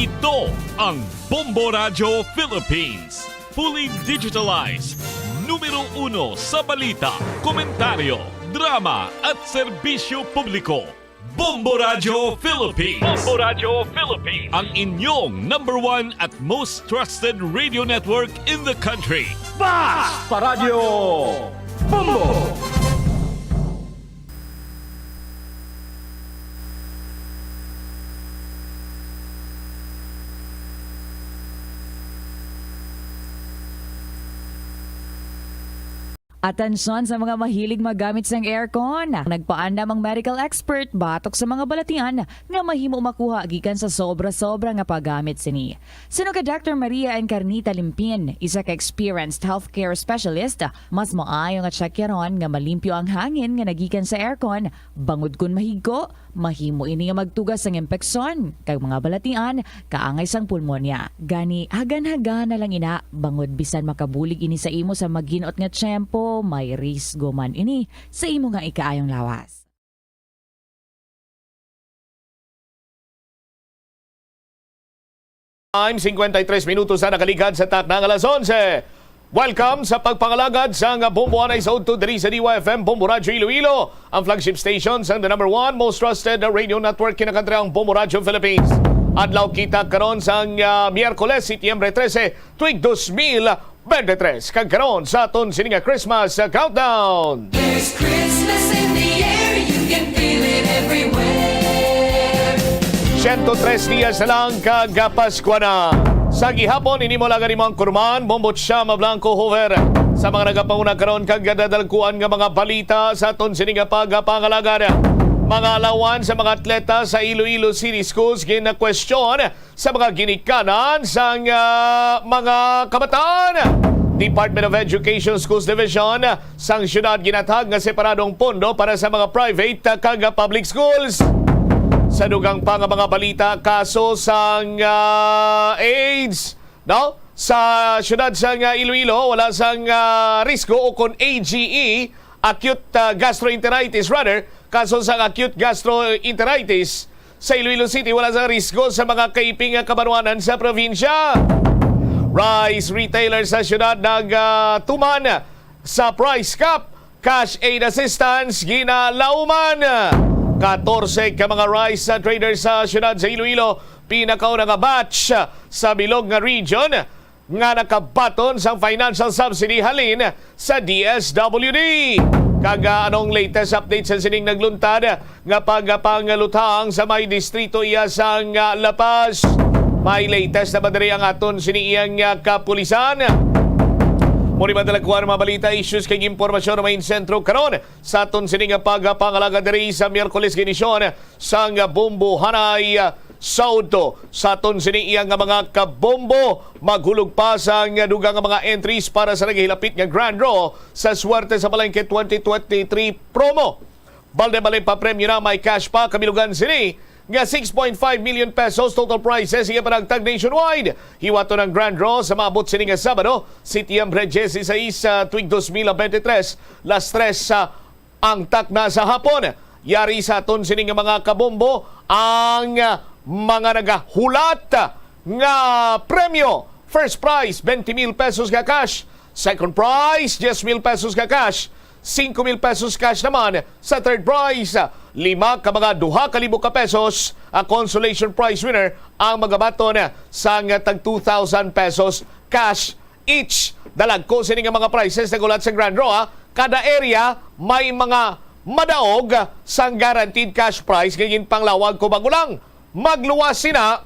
Ito ang Bombo Radio Philippines. Fully digitalized. Numero 1 sa balita, komentaryo, drama at serbisyo publiko. Bombo Radio Philippines. Bombo Radio Philippines. Ang inyong number 1 at most trusted radio network in the country. Basta Radio Bombo! Atensyon sa mga mahilig magamit ng aircon. Nagpaandam ang medical expert batok sa mga balatian nga mahimo makuha gikan sa sobra-sobra nga paggamit sini. Sino ka Dr. Maria Encarnita Limpin, isa ka experienced healthcare specialist, mas maayo nga tsakyaron nga malimpyo ang hangin nga nagikan sa aircon, bangod kun mahigko, mahimo ini nga magtugas ng impeksyon kag mga balatian kaangay sang pulmonya. Gani hagan-hagan na lang ina bangod bisan makabulig ini sa imo sa maghinot nga tiyempo, may risgo man ini sa imo nga ikaayong lawas. Time 53 minutos na nakaligad sa taknang alas 11. Welcome sa pagpangalagad sa Bombo Anay sa Udto diri sa DYFM Bombo Radio Iloilo, ang flagship station sa the number 1 most trusted radio network kinakadra ang Bombo Radio Philippines. Adlaw kita karon sa Miyerkules, Setyembre 13, tuig 2023. Kagkaroon sa aton sininga Christmas countdown. There's Christmas in the air, you can feel it everywhere. 103 días na lang kagapaskwa na. Sa gihapon, ini mo lang mo ang kurman, Bombot Shama Blanco Hover. Sa mga nagapanguna karon kagadadalkuan nga mga balita sa aton sininga pagpangalagad. Mga alawan sa mga atleta sa Iloilo City Schools gina-question sa mga ginikanan sa mga kabataan. Department of Education Schools Division sang syudad ginatag nga separadong pondo para sa mga private kag public schools. Sa dugang pa nga mga balita, kaso sang AIDS, no? Sa syudad sang Iloilo, wala sang risko o kon AGE, acute gastroenteritis rather, kaso sang acute gastroenteritis sa Iloilo City, wala sang risko sa mga kaiping kabanuanan sa probinsya. Rice retailer sa syudad nagtuman sa price cap, cash aid assistance ginalauman. 14 ka mga rice traders sa syudad sa Iloilo, pinakaw nga batch sa bilog nga region nga nakabaton sa financial subsidy halin sa DSWD. Kaga anong latest update sa sining nagluntad nga pagpangalutang sa may distrito iya sang La Paz. May latest na badari ang aton siniyang kapulisan. Muli madalagkuhan mga balita, issues kay impormasyon na may sentro karon sa aton sining pagpangalaga diri sa Miyerkules ginisyon sa Bombo Hanay Saudo. Sa aton siniyang mga kabombo, maghulog pa sa dugang mga entries para sa naghihilapit nga Grand Draw sa Swerte sa Palengke 2023 promo. Balde-balde pa premyo na, may cash pa, kamilugan sini nga 6.5 million pesos total prizes iya panagtag nationwide. Hiwato ng Grand Draw sa maabot sini nga Sabado, Setyembre 16 tuig 2023, las 3 ang takna sa hapon. Yari sa aton sini nga mga kabombo ang mga nagahulat nga premyo. First prize 20,000 pesos ka cash, second prize 10,000 pesos ka cash, 5,000 pesos cash naman sa third prize. 5 ka mga 2,000 ka pesos ang consolation prize winner ang magabaton sa tag 2,000 pesos cash each. Dalag ko sini nga mga prizes na gulat sa Grand Draw. Kada area may mga madaog sang guaranteed cash prize ngayon panglawag ko bagulang. Magluwas sina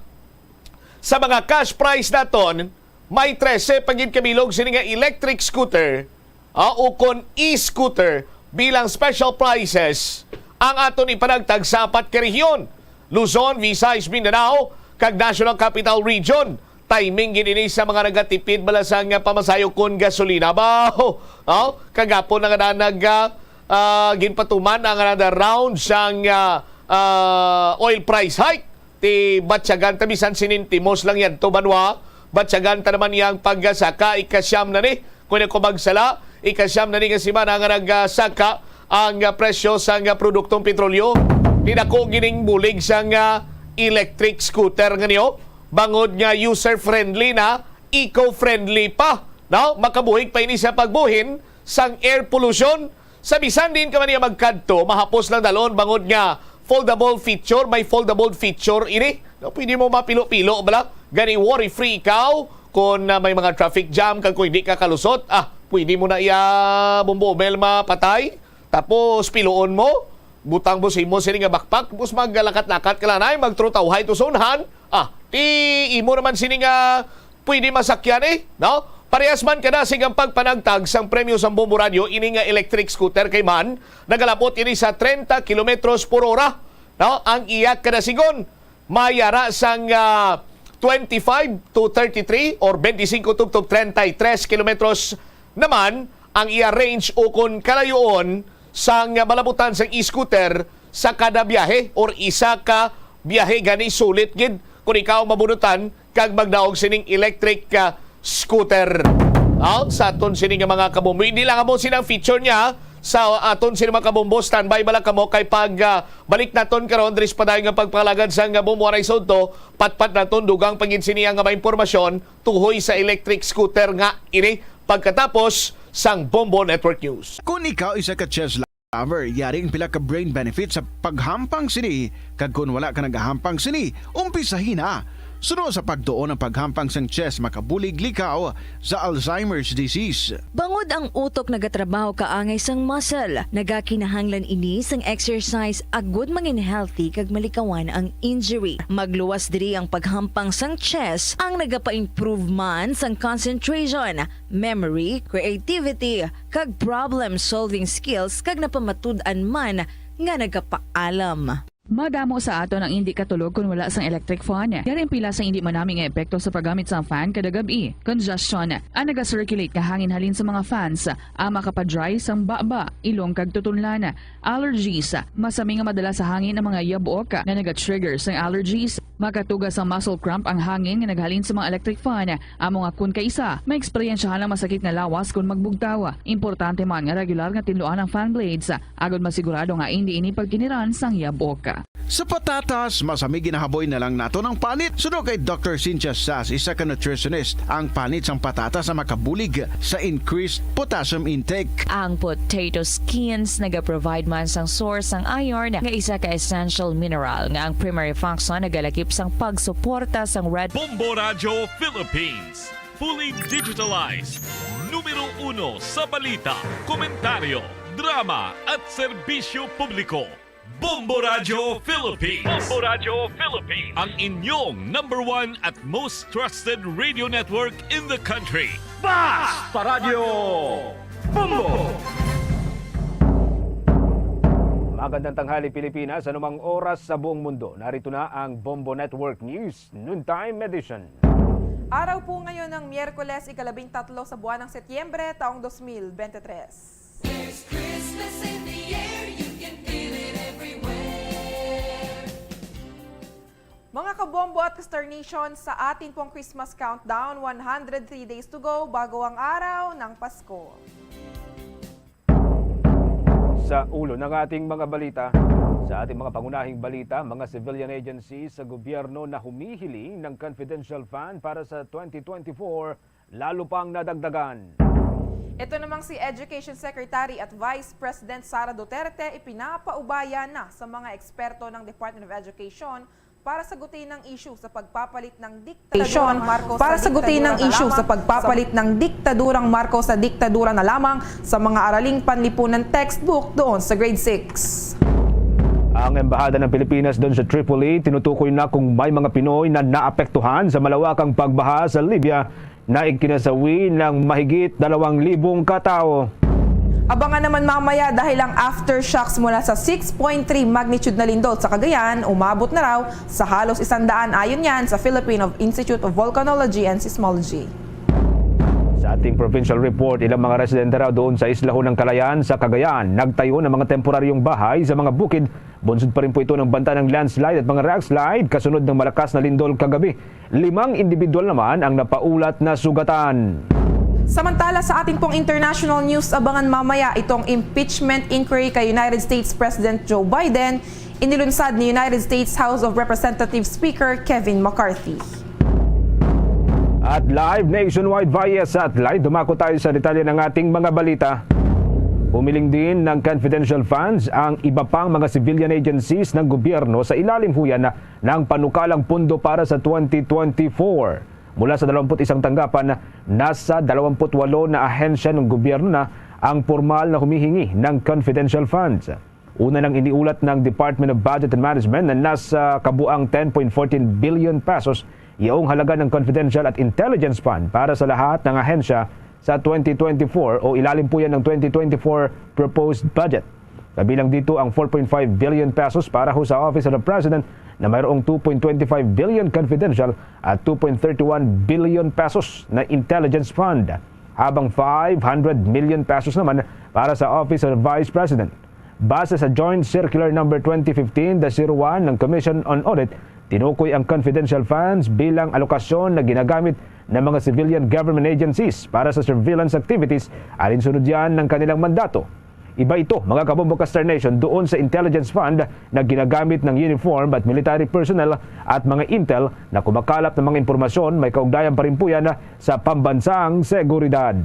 sa mga cash prize naton, may 13 pagin kamilog sini nga electric scooter o kon e-scooter bilang special prizes ang aton ipanagtag sa 4 ka rehiyon: Luzon, Visayas, Mindanao, kag National Capital Region. Timing gini sa mga nagatipid balasang pamasayo kon gasolina ba. Kagapon nga ginpatuman ang another round sang oil price hike. Ti batyagan ta bisan sinintimos lang yan to banwa. Batyagan ta naman yang paggasaka ikasyam na ni. Kung ako magsala, ikasyam na ni nga simana nga nagsaka ang presyo sa produktong petrolyo. Dinako gining bulig sa electric scooter nga niyo. bangod nga user-friendly na, eco-friendly pa. No? Makabuhig pa ini sa pagbuhin sang air pollution. Sa bisan din ka man niya magkadto, mahapos lang dalon bangod nga foldable feature, may foldable feature ini. No, pwede mo mapilo-pilo bala. Gani worry-free ikaw kung may mga traffic jam kag kung hindi ka kalusot. Pwede mo na bumbomel mapatay. Tapos piloon mo, butang busin mo sini nga backpack, tapos maggalakat-lakat ka lang ay magtrutawhay to sunhan. Imo naman sini nga pwede masakyan no? Parehas man kada sigang pagpanagtag sang premyo sa Bombo Radio ini nga electric scooter kay man nagalapot ini sa 30 kilometros por hora. No? Ang iyak kada sigon mayara sang 25 to 33 or 25 to 33 kilometros naman ang iya range o kon kalayoon sang malabutan sang e-scooter sa kada biyahe or isa ka biyahe gani sulit gid kung ikaw mabunutan kag magdaog sining electric scooter. Sa aton sining mga kabombo. Hindi lang mo sinang feature niya sa aton sining mga kabombo. Standby bala kamo kay pag balik naton karon dris pa dayon nga pagpalagad sang bombo aray sodto patpat naton dugang pagin siniya nga may impormasyon tuhoy sa electric scooter nga ini pagkatapos sang Bombo Network News. Kung ikaw isa ka chess lover, yaring pila ka brain benefit sa paghampang sini. Kag kung wala ka nagahampang sini, umpisahin na. Sunod sa pagtuon ng paghampang sang chess makabulig likaw sa Alzheimer's disease. Bangod ang utok nagatrabaho kaangay sang muscle, nagakinahanglan ini sang exercise agud mangin healthy kag malikawan ang injury. Magluwas diri ang paghampang sang chess ang nagapa-improve man sang concentration, memory, creativity, kag problem-solving skills kag napamatud-an man nga nagapaalam. Madamo sa ato ang hindi katulog kung wala sang electric fan. Yaring pila sa hindi manaming epekto sa paggamit sa fan kada gabi. Congestion, ang naga-circulate ka hangin halin sa mga fans, ang makapadry sang baba, ilong kag tutunlan. Allergies, masami nga madala sa hangin ang mga yabuok na naga-trigger sang allergies. Makatugas ang muscle cramp ang hangin nga naghalin sa mga electric fan. Amo nga kun kaisa, may eksperyensyahan ang masakit nga lawas kung magbugtaw. Importante man nga regular nga tinluan ang fan blades, agad masigurado nga hindi ini pagkiniran sang yabuok. Sa patatas, masami ginahaboy na lang nato ng panit. Sunod kay Dr. Cynthia Sass, isa ka nutritionist, ang panit sang patatas sa makabulig sa increased potassium intake. Ang potato skins naga-provide man sang source sang iron nga isa ka essential mineral nga ang primary function nagalakip sang pagsuporta sang red Bombo Radio Philippines. Fully digitalized. Numero 1 sa balita, komentaryo, drama at serbisyo publiko. Bombo Radio Philippines. Bombo Radio Philippines. Ang inyong number 1 at most trusted radio network in the country. Sa Radyo Bombo! Magandang tanghali Pilipinas, anumang oras sa buong mundo. Narito na ang Bombo Network News Noontime Edition. Araw po ngayon ng Miyerkules, ika-13 sa buwan ng Setyembre, taong 2023. There's Christmas in the air, you can feel it everywhere. Mga kabombo at Star Nation, sa atin pong Christmas countdown, 103 days to go bago ang araw ng Pasko. Sa ulo ng ating mga balita, sa ating mga pangunahing balita, mga civilian agencies sa gobyerno na humihiling ng confidential fund para sa 2024, lalo pang nadagdagan. Ito namang si Education Secretary at Vice President Sara Duterte ipinapaubaya na sa mga eksperto ng Department of Education para sagutin ng issue sa pagpapalit ng diktadurang Marcos sa diktadura na lamang sa mga araling panlipunan textbook doon sa grade 6. Ang Embahada ng Pilipinas doon sa Tripoli tinutukoy na kung may mga Pinoy na naapektuhan sa malawakang pagbaha sa Libya na ikinasawi ng mahigit 2,000 katao. Abangan naman mamaya dahil ang aftershocks mula sa 6.3 magnitude na lindol sa Cagayan umabot na raw sa halos 100 ayon yan sa Philippine Institute of Volcanology and Seismology. Sa ating provincial report, ilang mga residente raw doon sa Islahon ng Kalayaan sa Cagayan nagtayo ng mga temporaryong bahay sa mga bukid. Bunsod pa rin po ito ng banta ng landslide at mga rockslide kasunod ng malakas na lindol kagabi. 5 individual naman ang napaulat na sugatan. Samantala sa ating pong international news, abangan mamaya itong impeachment inquiry kay United States President Joe Biden, inilunsad ni United States House of Representatives Speaker Kevin McCarthy. At live nationwide via satellite, dumako tayo sa detalye ng ating mga balita. Humiling din ng confidential funds ang iba pang mga civilian agencies ng gobyerno sa ilalim huyan ng panukalang pundo para sa 2024. Mula sa 21 tanggapan, nasa 28 na ahensya ng gobyerno na ang formal na humihingi ng confidential funds. Una nang iniulat ng Department of Budget and Management na nasa kabuang 10.14 billion pesos iyong halaga ng confidential at intelligence fund para sa lahat ng ahensya sa 2024 o ilalim po yan ng 2024 proposed budget. Kabilang dito ang 4.5 billion pesos para ho sa Office of the President na mayroong 2.25 billion confidential at 2.31 billion pesos na intelligence fund, habang 500 million pesos naman para sa Office of the Vice President. Base sa Joint Circular No. 2015-01 ng Commission on Audit, tinukoy ang confidential funds bilang alokasyon na ginagamit ng mga civilian government agencies para sa surveillance activities alinsunod yan ng kanilang mandato. Iba ito, mga kabombo ka Star Nation, doon sa intelligence fund na ginagamit ng uniform at military personnel at mga intel na kumakalap ng mga impormasyon, may kaugnayan pa rin po yan sa pambansang seguridad.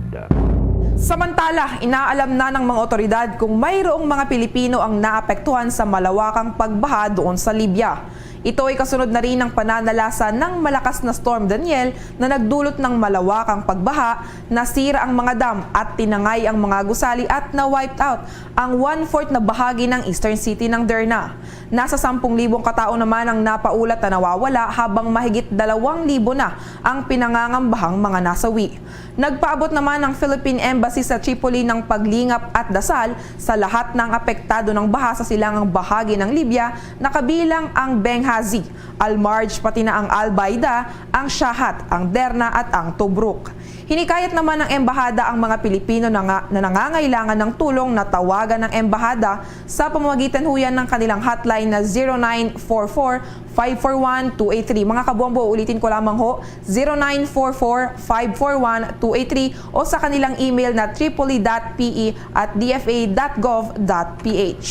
Samantala, inaalam na ng mga otoridad kung mayroong mga Pilipino ang naapektuhan sa malawakang pagbaha doon sa Libya. Ito ay kasunod na rin ng pananalasa ng malakas na Storm Daniel na nagdulot ng malawakang pagbaha, nasira ang mga dam at tinangay ang mga gusali at na-wiped out ang 1/4 na bahagi ng eastern city ng Derna. Nasa 10,000 katao naman ang napaulat na nawawala habang mahigit 2,000 na ang pinangangambahang mga nasawi. Nagpaabot naman ang Philippine Embassy sa Tripoli ng paglingap at dasal sa lahat ng apektado ng baha sa silangang bahagi ng Libya na kabilang ang Benghazi, Al-Marj pati na ang Al-Baida, ang Shahat, ang Derna at ang Tobruk. Hinikayat naman ng embahada ang mga Pilipino na nangangailangan ng tulong na tawagan ng embahada sa pamamagitan huyan ng kanilang hotline na 0944-541-283. Mga kabombo, ulitin ko lamang ho, 0944-541-283 o sa kanilang email na tripoli.pe@dfa.gov.ph.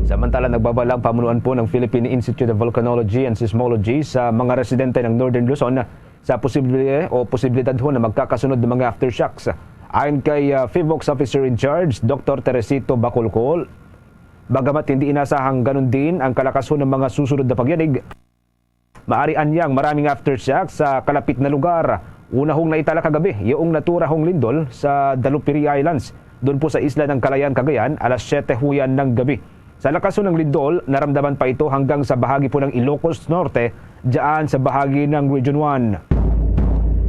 Samantala, nagbabalang pamunuan po ng Philippine Institute of Volcanology and Seismology sa mga residente ng Northern Luzon sa posibilidad ho na magkakasunod ng mga aftershocks. Ayon kay FIVOX Officer in Charge, Dr. Teresito Bacolcol, bagamat hindi inasahang ganun din ang kalakaso ng mga susunod na pagyanig, maari anyang maraming aftershocks sa kalapit na lugar. Una hong naitala kagabi, yung natura hong lindol sa Dalupiri Islands, doon po sa isla ng Calayan, Cagayan, alas 7 huyan ng gabi. Sa lakaso ng lindol, naramdaman pa ito hanggang sa bahagi po ng Ilocos Norte, diyan sa bahagi ng Region 1.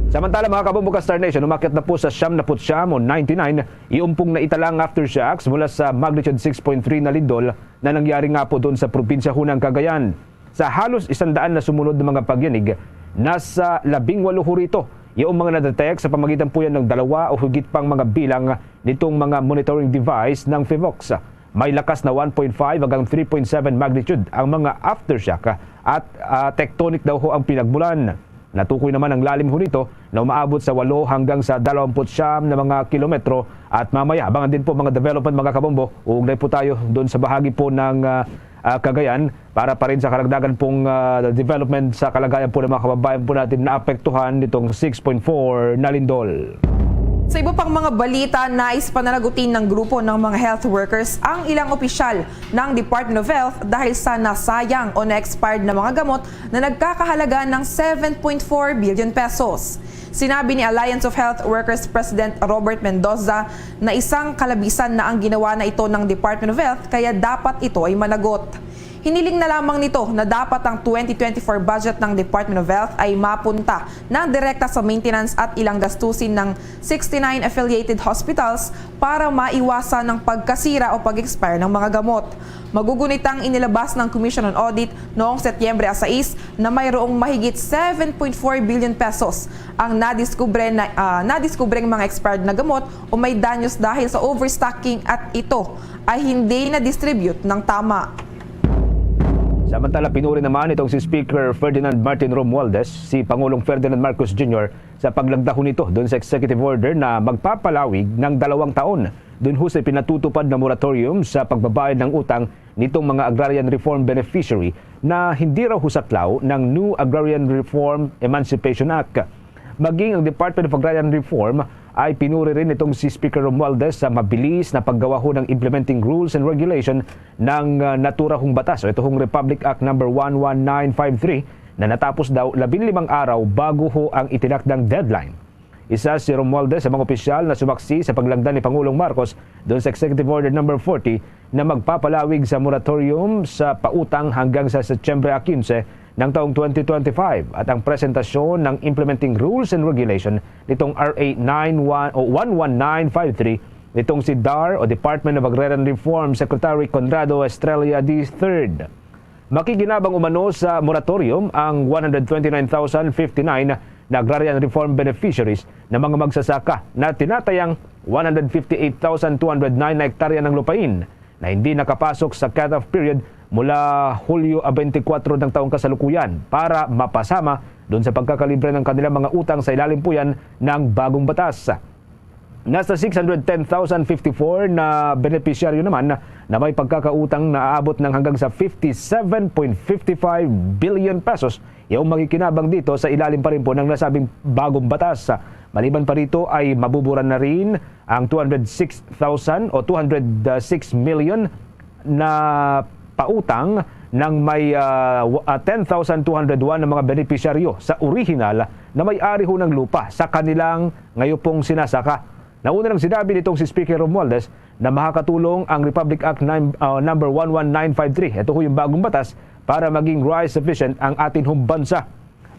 Samantala, mga kabombo ka Star Nation, umakyat na po sa 99 o 99 iumpong na italang aftershocks mula sa magnitude 6.3 na lindol na nangyari nga po doon sa probinsya ng Cagayan. Sa halos 100 na sumunod na mga pagyanig, nasa 18 ho rito yung mga nadetect sa pamagitan po yan ng 2 o higit pang mga bilang nitong mga monitoring device ng FIVOX. May lakas na 1.5 hanggang 3.7 magnitude ang mga aftershock at tectonic daw ho ang pinagmulan. Natukoy naman ang lalim ho nito na umaabot sa 8 hanggang sa 29 na mga kilometro at mamaya abangan din po mga development mga kabombo. Uugnay po tayo doon sa bahagi po ng Cagayan para pa rin sa karagdagan pong development sa kalagayan po ng mga kababayan po natin na apektuhan nitong 6.4 na lindol. Sa iba pang mga balita, nais pananagutin ng grupo ng mga health workers ang ilang opisyal ng Department of Health dahil sa nasayang o na-expired na mga gamot na nagkakahalaga ng 7.4 billion pesos. Sinabi ni Alliance of Health Workers President Robert Mendoza na isang kalabisan na ang ginawa na ito ng Department of Health kaya dapat ito ay managot. Hiniling na lamang nito na dapat ang 2024 budget ng Department of Health ay mapunta ng direkta sa maintenance at ilang gastusin ng 69 affiliated hospitals para maiwasan ng pagkasira o pag-expire ng mga gamot. Magugunit ang inilabas ng Commission on Audit noong Setyembre 6 na mayroong mahigit 7.4 billion pesos ang nadiskubreng mga expired na gamot o may danyos dahil sa overstocking at ito ay hindi na-distribute ng tama. Samantala, pinuri naman itong si Speaker Ferdinand Martin Romualdez, si Pangulong Ferdinand Marcos Jr. sa paglagdaho nito doon sa executive order na magpapalawig ng 2 taon. Doon ho sa pinatutupad na moratorium sa pagbabayad ng utang nitong mga agrarian reform beneficiary na hindi raw husaklaw ng New Agrarian Reform Emancipation Act. Maging ang Department of Agrarian Reform ay pinuri rin itong si Speaker Romualdez sa mabilis na paggawa ho ng implementing rules and regulation ng naturahong batas o ito hong Republic Act No. 11953 na natapos daw 15 araw bago ho ang itinakdang deadline. Isa si Romualdez sa mga opisyal na sumaksi sa paglagda ni Pangulong Marcos doon sa Executive Order No. 40 na magpapalawig sa moratorium sa pautang hanggang sa Setyembre 15 ng taong 2025 at ang presentasyon ng implementing rules and regulation nitong RA 11953 nitong si DAR o Department of Agrarian Reform Secretary Conrado Estrella III. Makikinabang umano sa moratorium ang 129,059 na agrarian reform beneficiaries na mga magsasaka na tinatayang 158,209 na hektarya ng lupain na hindi nakapasok sa cut-off period mula Hulyo 24 ng taong kasalukuyan para mapasama doon sa pagkakalibre ng kanilang mga utang sa ilalim po yan ng bagong batas. Nasa 610,054 na benepisyaryo naman na may pagkakautang na aabot ng hanggang sa 57.55 billion pesos yung makikinabang dito sa ilalim pa rin po ng nasabing bagong batas. Maliban pa rito ay mabuburan na rin ang 206,000 o 206 million na pautang ng may 10,201 na mga benepisyaryo sa orihinal na may-ari ho ng lupa sa kanilang ngayon pong sinasaka. Nauna nang sinabi nitong si Speaker Romualdez na makakatulong ang Republic Act No. 11953. Ito ho yung bagong batas para maging rice sufficient ang atin hong bansa.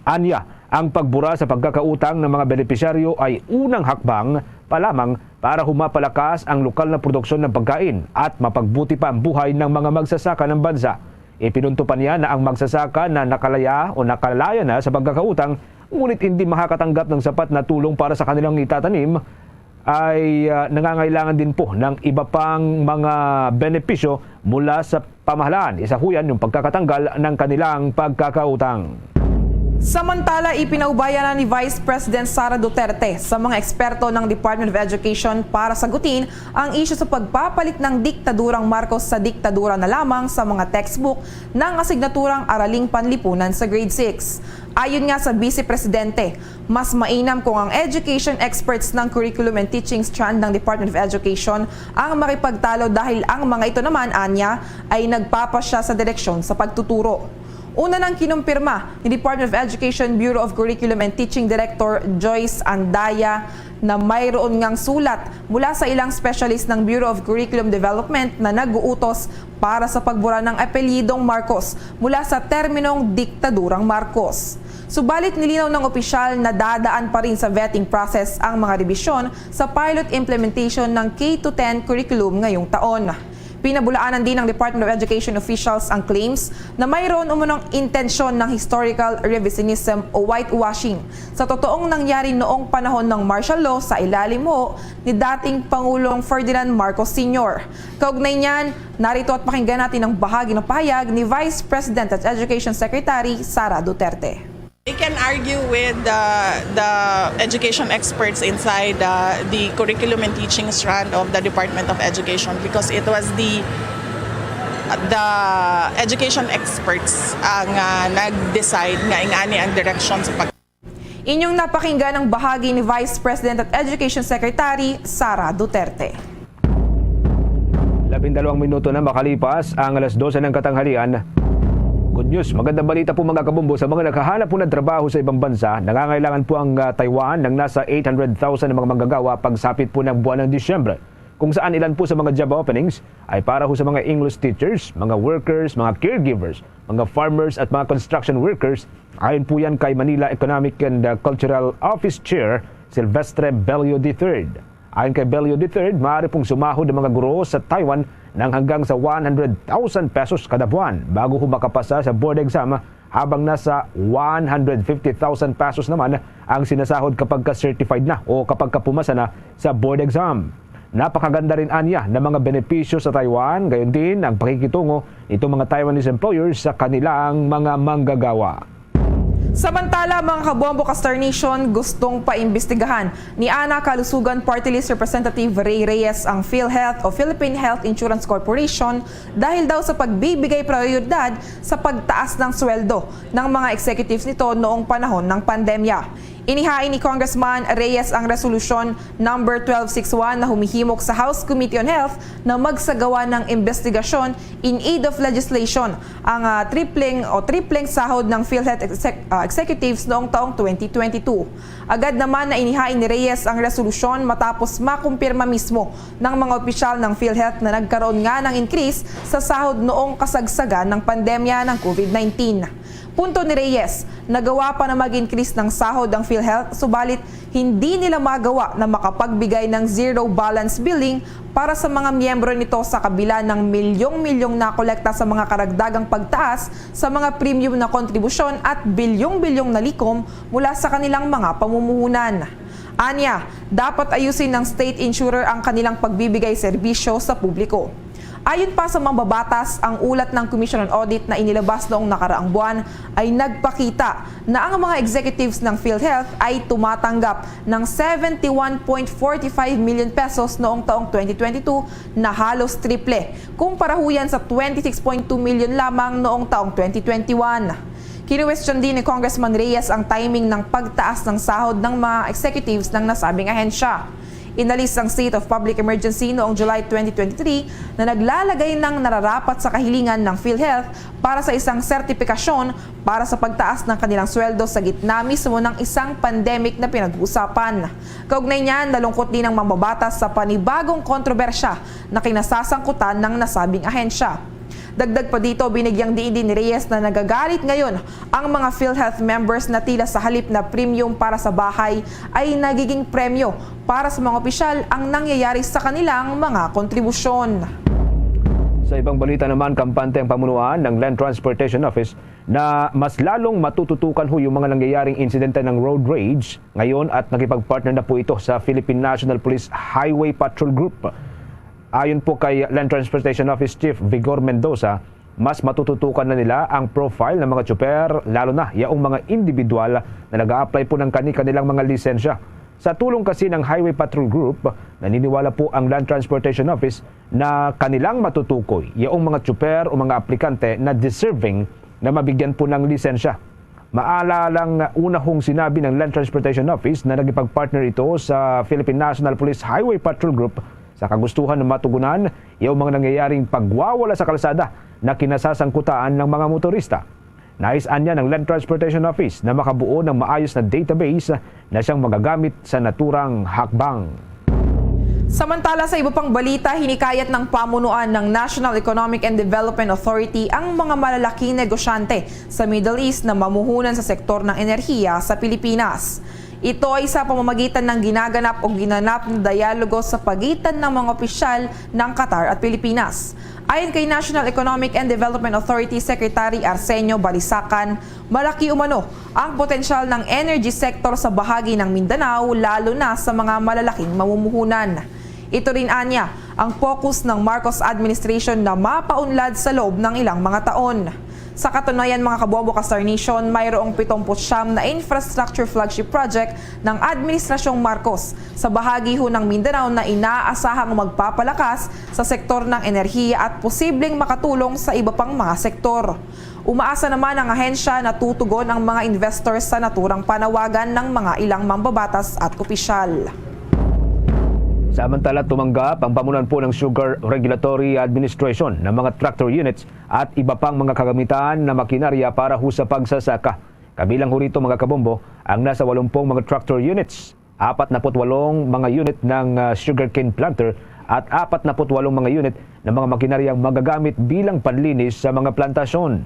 Anya, ang pagbura sa pagkakautang ng mga benepisyaryo ay unang hakbang pa lamang para humapalakas ang lokal na produksyon ng pagkain at mapagbuti pa ang buhay ng mga magsasaka ng bansa. Ipinuntupan niya na ang magsasaka na nakalaya o nakalaya na sa pagkakautang ngunit hindi makakatanggap ng sapat na tulong para sa kanilang itatanim ay nangangailangan din po ng iba pang mga benepisyo mula sa pamahalaan. Isa ho yan yung pagkakatanggal ng kanilang pagkakautang. Samantala, ipinaubaya na ni Vice President Sara Duterte sa mga eksperto ng Department of Education para sagutin ang isyu sa pagpapalit ng diktadurang Marcos sa diktadura na lamang sa mga textbook ng asignaturang Araling Panlipunan sa grade 6. Ayon nga sa Vice Presidente, mas mainam kung ang education experts ng Curriculum and Teaching Strand ng Department of Education ang makipagtalo dahil ang mga ito naman, anya, ay nagpapasya sa direksyon sa pagtuturo. Una nang kinumpirma ni Department of Education Bureau of Curriculum and Teaching Director Joyce Andaya na mayroon ngang sulat mula sa ilang specialist ng Bureau of Curriculum Development na nag-uutos para sa pagbura ng apelyidong Marcos mula sa terminong diktadurang Marcos. Subalit nilinaw ng opisyal na dadaan pa rin sa vetting process ang mga revisyon sa pilot implementation ng K-10 curriculum ngayong taon. Pinabulaanan din ng Department of Education officials ang claims na mayroon umunong intensyon ng historical revisionism o whitewashing sa totoong nangyari noong panahon ng martial law sa ilalim ho ni dating Pangulong Ferdinand Marcos Sr. Kaugnay niyan, narito at pakinggan natin ang bahagi ng pahayag ni Vice President at Education Secretary Sara Duterte. We can argue with the education experts inside the curriculum and teaching strand of the Department of Education because it was the education experts ang nag-decide nga ingani ang direction sa pag. Inyong napakinggan ang bahagi ni Vice President at Education Secretary Sara Duterte. 12 minuto na makalipas ang alas 12 ng katanghalian. Good news, magandang balita po mga kabumbo sa mga nakahanap po ng trabaho sa ibang bansa. Nangangailangan po ang Taiwan ng nasa 800,000 na mga manggagawa pagsapit po ng buwan ng Disyembre. Kung saan ilan po sa mga job openings ay para po sa mga English teachers, mga workers, mga caregivers, mga farmers at mga construction workers. Ayon po yan kay Manila Economic and Cultural Office Chair Silvestre Bello III. Ayon kay Bello III, maaari pong sumahod ng mga guro sa Taiwan ng hanggang sa 100,000 pesos kada buwan bago makapasa sa board exam habang nasa 150,000 pesos naman ang sinasahod kapag ka-certified na o kapag pumasa na sa board exam. Napakaganda rin anya ng mga benepisyo sa Taiwan, gayon din ang pakikitungo nitong mga Taiwanese employers sa kanilang mga manggagawa. Samantala, mga kabombo Star Nation, gustong paimbestigahan ni Ana Kalusugan Party List Representative Ray Reyes ang PhilHealth o Philippine Health Insurance Corporation dahil daw sa pagbibigay prioridad sa pagtaas ng sweldo ng mga executives nito noong panahon ng pandemya. Inihain ni Congressman Reyes ang resolusyon number 1261 na humihimok sa House Committee on Health na magsagawa ng investigasyon in aid of legislation ang tripleng sahod ng PhilHealth executives noong taong 2022. Agad naman na inihain ni Reyes ang resolusyon matapos makumpirma mismo ng mga opisyal ng PhilHealth na nagkaroon nga ng increase sa sahod noong kasagsagan ng pandemya ng COVID-19. Punto ni Reyes, nagawa pa na mag-increase ng sahod ang PhilHealth, subalit hindi nila magawa na makapagbigay ng zero balance billing para sa mga miyembro nito sa kabila ng milyong-milyong na kolekta sa mga karagdagang pagtaas sa mga premium na kontribusyon at bilyong-bilyong na likom mula sa kanilang mga pamumuhunan. Anya, dapat ayusin ng state insurer ang kanilang pagbibigay serbisyo sa publiko. Ayon pa sa mambabatas, ang ulat ng Commission on Audit na inilabas noong nakaraang buwan ay nagpakita na ang mga executives ng PhilHealth ay tumatanggap ng 71.45 million pesos noong taong 2022 na halos triple, kumpara yan sa 26.2 million lamang noong taong 2021. Kinuwestiyon din ni Congressman Reyes ang timing ng pagtaas ng sahod ng mga executives ng nasabing ahensya. Inalis ang state of public emergency noong July 2023 na naglalagay ng nararapat sa kahilingan ng PhilHealth para sa isang sertipikasyon para sa pagtaas ng kanilang sweldo sa gitna mismo ng isang pandemic na pinag-uusapan. Kaugnay niyan, nalungkot din ang mambabatas sa panibagong kontrobersya na kinasasangkutan ng nasabing ahensya. Dagdag pa dito, binigyang diin din ni Reyes na nagagalit ngayon ang mga PhilHealth members na tila sa halip na premium para sa bahay ay nagiging premyo para sa mga opisyal ang nangyayari sa kanilang mga kontribusyon. Sa ibang balita naman, kampante ang pamunuan ng Land Transportation Office na mas lalong matututukan yung mga nangyayaring insidente ng road rage ngayon at nakipagpartner na po ito sa Philippine National Police Highway Patrol Group. Ayon po kay Land Transportation Office Chief Vigor Mendoza, mas matututukan na nila ang profile ng mga tsuper, lalo na yaong mga individual na nag-a-apply po ng kanilang mga lisensya. Sa tulong kasi ng Highway Patrol Group, naniniwala po ang Land Transportation Office na kanilang matutukoy yaong mga tsuper o mga aplikante na deserving na mabigyan po ng lisensya. Maalalang una hong sinabi ng Land Transportation Office na nagipag-partner ito sa Philippine National Police Highway Patrol Group sa kagustuhan na matugunan yung mga nangyayaring pagwawala sa kalsada na kinasasangkutaan ng mga motorista. Nais-an niya ng Land Transportation Office na makabuo ng maayos na database na siyang magagamit sa naturang hakbang. Samantala, sa iba pang balita, hinikayat ng pamunuan ng National Economic and Development Authority ang mga malalaking negosyante sa Middle East na mamuhunan sa sektor ng enerhiya sa Pilipinas. Ito ay sa pamamagitan ng ginanap na dialogo sa pagitan ng mga opisyal ng Qatar at Pilipinas. Ayon kay National Economic and Development Authority Secretary Arsenio Balisacan, malaki umano ang potensyal ng energy sector sa bahagi ng Mindanao, lalo na sa mga malalaking mamumuhunan. Ito rin anya ang focus ng Marcos administration na mapaunlad sa loob ng ilang mga taon. Sa katunayan, mga kabombo Star Nation, mayroong 79 na infrastructure flagship project ng Administrasyong Marcos sa bahagi ho ng Mindanao na inaasahang magpapalakas sa sektor ng enerhiya at posibleng makatulong sa iba pang mga sektor. Umaasa naman ang ahensya na tutugon ang mga investors sa naturang panawagan ng mga ilang mambabatas at opisyal. Samantala, tumanggap ang pamunuan po ng Sugar Regulatory Administration ng mga tractor units at iba pang mga kagamitan na makinarya para ho sa pagsasaka. Kabilang ho rito, mga kabombo, ang nasa 80 mga tractor units, 48 mga unit ng sugarcane planter at 48 mga unit ng mga makinaryang magagamit bilang panlinis sa mga plantasyon.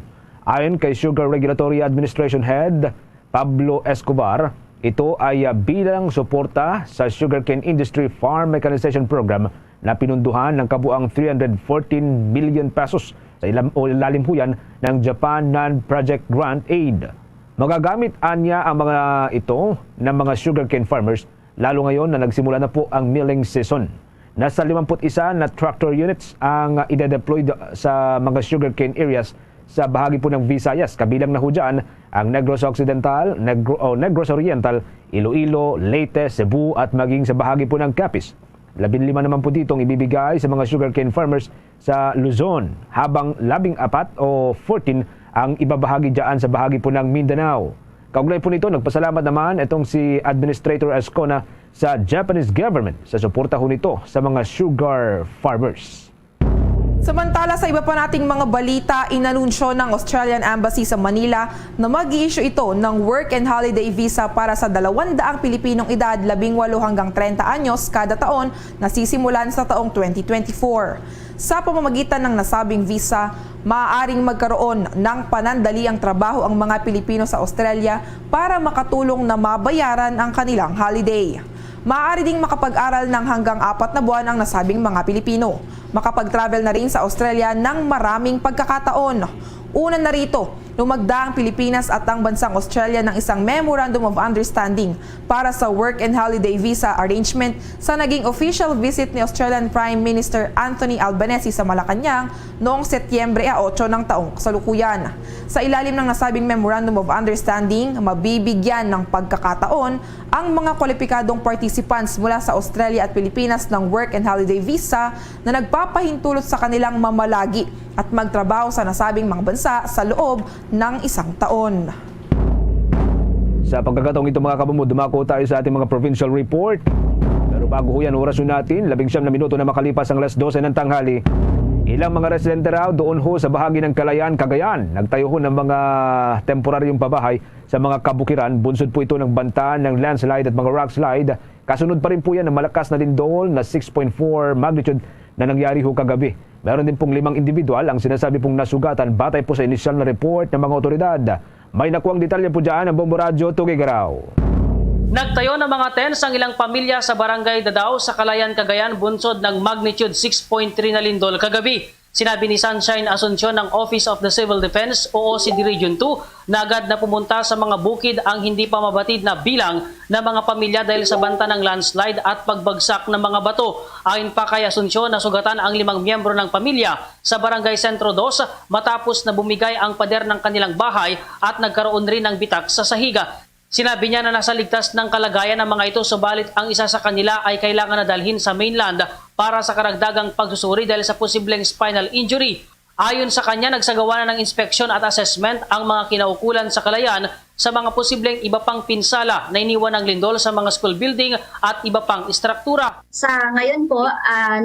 Ayon kay Sugar Regulatory Administration Head Pablo Escobar, ito ay bilang suporta sa Sugarcane Industry Farm Mechanization Program na pinunduhan ng kabuang 314 million pesos sa ilalim huyan ng Japan Non-Project Grant Aid. Magagamit anya ang mga ito ng mga sugarcane farmers, lalo ngayon na nagsimula na po ang milling season. Nasa 51 na tractor units ang ide-deploy sa mga sugarcane areas sa bahagi po ng Visayas, kabilang na ho dyan ang Negros Occidental, Negros Oriental, Iloilo, Leyte, Cebu at maging sa bahagi po ng Capiz. 15 naman po ditong ibibigay sa mga sugarcane farmers sa Luzon, habang 14 o 14 ang ibabahagi dyan sa bahagi po ng Mindanao. Kaugnay po nito, nagpasalamat naman itong si Administrator Ascona sa Japanese government sa suporta ho nito sa mga sugar farmers. Samantala sa iba pa nating mga balita, inanunsyo ng Australian Embassy sa Manila na mag-i-issue ito ng work and holiday visa para sa 200 Pilipinong edad 18 hanggang 30 anyos kada taon na sisimulan sa taong 2024. Sa pamamagitan ng nasabing visa, maaaring magkaroon ng panandaliang trabaho ang mga Pilipino sa Australia para makatulong na mabayaran ang kanilang holiday. Maaari ding makapag-aral ng hanggang 4 na buwan ang nasabing mga Pilipino. Makapag-travel na rin sa Australia ng maraming pagkakataon. Una na rito, lumagda ang Pilipinas at ang bansang Australia ng isang Memorandum of Understanding para sa work and holiday visa arrangement sa naging official visit ni Australian Prime Minister Anthony Albanese sa Malacanang noong Setyembre 8 ng taong kasalukuyan. Sa ilalim ng nasabing Memorandum of Understanding, mabibigyan ng pagkakataon ang mga kwalipikadong participants mula sa Australia at Pilipinas ng work and holiday visa na nagpapahintulot sa kanilang mamalagi at magtrabaho sa nasabing mga bansa sa loob ng 1 taon. Sa pagkakataong ito mga kabumod, dumako tayo sa ating mga provincial report. Pero bago ho yan, orasyon natin, 19 na minuto na makalipas ang 12 ng tanghali. Ilang mga residente raw doon ho sa bahagi ng Kalayaan, Cagayan, nagtayo ho ng mga temporaryong pabahay sa mga kabukiran. Bunsod po ito ng banta ng landslide at mga rock slide. Kasunod pa rin po yan ng malakas na lindol na 6.4 magnitude na nangyari ho kagabi. Meron din pong 5 individual ang sinasabi pong nasugatan batay po sa inisyal na report ng mga otoridad. May nakuwang detalye po dyan ang Bombo Radio Tugigaraw. Nagtayo ng mga tents ang ilang pamilya sa barangay Dadao sa Kalayaan, Cagayan bunsod ng magnitude 6.3 na lindol kagabi. Sinabi ni Sunshine Asuncion ng Office of the Civil Defense o OCD Region 2 na agad na pumunta sa mga bukid ang hindi pa mabatid na bilang ng mga pamilya dahil sa banta ng landslide at pagbagsak ng mga bato. Ayon pa kay Asuncion, nasugatan ang 5 miyembro ng pamilya sa Barangay Sentro 2 matapos na bumigay ang pader ng kanilang bahay at nagkaroon rin ng bitak sa sahiga. Sinabi niya na nasa ligtas ng kalagayan ng mga ito, subalit ang isa sa kanila ay kailangan na dalhin sa mainland para sa karagdagang pagsusuri dahil sa posibleng spinal injury. Ayon sa kanya, nagsagawa na ng inspeksyon at assessment ang mga kinaukulan sa Kalayaan sa mga posibleng iba pang pinsala na iniwan ng lindol sa mga school building at iba pang istruktura. Sa ngayon po,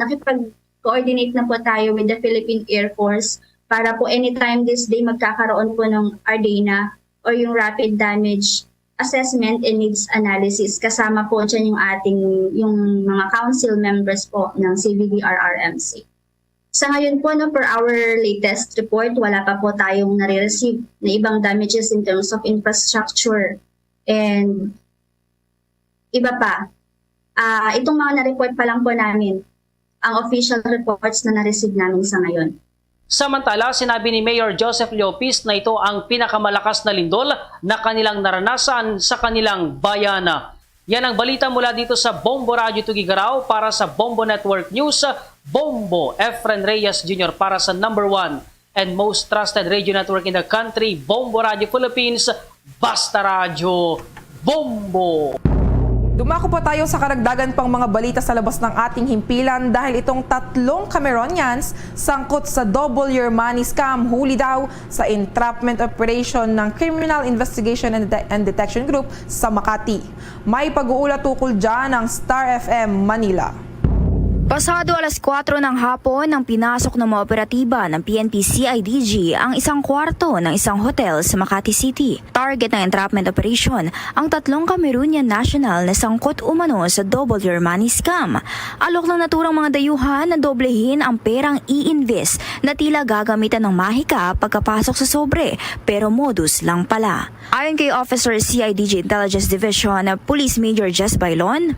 nakipag-coordinate na po tayo with the Philippine Air Force para po anytime this day magkakaroon po ng RDNA or yung Rapid Damage Assessment and Needs Analysis. Kasama po dyan yung mga council members po ng CVD-RRMC. Sa ngayon po, per our latest report, wala pa po tayong nare-receive na ibang damages in terms of infrastructure and iba pa. Itong mga na-report pa lang po namin, ang official reports na na-receive namin sa ngayon. Samantala, sinabi ni Mayor Joseph Leopis na ito ang pinakamalakas na lindol na kanilang naranasan sa kanilang bayana. Yan ang balita mula dito sa Bombo Radio Tugigaraw para sa Bombo Network News. Bombo Efren Reyes Jr. para sa #1 and most trusted radio network in the country, Bombo Radio Philippines. Basta Radio Bombo! Dumako pa tayo sa karagdagan pang mga balita sa labas ng ating himpilan dahil itong 3 Cameroonians sangkot sa double your money scam, huli daw sa entrapment operation ng Criminal Investigation and Detection Group sa Makati. May pag-uulat tukol dyan ng Star FM Manila. Pasado alas 4 ng hapon nang pinasok ng mga operatiba ng PNP CIDG ang isang kwarto ng isang hotel sa Makati City. Target ng entrapment operation ang 3 Cameroonian national na sangkot umano sa double your money scam. Alok ng naturang mga dayuhan na doblehin ang perang i-invest na tila gagamitan ng mahika pagkapasok sa sobre pero modus lang pala. Ayon kay Officer CIDG Intelligence Division Police Major Jess Bailon,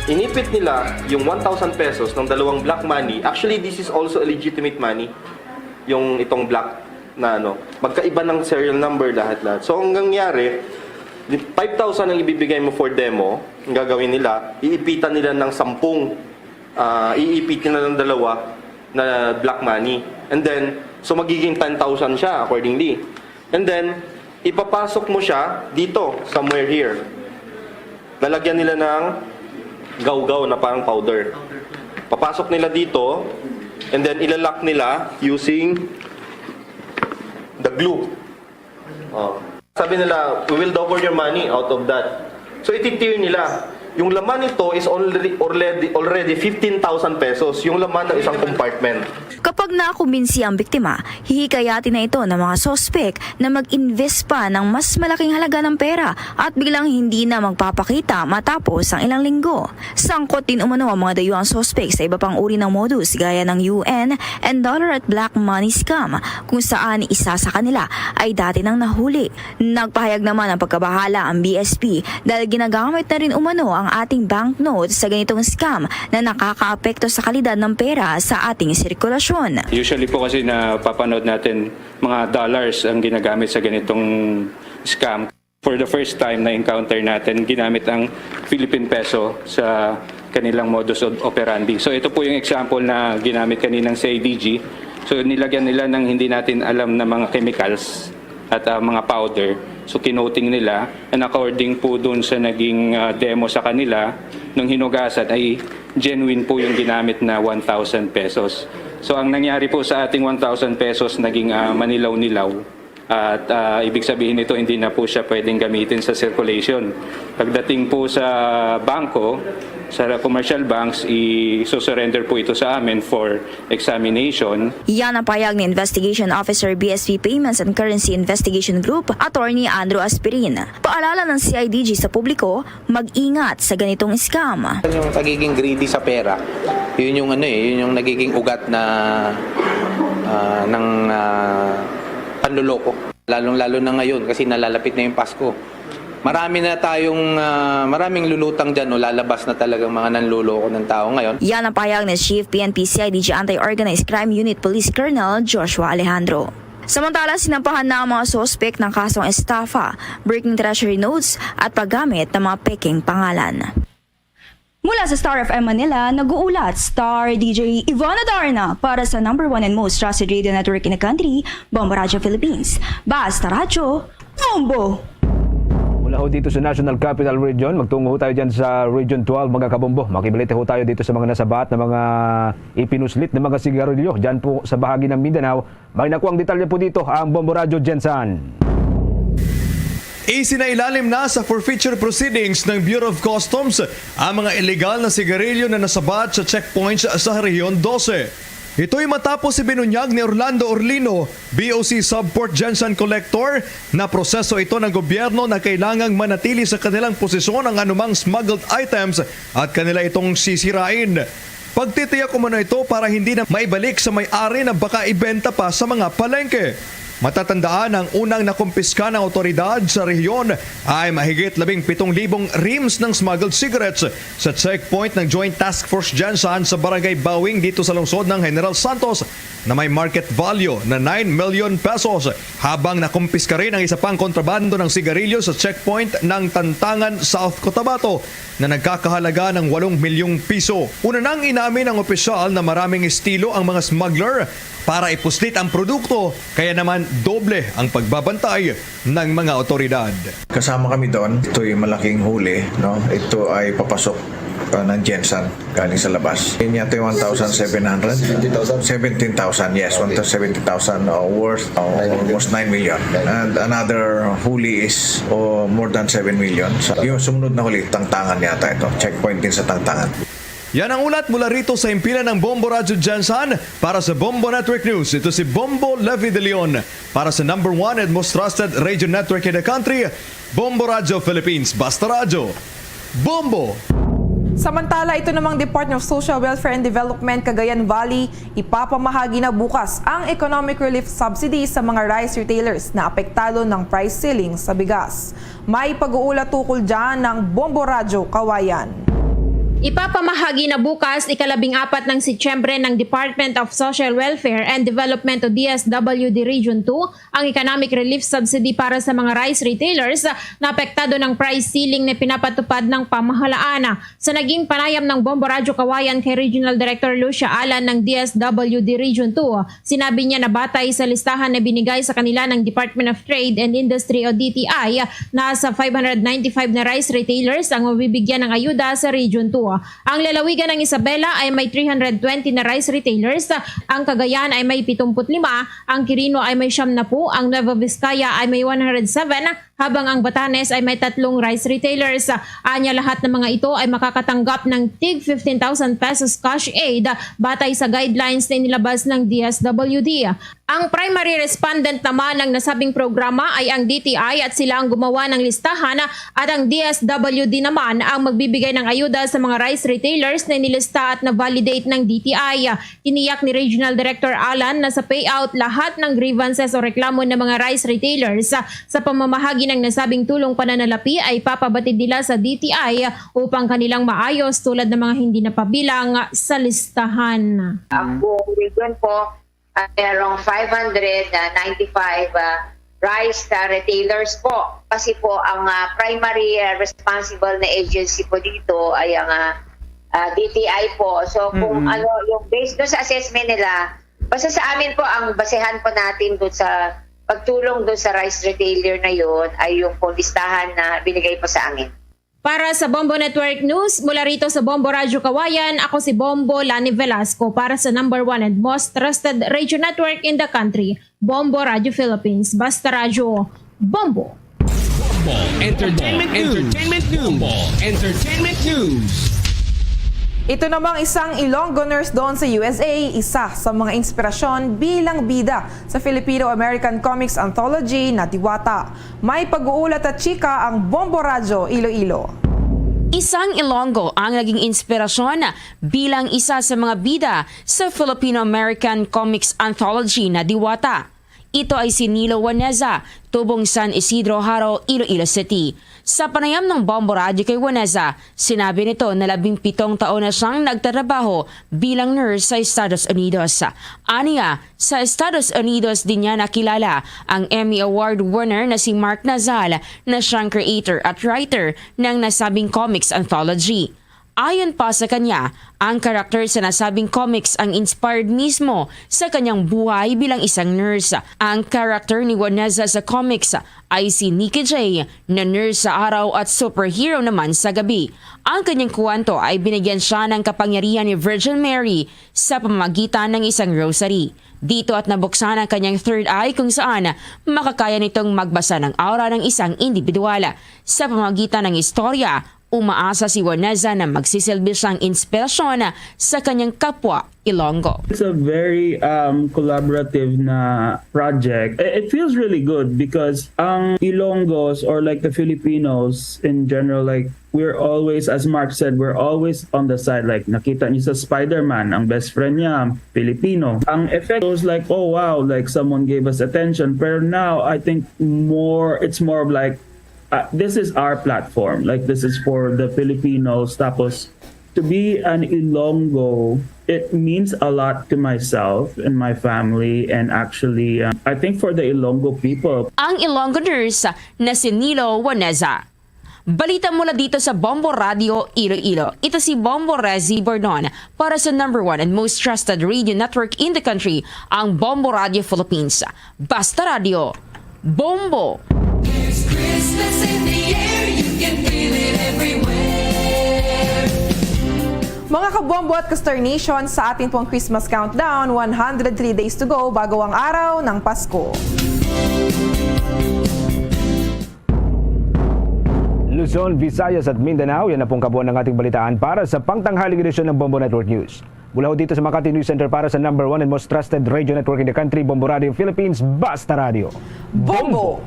inipit nila yung 1,000 pesos ng 2 black money. Actually, this is also a legitimate money. Yung itong black na magkaiba ng serial number lahat-lahat. So, ang nangyari, 5,000 ang ibibigay mo for demo, ang gagawin nila, iipitan nila ng 10, iipit nila ng 2 na black money. And then, so magiging 10,000 siya accordingly. And then, ipapasok mo siya dito, somewhere here. Lalagyan nila ng gaw-gaw na parang powder. Papasok nila dito, and then ilalak nila using the glue. Sabi nila, we will double your money out of that. So ititier nila. Yung laman nito is already 15,000 pesos. Yung laman ng isang compartment. Kapag nakumbinsi ang biktima, hihikayatin na ito ng mga sospek na mag-invest pa ng mas malaking halaga ng pera at biglang hindi na magpapakita matapos ang ilang linggo. Sangkot din umano ang mga dayuhang sospek sa iba pang uri ng modus gaya ng UN and dollar at black money scam kung saan isa sa kanila ay dati nang nahuli. Nagpahayag naman ang pagkabahala ang BSP dahil ginagamit na rin umano ang ating banknotes sa ganitong scam na nakakaapekto sa kalidad ng pera sa ating sirkulasyon. Usually po kasi napapanood natin mga dollars ang ginagamit sa ganitong scam. For the first time na encounter natin, ginamit ang Philippine peso sa kanilang modus operandi. So ito po yung example na ginamit kaninang sa ADG. So nilagyan nila ng hindi natin alam na mga chemicals at mga powder. So kinoting nila, and according po dun sa naging demo sa kanila, nung hinugasan ay genuine po yung ginamit na 1,000 pesos. So ang nangyari po sa ating 1,000 pesos naging manilaw-nilaw. At ibig sabihin nito, hindi na po siya pwedeng gamitin sa circulation. Pagdating po sa bangko, sa commercial banks, i-surrender po ito sa amin for examination. Yan ang payag ni Investigation Officer BSP Payments and Currency Investigation Group, Attorney Andrew Aspirin. Paalala ng CIDG sa publiko, mag-ingat sa ganitong scam. Yung pagiging greedy sa pera, yun yung yun yung nagiging ugat na ng panluloko. Lalong-lalo na ngayon kasi nalalapit na yung Pasko. Marami na tayong maraming lulutang dyan, lalabas na talagang mga nanluloko ng tao ngayon. Yan ang payag ni Chief PNP CIDG Anti-Organized Crime Unit Police Colonel Joshua Alejandro. Samantala, sinampahan na ang mga sospek ng kasong estafa, breaking treasury notes at paggamit ng mga peking pangalan. Mula sa Star FM Manila, nag-uulat Star DJ Ivana Darna para sa #1 and most trusted radio network in the country, Bombo Radio Philippines. Basta Radyo, Bombo! Mula ho dito sa National Capital Region, magtungo ho tayo dyan sa Region 12, mga kabombo. Makibalita ho tayo dito sa mga nasabat na mga ipinuslit na mga sigarilyo. Dyan po sa bahagi ng Mindanao. May nakuang detalye po dito ang Bombo Radio Jensan. Isinailalim na sa forfeiture proceedings ng Bureau of Customs ang mga illegal na sigarilyo na nasabat sa checkpoints sa Rehiyon 12. Ito'y matapos ibinunyag ni Orlando Orlino, BOC Subport Jensen Collector, na proseso ito ng gobyerno na kailangang manatili sa kanilang posisyon ang anumang smuggled items at kanila itong sisirain. Pagtitiyak umano ito para hindi na maibalik sa may-ari na baka ibenta pa sa mga palengke. Matatandaan ang unang nakumpiska ng otoridad sa rehiyon ay mahigit 17,000 reams ng smuggled cigarettes sa checkpoint ng Joint Task Force Jensan sa Barangay Bawing dito sa lungsod ng General Santos na may market value na 9 million pesos, habang nakumpiska rin ang isa pang kontrabando ng sigarilyo sa checkpoint ng Tantangan, South Cotabato na nagkakahalaga ng 8 milyong piso. Una nang inamin ng opisyal na maraming estilo ang mga smuggler para ipuslit ang produkto, kaya naman doble ang pagbabantay ng mga otoridad. Kasama kami doon. Ito yung malaking huli. No? Ito ay papasok ng Jensan galing sa labas. Yun yata yung 1,700? 17,000, yes. 1,70,000 worth almost 9 million. And another huli is more than 7 million. So, yung sumunod na huli, Tantangan yata ito. Checkpoint din sa Tantangan. Yan ang ulat mula rito sa himpilan ng Bombo Radio Jensan. Para sa Bombo Network News, ito si Bombo Levi De Leon. Para sa #1 and most trusted radio network in the country, Bombo Radio Philippines. Basta Radio, Bombo! Samantala, ito namang Department of Social Welfare and Development Cagayan Valley, ipapamahagi na bukas ang economic relief subsidy sa mga rice retailers na apektado ng price ceiling sa bigas. May pag-uulat tukol dyan ng Bombo Radio Kawayan. Ipapamahagi na bukas, ika-14 ng Setyembre ng Department of Social Welfare and Development o DSWD Region 2 ang economic relief subsidy para sa mga rice retailers na apektado ng price ceiling na pinapatupad ng pamahalaan. Sa naging panayam ng Bombo Radyo Kawayan kay Regional Director Lucia Alan ng DSWD Region 2, sinabi niya na batay sa listahan na binigay sa kanila ng Department of Trade and Industry o DTI, nasa 595 na rice retailers ang mabibigyan ng ayuda sa Region 2. Ang lalawigan ng Isabela ay may 320 na rice retailers, ang Cagayan ay may 75, ang Quirino ay may 70, ang Nueva Vizcaya ay may 107, habang ang Batanes ay may 3 rice retailers. Anya lahat ng mga ito ay makakatanggap ng tig 15,000 pesos cash aid batay sa guidelines na inilabas ng DSWD. Ang primary respondent naman ng nasabing programa ay ang DTI at sila ang gumawa ng listahan, at ang DSWD naman ang magbibigay ng ayuda sa mga rice retailers na nilista at na-validate ng DTI. Tiniyak ni Regional Director Alan na sa payout lahat ng grievances o reklamo ng mga rice retailers sa pamamahagi ng nasabing tulong pananalapi ay papabatid nila sa DTI upang kanilang maayos tulad ng mga hindi napabilang sa listahan. Ang buong region po, merong 595 rice retailers po. Kasi po ang primary responsible na agency po dito ay ang DTI po. So kung ano yung based doon sa assessment nila, basta sa amin po ang basehan po natin doon sa pagtulong doon sa rice retailer na yun ay yung po listahan na binigay po sa amin. Para sa Bombo Network News, mula rito sa Bombo Radyo Kawayan, ako si Bombo Lani Velasco para sa #1 and most trusted radio network in the country, Bombo Radyo Philippines. Basta Radyo, Bombo! Bombo Entertainment News. Ito namang isang Ilonggo nurse doon sa USA, isa sa mga inspirasyon bilang bida sa Filipino-American Comics Anthology na Diwata. May pag-uulat at chika ang Bombo Radyo Iloilo. Isang Ilonggo ang naging inspirasyon bilang isa sa mga bida sa Filipino-American Comics Anthology na Diwata. Ito ay si Nilo Waneza, tubong San Isidro Haro, Iloilo City. Sa panayam ng Bombo Radio kay Waneza, sinabi nito na 17 taon na siyang nagtatrabaho bilang nurse sa Estados Unidos. Aniya, sa Estados Unidos din niya nakilala ang Emmy Award winner na si Mark Nazal na siyang creator at writer ng nasabing comics anthology. Ayon pa sa kanya, ang karakter sa nasabing comics ang inspired mismo sa kanyang buhay bilang isang nurse. Ang karakter ni Waneza sa comics ay si Nikki J na nurse sa araw at superhero naman sa gabi. Ang kanyang kwento ay binigyan siya ng kapangyarihan ni Virgin Mary sa pamamagitan ng isang rosary. Dito at nabuksan ang kanyang third eye kung saan makakaya nitong magbasa ng aura ng isang individual. Sa pamamagitan ng istorya, umaasa si Waneza na magsisilbi siyang inspirasyon sa kanyang kapwa Ilonggo. It's a very collaborative na project. It feels really good because ang Ilonggos or like the Filipinos in general, like we're always, as Mark said, we're always on the side. Like nakita niyo sa Spider-Man, ang best friend niya, Filipino. Ang effect was like, oh wow, like someone gave us attention. Pero now I think it's more of like, this is our platform. Like this is for the Filipinos. Tapos to be an Ilonggo, it means a lot to myself and my family, and actually, I think for the Ilonggo people. Ang Ilonggo nurse na si Nilo Waneza. Balita mula dito sa Bombo Radio Iloilo. Ito si Bombo Rezi Bordon para sa #1 and most trusted radio network in the country, ang Bombo Radio Philippines. Basta Radio, Bombo! Christmas in the air, you can feel it everywhere. Mga kabombo at Kastar Nation, sa ating pong Christmas countdown, 103 days to go bago ang araw ng Pasko. Luzon, Visayas at Mindanao, yan na pong kabuuan ng ating balitaan para sa pangtanghaling edisyon ng Bombo Network News. Mula ho dito sa Makati News Center para sa #1 and most trusted radio network in the country, Bombo Radio Philippines, Basta Radio. Bombo!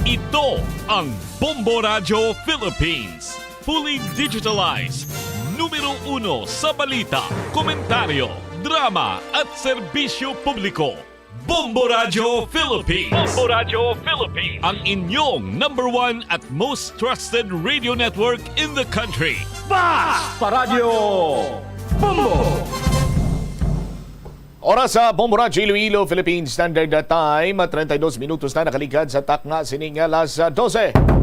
Ito ang Bombo Radio Philippines. Fully digitalized. #1 sa balita, komentaryo, drama at serbisyo publiko. Bombo Radio Philippines. Bombo Radio Philippines. Ang inyong number 1 at most trusted radio network in the country. Basta Radio Bombo! Oras sa Bombo Radio Iloilo, Philippine Standard Time. 32 minutos na nakaligad sa takna sining alas 12.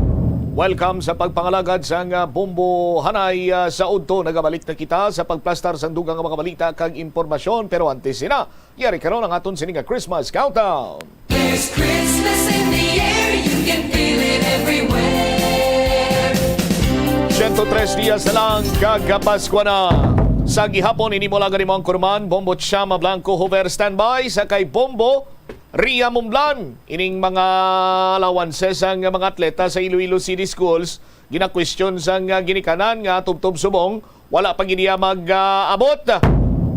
Welcome sa pagpangalagad sa Bombo Hanay sa Udto. Nagabalik na kita sa pagplastar sa dugang mga balita kag impormasyon. Pero antes sina, yari karon ang aton sining Christmas Countdown. There's Christmas in the air, you can feel it everywhere. 103 dias na lang kagapasko na. Sa gihapon, ini mo lang ganimong kurman, Bombo Chama Blanco Hover standby sa kay Bombo Ria Mumblan. Ining mga allowances ang mga atleta sa Iloilo City Schools. Gina-question sang ginikanan nga tubtob subong. Wala pa giniya mag-abot.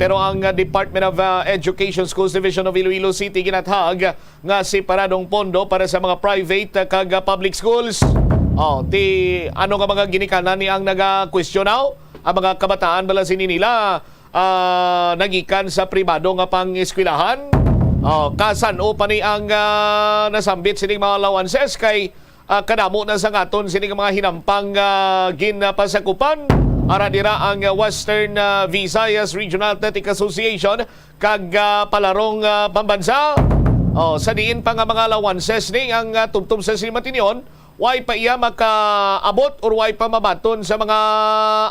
Pero ang Department of Education Schools Division of Iloilo City ginathag nga separadong pondo para sa mga private kag public schools. Ano nga mga ginikanan ni ang naga-question now? Ang mga kabataan bala sini nila nagikan sa pribado nga pang-eskwelahan. Kasan o pa ni ang nasambit sining mga allowances kay kadamo na sa ngaton sining mga hinampang ginapasakupan. Ara dira ang Western Visayas Regional Athletic Association kag palarong pambansa. Sa diin pa nga mga allowances ni ang tubtob sa Simatinyon, way pa iya makaabot or way pa mabaton sa mga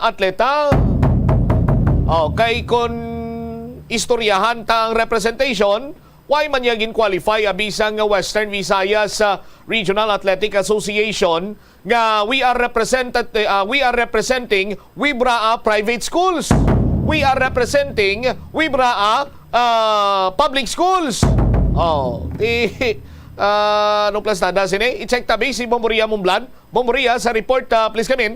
atleta. Kay kon istoryahan ta ang representation, why man yagin qualify abisang Western Visayas Regional Athletic Association nga we are representing Wibraa private schools. We are representing Wibraa public schools. Anong plastada sini? I-check tabi si Bomboria Mumblan. Bomboria sa report, please come in.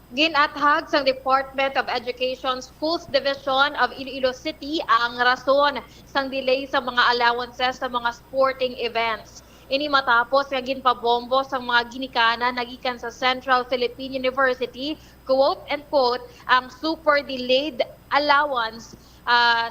Ginathag sa Department of Education Schools Division of Iloilo City ang rason sang delay sa mga allowances sa mga sporting events. Ini matapos nga ginpabombo sa mga ginikanan nagikan sa Central Philippine University, quote and quote, ang super delayed allowance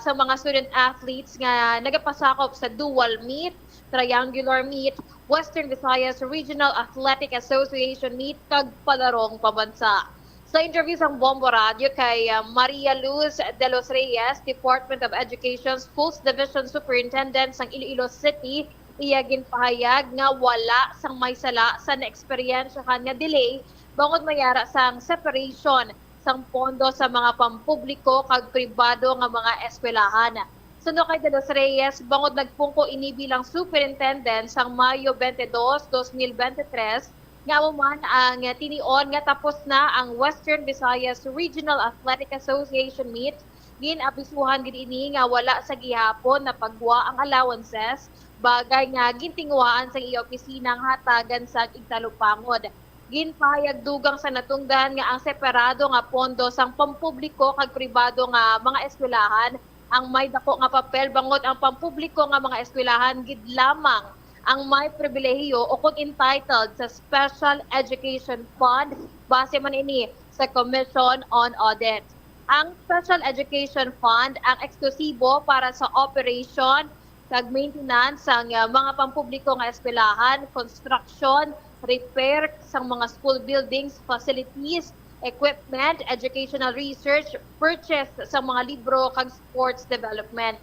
sa mga student athletes nga nagapasakop sa dual meet, triangular meet, Western Visayas Regional Athletic Association meet kag palarong pambansa. Sa interview sa Bombo Radio kay Maria Luz de los Reyes, Department of Education Schools Division Superintendent sang Iloilo City, iya ginpahayag nga wala sang may sala sa naeksperyensyahan nga delay bangod mayara sang separation sang pondo sa mga pampubliko kag pribado nga mga eskwelahan. Suno kay de los Reyes, bangod nagpungko ini bilang superintendent sang Mayo 22, 2023, nga man ang tinion nga tapos na ang Western Visayas Regional Athletic Association meet, ginabisuhan gid ini nga wala sa gihapon na pagwa ang allowances, bagay nga gintingwaan sa iya opisinang hatagan sa igtalupangod. Ginpahayag dugang sa natungdan nga ang separado nga pondo sang pampubliko kag pribado nga mga eskwelahan ang may dako nga papel bangod ang pampubliko nga mga eskwelahan gid lamang ang may pribilehiyo o kung entitled sa Special Education Fund base man ini sa Commission on Audit. Ang Special Education Fund ang eksklusibo para sa operation kag maintenance sang mga pampubliko nga eskwelahan, construction, repair sang mga school buildings, facilities, equipment, educational research, purchase sa mga libro kag sports development.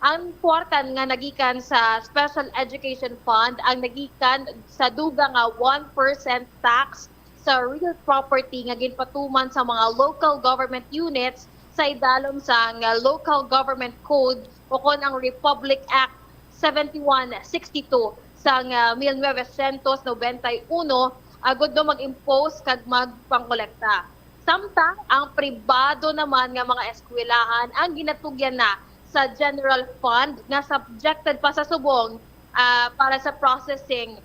Ang kwartan nga nagikan sa Special Education Fund ang nagikan sa duga nga 1% tax sa real property nga ginpatuman sa mga local government units sa idalom sa Local Government Code o kon ang Republic Act 7162 sa 1991 agud do mag-impose kag magpangkolekta. Samtang ang pribado naman nga mga eskwelahan ang ginatugyan na sa General Fund nga subjected pa sa subong para sa processing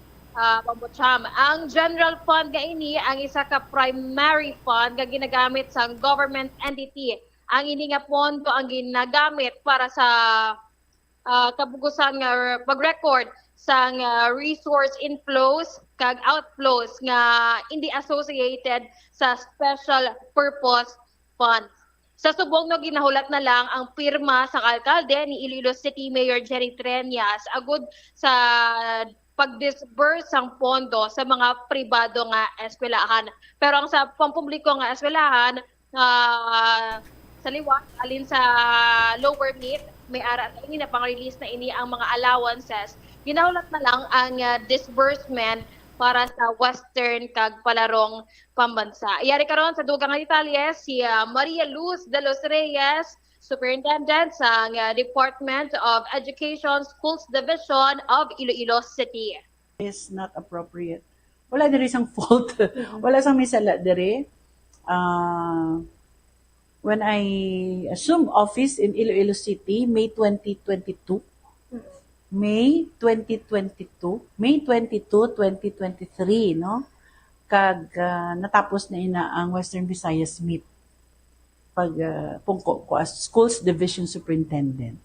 pambutsam. Ang General Fund nga ini ang isa ka primary fund nga ginagamit sa government entity. Ang ini nga pondo ang ginagamit para sa kabugusan nga pag-record sa resource inflows kag outflows nga hindi associated sa special purpose funds. Sa subong no ginahulat na lang ang pirma sa alkalde ni Iloilo City Mayor Jerry Treñas agud sa pag-disburse ang pondo sa mga pribado nga eskwelahan. Pero ang sa pampubliko nga eskwelahan sa liwat alin sa lower mid may ara ini na pang-release na ini ang mga allowances. Ginahulat na lang ang disbursement para sa Western kag Palarong Pambansa. Iyari karon sa dugang nga detalye si Maria Luz de los Reyes, Superintendent sa Department of Education Schools Division of Iloilo City. Is not appropriate. Wala diri sang fault. Wala sang misala diri. When I assumed office in Iloilo City, May 22, 2023, no? Kag natapos na ina ang Western Visayas Meet pag pungko ko as Schools Division Superintendent.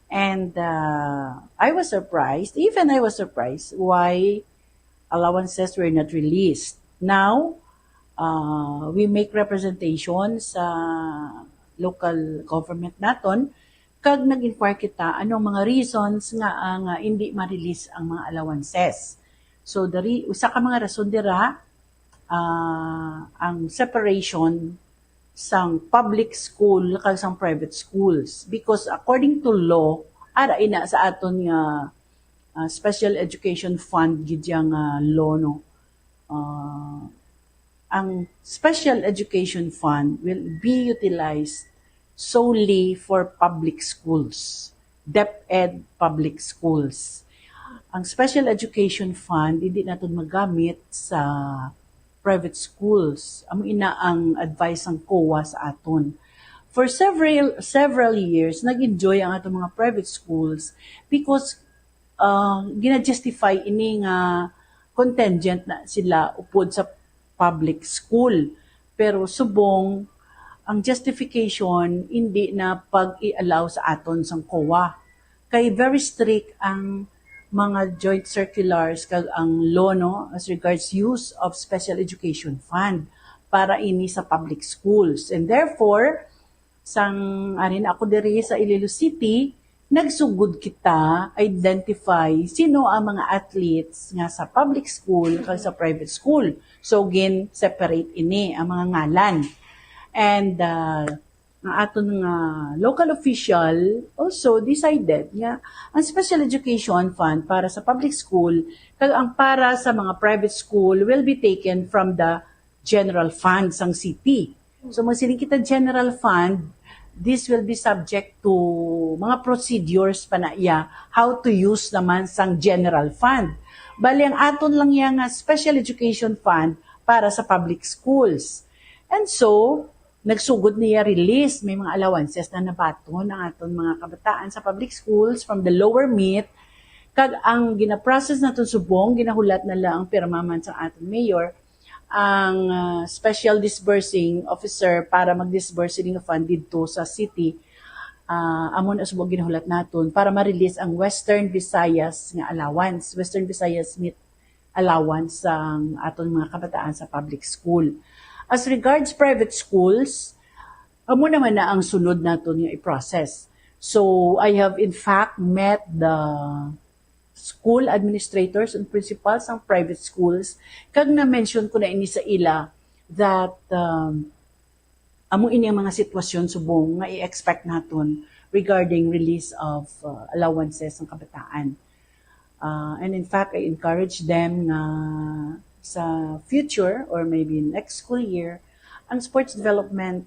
And I was surprised why allowances were not released. Now, we make representations sa local government naton kag nag-inquire kita anong mga reasons nga ang hindi ma-release ang mga allowances. So usa ka mga rason dira ang separation sang public school kag sang private schools, because according to law ara ina sa aton nga special education fund gid yang law, no. Ang special education fund will be utilized solely for public schools, DepEd public schools. Ang special education fund hindi naton magamit sa private schools. Amo ina ang advice ng COA sa aton. For several years, nag-enjoy ang atong mga private schools because gina-justify ini nga contingent na sila upod sa public school. Pero subong, ang justification hindi na pag-i-allow sa aton sang COA. Kay very strict ang mga joint circulars kag ang law, no, as regards use of special education fund para ini sa public schools. And therefore, arin ako diri sa Iloilo City, nagsugod kita identify sino ang mga athletes nga sa public school kag sa private school. So separate ini ang mga ngalan. And ang aton nga local official also decided nga ang special education fund para sa public school kag ang para sa mga private school will be taken from the general fund sang city. So magsiling kita general fund, this will be subject to mga procedures pa na iya how to use naman sang general fund. Bali ang aton lang yang special education fund para sa public schools. And so nagsugod niya release, may mga allowances na nabaton ang aton mga kabataan sa public schools from the lower mid. Kag ang gina-process naton subong, ginahulat na lang pirmaman sa aton mayor, ang special disbursing officer para mag-disburse ng fund dito sa city. Amon subong ginahulat naton para ma-release ang Western Visayas nga allowance, Western Visayas Meet allowance sa aton mga kabataan sa public school. As regards private schools, amo naman na ang sunod naton yung i-process. So, I have in fact met the school administrators and principals ng private schools. Kag na-mention ko na ini sa ila that amo ini ang mga sitwasyon subong nga i-expect naton regarding release of allowances ng kabataan. And in fact, I encourage them na sa future or maybe next school year, ang sports development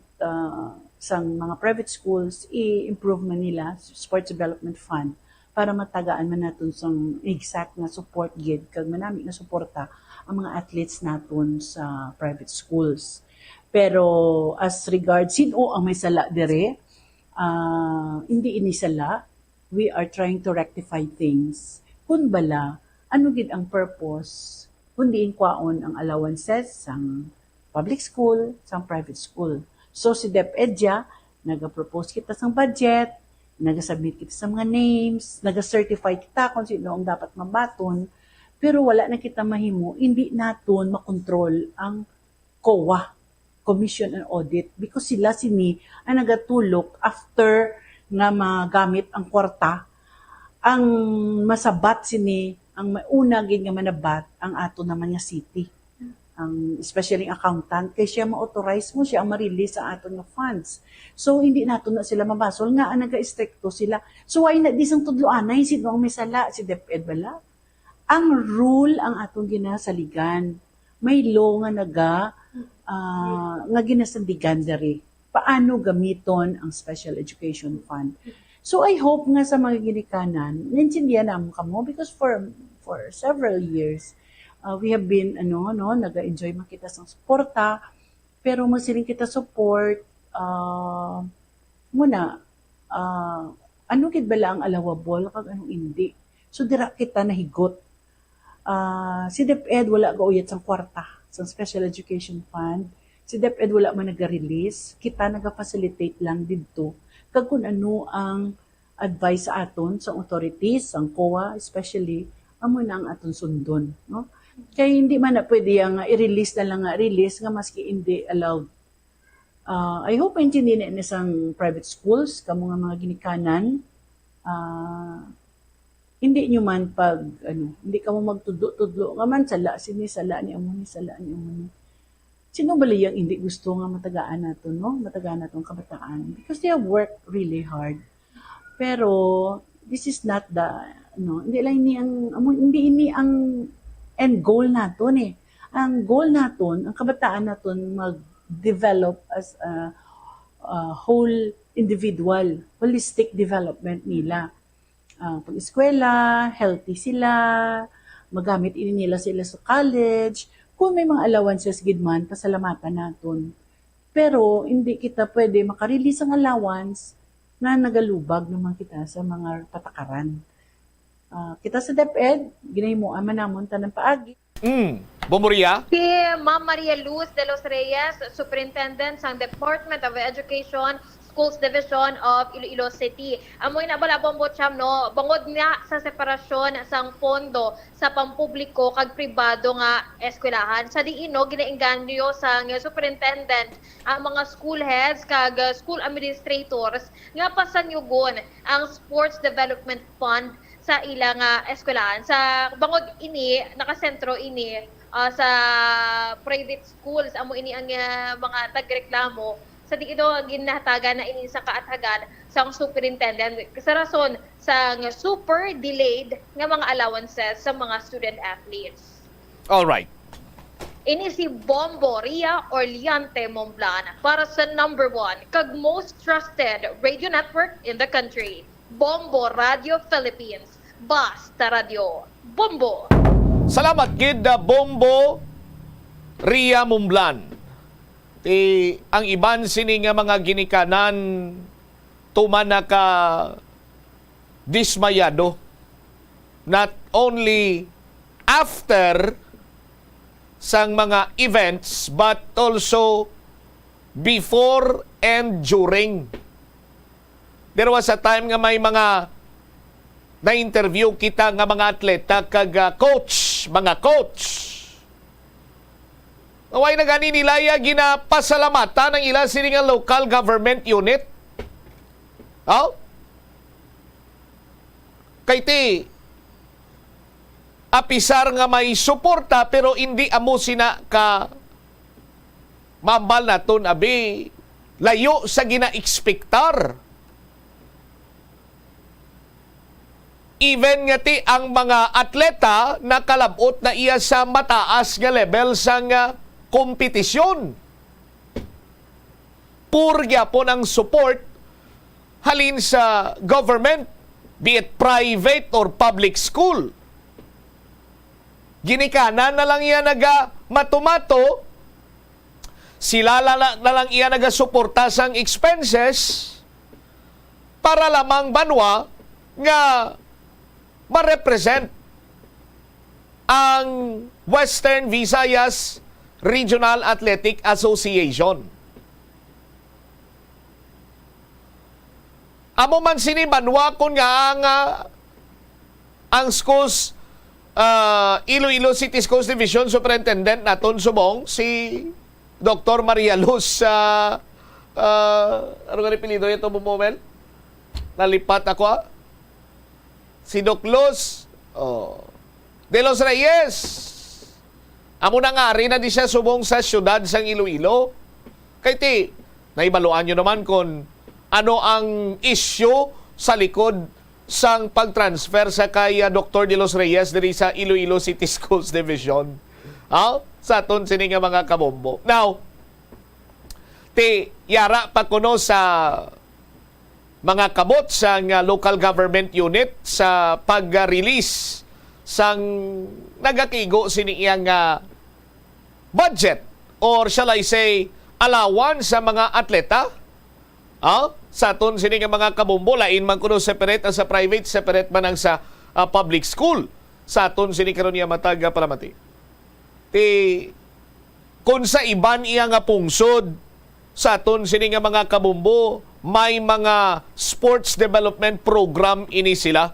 sa mga private schools, i-improve man nila sports development fund para matagaan man naton sang exact na support gid kag manami na suporta ang mga athletes naton sa private schools. Pero as regards sino ang may sala dire, hindi ini sala. We are trying to rectify things. Kun bala, ano gid ang purpose kundi kwaon ang allowances sang public school, sang private school. So si DepEdya, naga-propose kita sang budget, naga-submit kita sa mga names, naga-certify kita kung sino ang dapat mabaton, pero wala na kita mahimo, hindi naton makontrol ang COA. commission and audit because sila sini ang nagatulok after nga magamit ang kwarta ang masabat sini ang mauna gid nga manabat ang ato naman nga city ang especially ang accountant kay siya ma-authorize mo siya ang ma-release ang ato nga funds so hindi nato na sila mabasol nga ang naga-stricto sila so why na disang tudloanay sino ang may sala si DepEd bala ang rule ang atong ginasaligan may law nga nga ginasandigan diri paano gamiton ang special education fund. So I hope nga sa mga ginikanan, naintindihan naman kamo because for several years we have been naga-enjoy makita sa suporta pero masiling kita support muna ano gid bala ang allowable kag anong hindi. So dira kita nahigot. Si DepEd wala gauyat sang kwarta sa special education fund. Si DepEd wala man naga-release, kita naga-facilitate lang didto kag kun ano ang advice sa aton sa authorities, ang COA especially, amo na ang aton sundon, no? Kaya hindi man na pwede ang i-release na lang nga release nga maski hindi allowed. I hope hindi na isang private schools kamo nga mga ginikanan hindi nyo man pag hindi ka mo magtudlo-tudlo nga man sala ni amo ni sala ni amo ni. Sino ba liyang hindi gusto nga matagaan nato, no? Matagaan natong kabataan because they have worked really hard. Pero this is not the hindi ini ang end goal naton eh. Ang goal naton, ang kabataan naton mag-develop as a whole individual, holistic development nila. Pag-eskwela, healthy sila, magamit nila sila sa college. Kung may mga allowances gid man, pasalamatan naton. Pero hindi kita pwede makarelease ang allowance na nagalubag naman kita sa mga patakaran. Kita sa DepEd, ginahimo man namon tanang paagi. Bomoria? Si Ma'am Maria Luz de los Reyes, Superintendent sa Department of Education, Schools Division of Iloilo City. Amoy na bala bombotsyam no, bangod nga sa separasyon sang pondo sa pampubliko kag pribado nga eskwelahan. Sa diino ginainganyo sa superintendent ang mga school heads kag school administrators nga pasanyugon ang Sports Development Fund sa ilang eskwelahan. Sa bangod ini nakasentro ini sa private schools amo ini ang mga tagreklamo sa di ito ginahatagan na ini sa kaatagan sa superintendent sa rason sa super delayed nga mga allowances sa mga student athletes. All right. Ini si Bombo Ria Orliante Momblan para sa number 1 kag most trusted radio network in the country, Bombo Radio Philippines. Basta Radio. Bombo. Salamat gid Bombo Ria Momblan. Ang iban sini nga mga ginikanan tumana ka dismayado not only after sang mga events but also before and during. There was a time nga may mga na-interview kita nga mga atleta kag mga coach. Away na gani nilaya ginapasalamatan ng ilang sini nga local government unit. Kay ti apisar nga may suporta pero hindi amo sina ka mambal naton abi layo sa gina-expectar. Even nga ti ang mga atleta nakalabot na iya sa mataas nga level sang kompetisyon. Purya po ng support halin sa government, be it private or public school. Ginikanan na lang iya matumato, sila na lang iya nagasuporta sang expenses para lamang banwa nga ma-represent ang Western Visayas Regional Athletic Association. Amo man sini banwa kun nga ang schools Iloilo City Schools Division Superintendent naton subong si Dr. Maria Luz ano nga pilido ito mo moment? Nalipat ako Si Doc Luz De Los Reyes. Amo na nga rin na di siya subong sa syudad sang Iloilo. Kaya naibaluan nyo naman kung ano ang issue sa likod sang pag-transfer sa kay Dr. De Los Reyes diri sa Iloilo City Schools Division. Sa aton sini nga mga kabombo. Now, yara pa kuno sa mga kabot sang local government unit sa pag-release sang nagakigo sini iyang budget or shall I say allowance sa mga atleta. Sa aton sini nga mga kabombo, lain man kuno separate sa private, separate man ang sa public school. Sa aton sini karon niya matag palamati. Kung sa iban iya nga pungsod sa aton sini nga mga kabombo, may mga sports development program ini sila,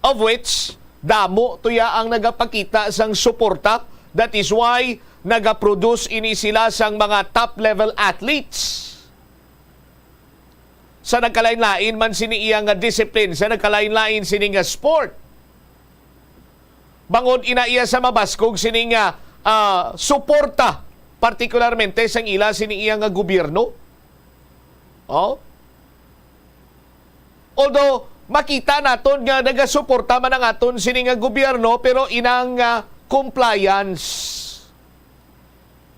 of which damo tuya ang nagapakita sang suporta. That is why nagaproduce ini sila sang mga top level athletes sa nagkalain-lain man sini iya nga discipline, sa nagkalain-lain sini nga sport. Bangod ina iya sa mabaskog sini nga suporta, partikularmente sang ila sini iya nga gobyerno. Although makita naton nga nagasuporta man ang aton sini nga gobyerno, pero inang compliance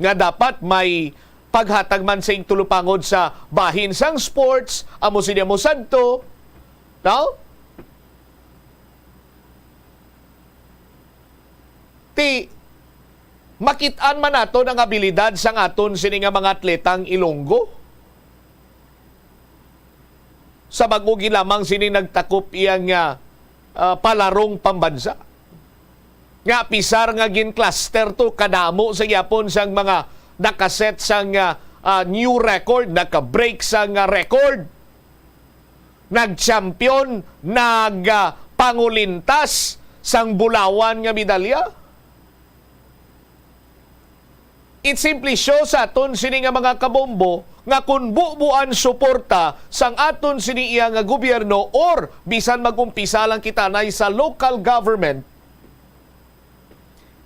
nga dapat may paghatag man sa tulupangod sa bahin sang sports, amo siya mo sadto. Makitaan man naton ang abilidad sang aton sini nga mga atletang Ilonggo. Sa bagugi lamang sini nagtakop iyang palarong pambansa. Nga pisar nga gin cluster to kadamo sa yapon sang mga nakaset sang new record, naka-break sang record. Nag-champion, nag-pangulintas sang bulawan nga medalya. It simply shows aton sini nga mga kabombo nga kung bubuan suporta sang aton sini iya nga gobyerno or bisan magumpisa lang kita na sa local government,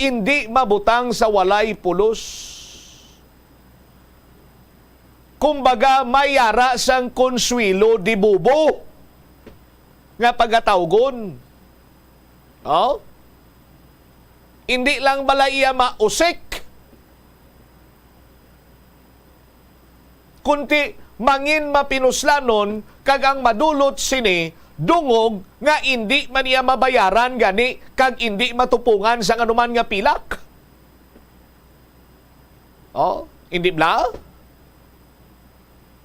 hindi mabutang sa walay pulos. Kumbaga mayara sang Consuelo di Bubo nga pagatawgon. Hindi lang bala iya mausik, kunti mangin mapinuslanon kag ang madulot sini dungog nga hindi man iya mabayaran gani kag hindi matupungan sa anuman nga pilak. Hindi bla?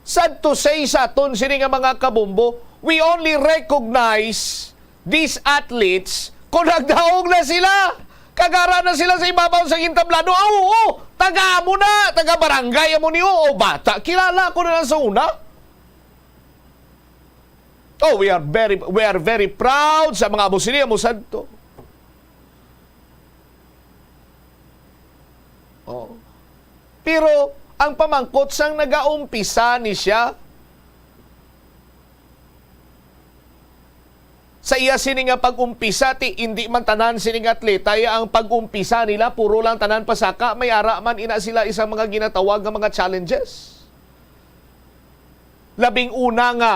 Sad to say sa aton sini nga mga kabombo, we only recognize these athletes kung nagdaog na sila. Kagara na sila sa ibabaw sa gintablado. Taga mo na, taga barangay mo niyo, bata. Kilala ko na lang sa una. We are very proud sa mga abusini mo santo. Pero ang pamangkot sang nagaumpisa ni siya sa iya sini nga pag-umpisa hindi man tanan sini nga atleta ang pag-umpisa nila puro lang tanan pasaka, may ara man ina sila isang mga ginatawag nga mga challenges. Labing una nga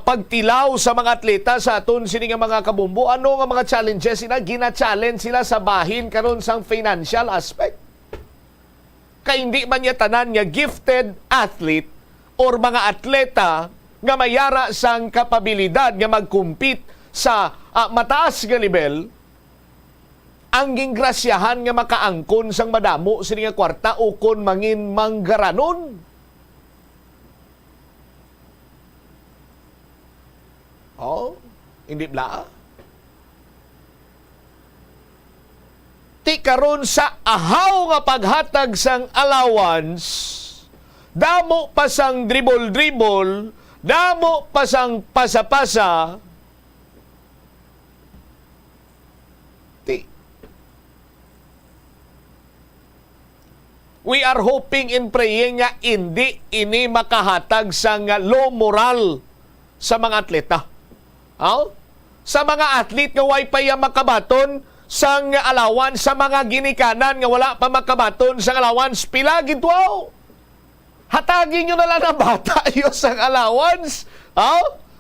pagtilaw sa mga atleta sa aton sini nga mga kabombo, ano nga mga challenges sila? Gina-challenge sila sa bahin karon sang financial aspect. Kay hindi man niya tanan nga gifted athlete or mga atleta nga mayara sang kapabilidad nga mag-compete sa mataas nga level, ang gingrasyahan nga makaangkon sang madamo sini nga kwarta o kon mangin manggaranon. Hindi bla? Ti karon sa ahaw nga paghatag sang allowance, damo pa sang dribble-dribble, damo pa sang pasa-pasa, We are hoping and praying nga hindi ini makahatag sa nga low moral sa mga atleta. Sa mga atlet nga way pa yang makabaton sa nga allowance, sa mga ginikanan nga wala pa makabaton sa allowance, pila gitwaw. Hatagin nyo na lang na bata yun sa allowance.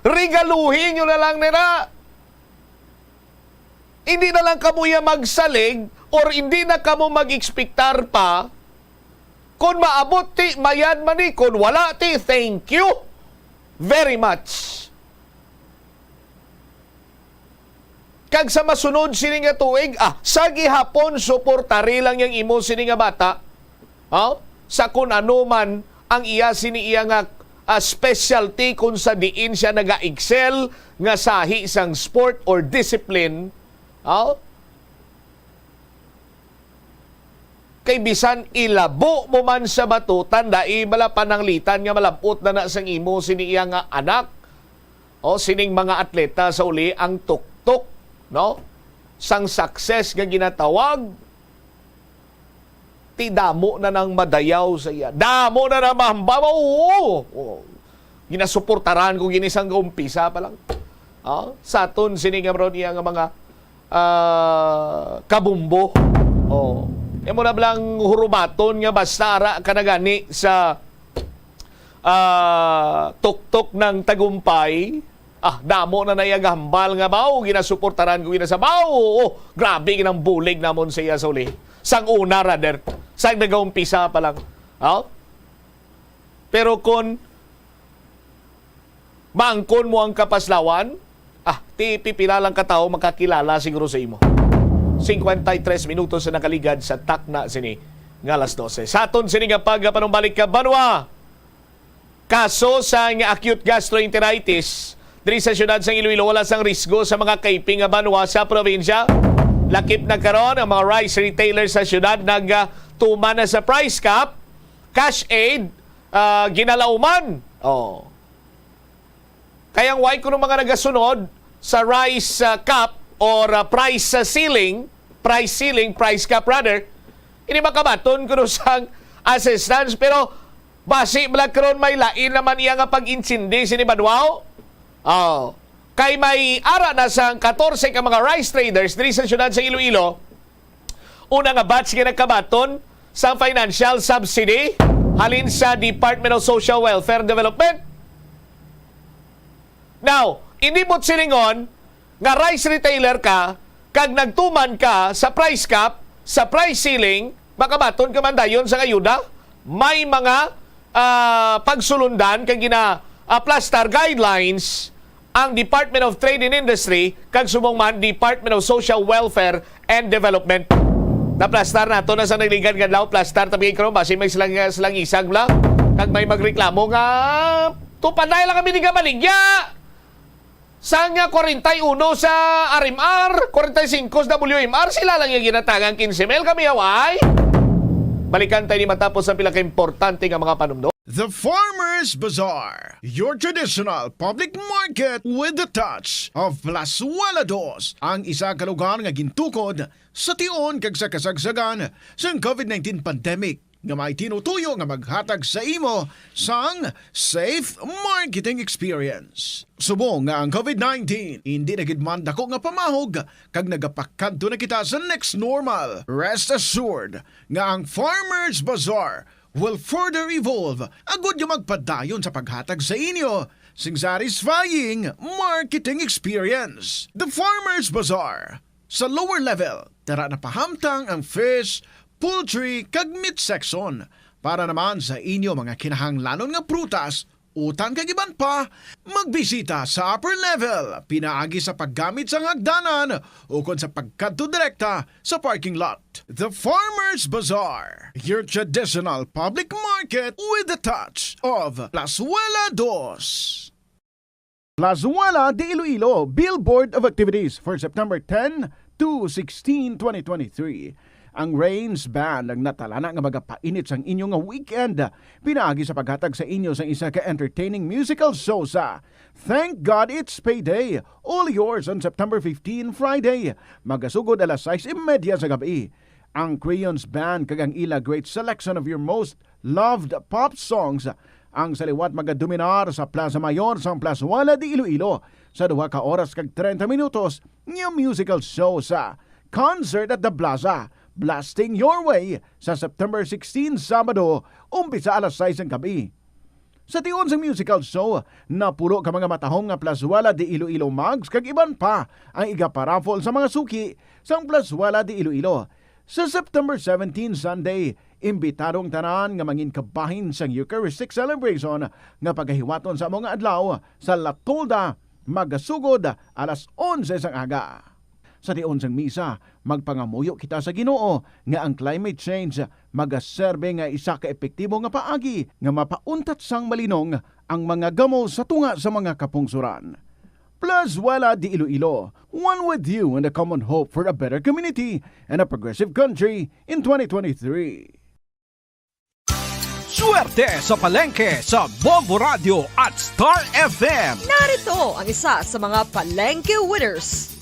Regaluhin nyo na lang nila. Hindi na lang kamo ya magsalig or hindi na kamo mag-expectar pa. Kung maabot ti, mayad man ni. Kung wala ti, thank you very much. Kag sa masunod sini nga tuig, sa gihapon, suportari lang yung imo sini nga bata. Sa kung ano man ang iya sini iya nga specialty kung sa diin siya naga-excel nga sahi isang sport or discipline. Kay bisan ilabo mo man sa batutan, dai bala pananglitan nga malabot na sang imo sini iya nga anak o sining mga atleta sa uli ang tuktok, no? Sang success nga ginatawag, ti damo na nang madayaw sa iya. Damo na na mahambaw. Ginasuportaran ko ginisang umpisa pa lang. Sa aton sini nga ron iya nga mga kabumbo. Emo na blang hurubaton nga basta ara kanagani sa tuktok ng tagumpay. Damo na nayagambal nga baw, ginasuportaran ko ginasabaw. Grabe ginang bulig namon sa iya sa uli. Sang una rather, sang nagaumpisa pa lang. Pero kung maangkon mo ang kapaslawan, ti pipila lang katao makakilala siguro sa imo. 53 minutos na nakaligad sa takna sini nga alas 12. Sa aton sini nga pagpanumbalik ka Banwa. Kaso sa nga acute gastroenteritis diri sa syudad sa Iloilo, wala sang risgo sa mga kaiping nga Banwa sa probinsya. Lakip na karon ang mga rice retailers sa syudad nagtuman na sa price cap, cash aid, ginalauman. Kayang why kuno mga nagasunod sa rice cap or price ceiling, price cap rather, hindi makabaton kuno sang assistance, pero basi bala karon may lain naman iya nga pag-insindi sini Banwao. Kay may ara na sang 14 ka mga rice traders diri sa syudad sa Iloilo. Una nga batch nga nagkabaton sa financial subsidy halin sa Department of Social Welfare and Development. Now, hindi mo't silingon nga rice retailer ka, kag nagtuman ka sa price cap, sa price ceiling, makabaton ka man dayon sa ayuda. May mga pagsulundan kag gina-plastar guidelines ang Department of Trade and Industry kag subong man Department of Social Welfare and Development. Na-plastar nato na sa nagligan kadlaw plastar tabi karon basi may silang isag lang kag may magreklamo nga tupanay lang kami di ka baligya. Sa nga 41 sa RMR, 45 sa WMR, sila lang yung ginatagang 15,000 kami away. Balikan tayo ni matapos ang pinaka-importante nga mga panumdo. The Farmer's Bazaar, your traditional public market with the touch of Plazuela Dos, ang isa ka lugar nga gintukod sa tion kag sa kasagsagan sa COVID-19 pandemic nga may tinutuyo nga maghatag sa imo sang safe marketing experience. Subong nga ang COVID-19 hindi nagidman dako nga pamahog kag nagapakadto na kita sa next normal. Rest assured nga ang Farmer's Bazaar will further evolve agud yung magpadayon sa paghatag sa inyo sing satisfying marketing experience. The Farmer's Bazaar sa lower level tara na pahamtang ang fish, poultry kag meat section para naman sa inyo mga kinahanglanon nga prutas, utang kag iban pa, magbisita sa upper level pinaagi sa paggamit sa hagdanan o kon sa pagkadto direkta sa parking lot. The Farmer's Bazaar, your traditional public market with the touch of Plazuela Dos. Plazuela de Iloilo Billboard of Activities for September 10 to 16, 2023. Ang Rains Band ang natalana nga magapainit sang inyo nga weekend. Pinaagi sa paghatag sa inyo sang isa ka entertaining musical show sa Thank God It's Payday. All yours on September 15, Friday. Magasugod alas 6:30 sa gabi. Ang Crayons Band kag ang ila great selection of your most loved pop songs ang saliwat magadominar sa Plaza Mayor sa Plaza Wala de Iloilo sa 2 ka oras kag 30 minutos ng musical show sa Concert at the Plaza, Blasting Your Way sa September 16, Sabado, umpisa alas 6 ng gabi. Sa tiyon sa musical show, napulo ka mga matahong nga Plazuela de Iloilo mugs kag iban pa ang igaparaffle sa mga suki sa Plazuela de Iloilo. Sa September 17, Sunday, imbitadong tanan nga mangin kabahin sa Eucharistic celebration nga pagahiwaton sa mga adlaw sa La Tolda, magasugod alas 11 sang aga. Sa tiyon sang misa, magpangamuyo kita sa Ginoo nga ang climate change magaserbe nga isa ka epektibo nga paagi nga mapauntat sang malinong ang mga gamo sa tunga sa mga kapungsuran. Plazuela de Iloilo, one with you in the common hope for a better community and a progressive country in 2023. Swerte sa palengke sa Bombo Radio at Star FM. Narito ang isa sa mga palengke winners.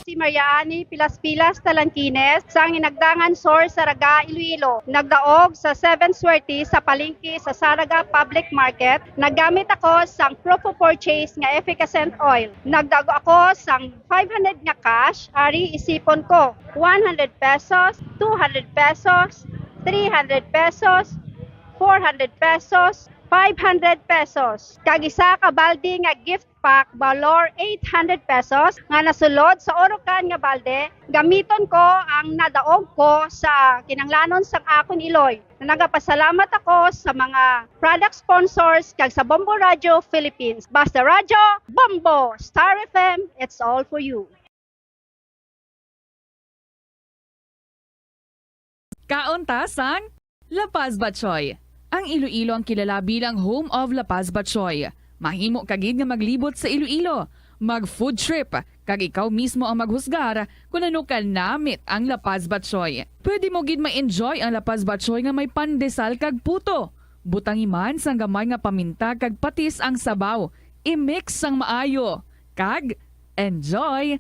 Si Mariani Pilas-Pilas Talangkines sang inagdangan source sa Raga, Iloilo. Nagdaog sa 7 swerte sa palengke sa Saraga Public Market. Naggamit ako sang proof of purchase nga efficacent oil. Nagdago ako sang 500 nga cash, ari isipon ko 100 pesos, 200 pesos, 300 pesos, 400 pesos, 500 pesos. Kag isa ka balde nga gift pack valor 800 pesos nga nasulod sa orokan nga balde. Gamiton ko ang nadaog ko sa kinanglanon sa akon Iloy. Nagapasalamat ako sa mga product sponsors kag sa Bombo Radio Philippines. Basta Radio, Bombo, Star FM, it's all for you. Kauntasan, La Paz Batchoy. Ang Iloilo ang kilala bilang home of La Paz Batchoy. Mahimo kagid nga maglibot sa Iloilo, mag-food trip, kag ikaw mismo ang maghusgar kung ano ka namit ang La Paz Batchoy. Pwede mo gid ma-enjoy ang La Paz Batchoy nga may pandesal kag puto. Butangi man sang gamay nga paminta kag patis ang sabaw. I-mix sang maayo. Kag enjoy.